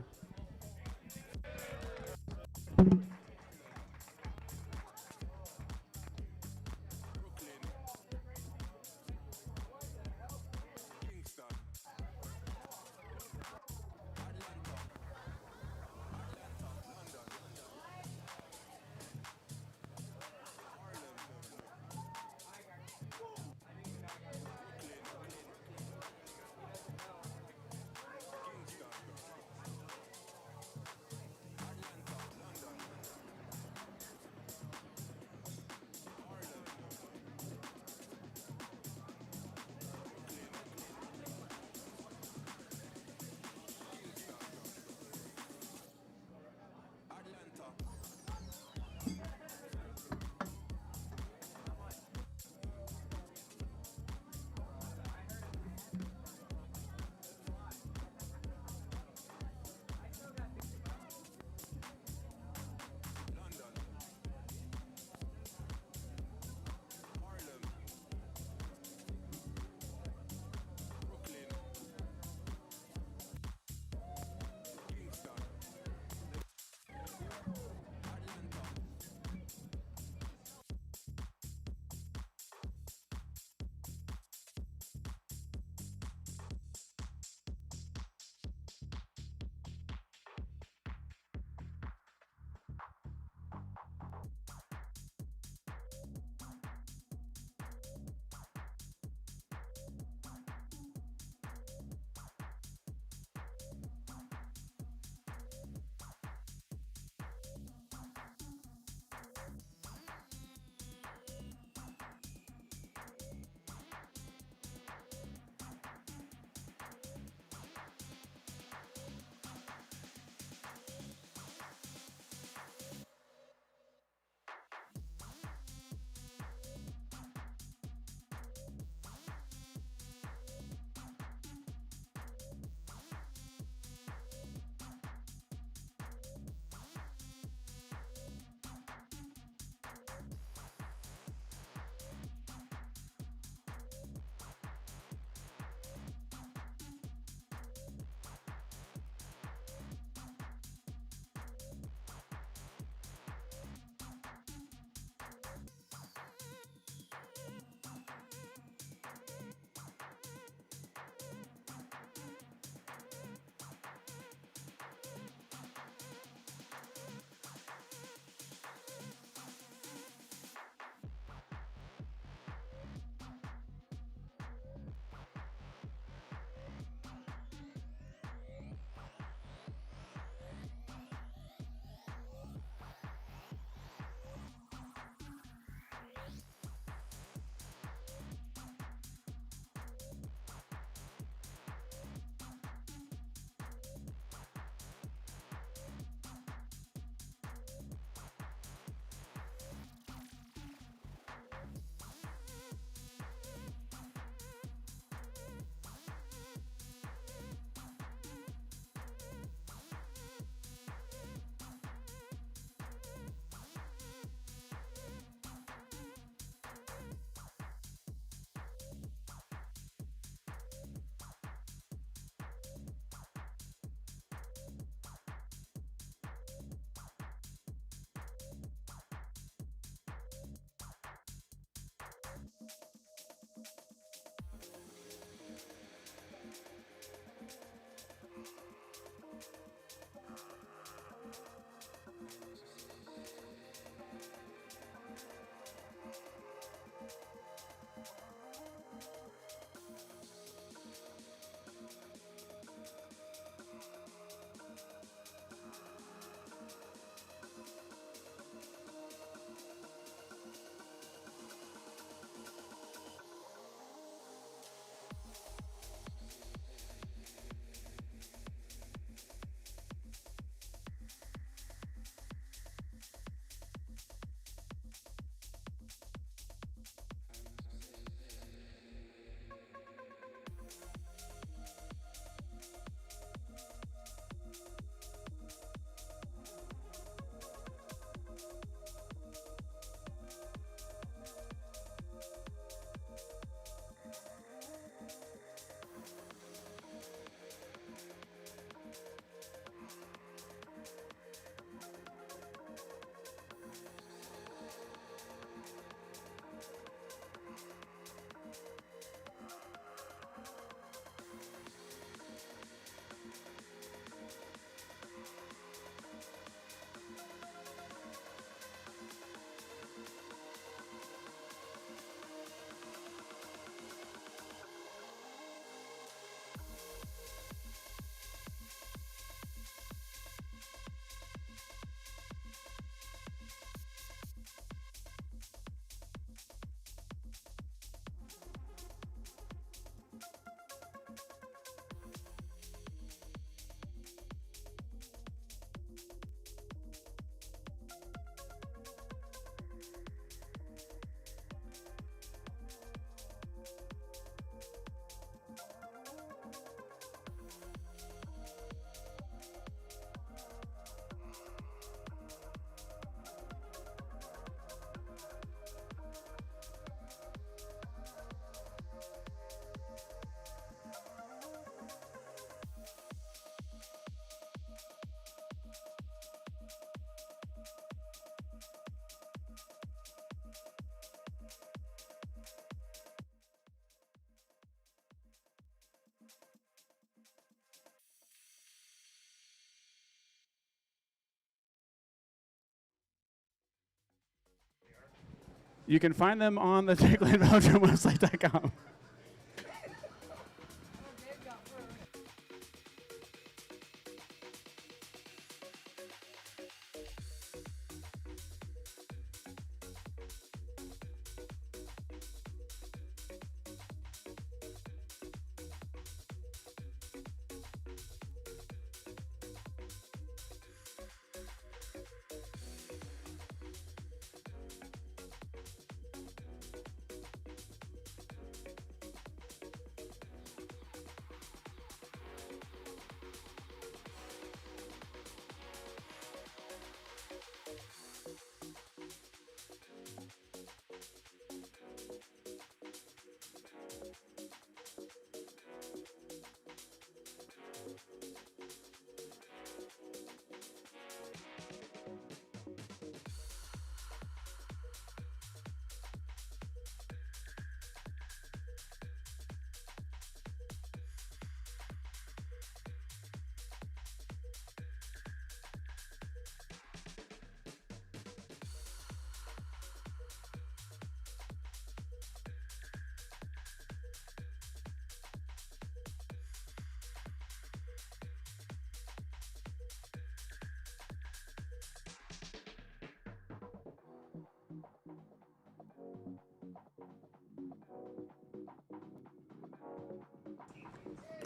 You can find them on the TechlandVelodromeWebsite.com.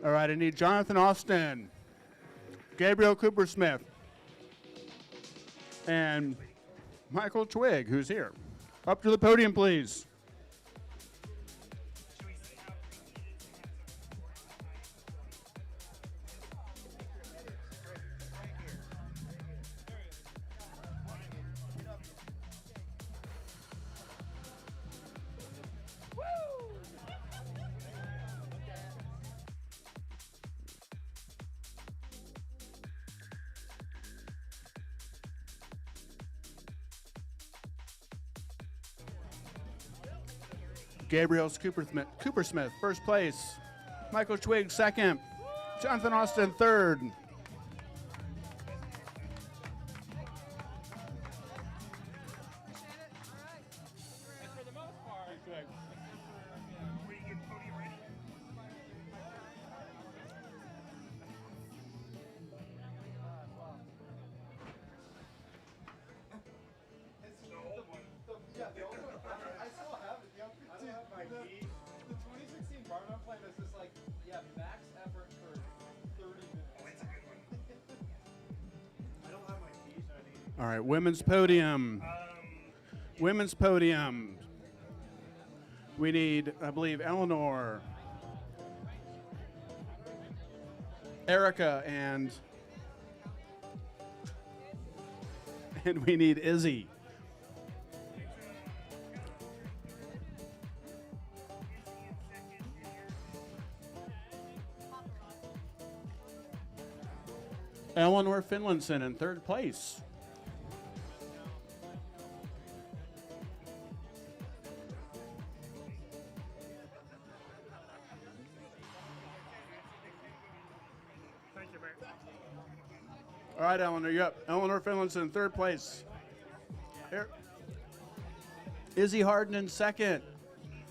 All right, I need Jonathan Austin, Gabriel Cooper Smith, and Michael Twig, who's here. Up to the podium, please. Gabriel Cooper Smith, first place. Michael Twig, second. Jonathan Austin, third. For the most part, were you getting podium ready? I still have it. I don't have my key. The 2016 bar I'm playing is just like, yeah, max effort for 30 minutes. Oh, it's a good one. I don't have my key, so I need. All right, women's podium. Women's podium. We need, I believe, Eleanor, Erica, and we need Izzy. Eleanor Finlandson in third place. Thank you, Mayor. All right, Eleanor, you're up. Eleanor Finlandson in third place. Izzy Harden in second.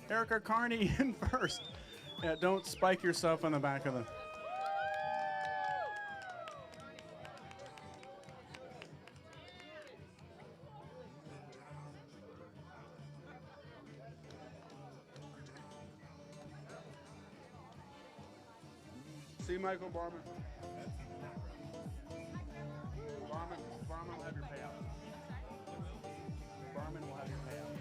Erica Carney in first. Yeah, don't spike yourself on the back of the... See Michael Barman. Barman will have your payout. Barman will have your payout.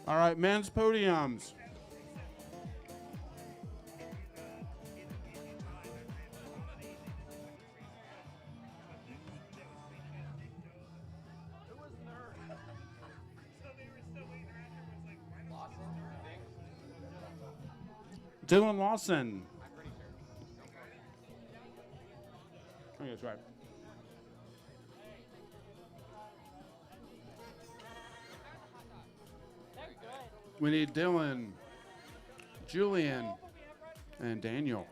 All right, men's podiums. Dylan Lawson. Oh, yeah, that's right. We need Dylan. Julian, and Daniel.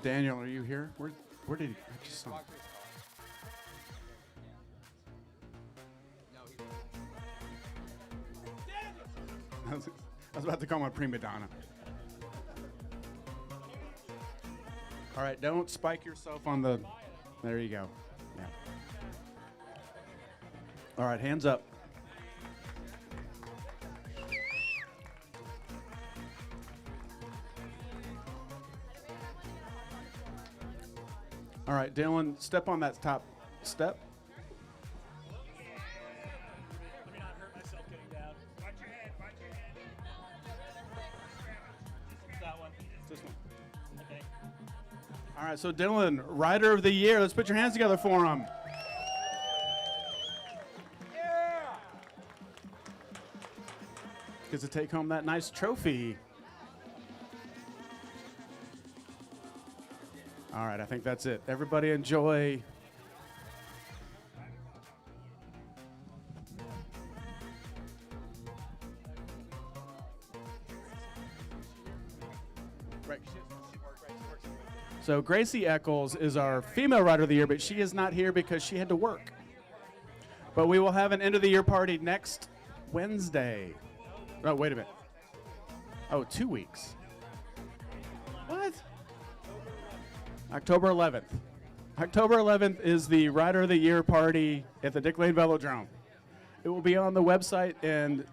Daniel, are you here? Where did he? I just saw him. I was about to call him a prima donna. All right, don't spike yourself on the. There you go. Yeah. All right, hands up. All right, Dylan, step on that top step. Let me not hurt myself getting down. Watch your head, watch your head. That one. This one. Okay. All right, so Dylan, Rider of the Year. Let's put your hands together for him. Yeah! Gets to take home that nice trophy. All right, I think that's it. Everybody enjoy. Right. So Gracie Eccles is our female Rider of the Year, but she is not here because she had to work. But we will have an end of the year party next Wednesday. Oh, wait a minute. Oh, 2 weeks. What? October 11th. October 11th is the Rider of the Year party at the Dick Lane Velodrome. It will be on the website and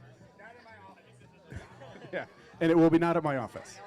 yeah, and it will be not at my office.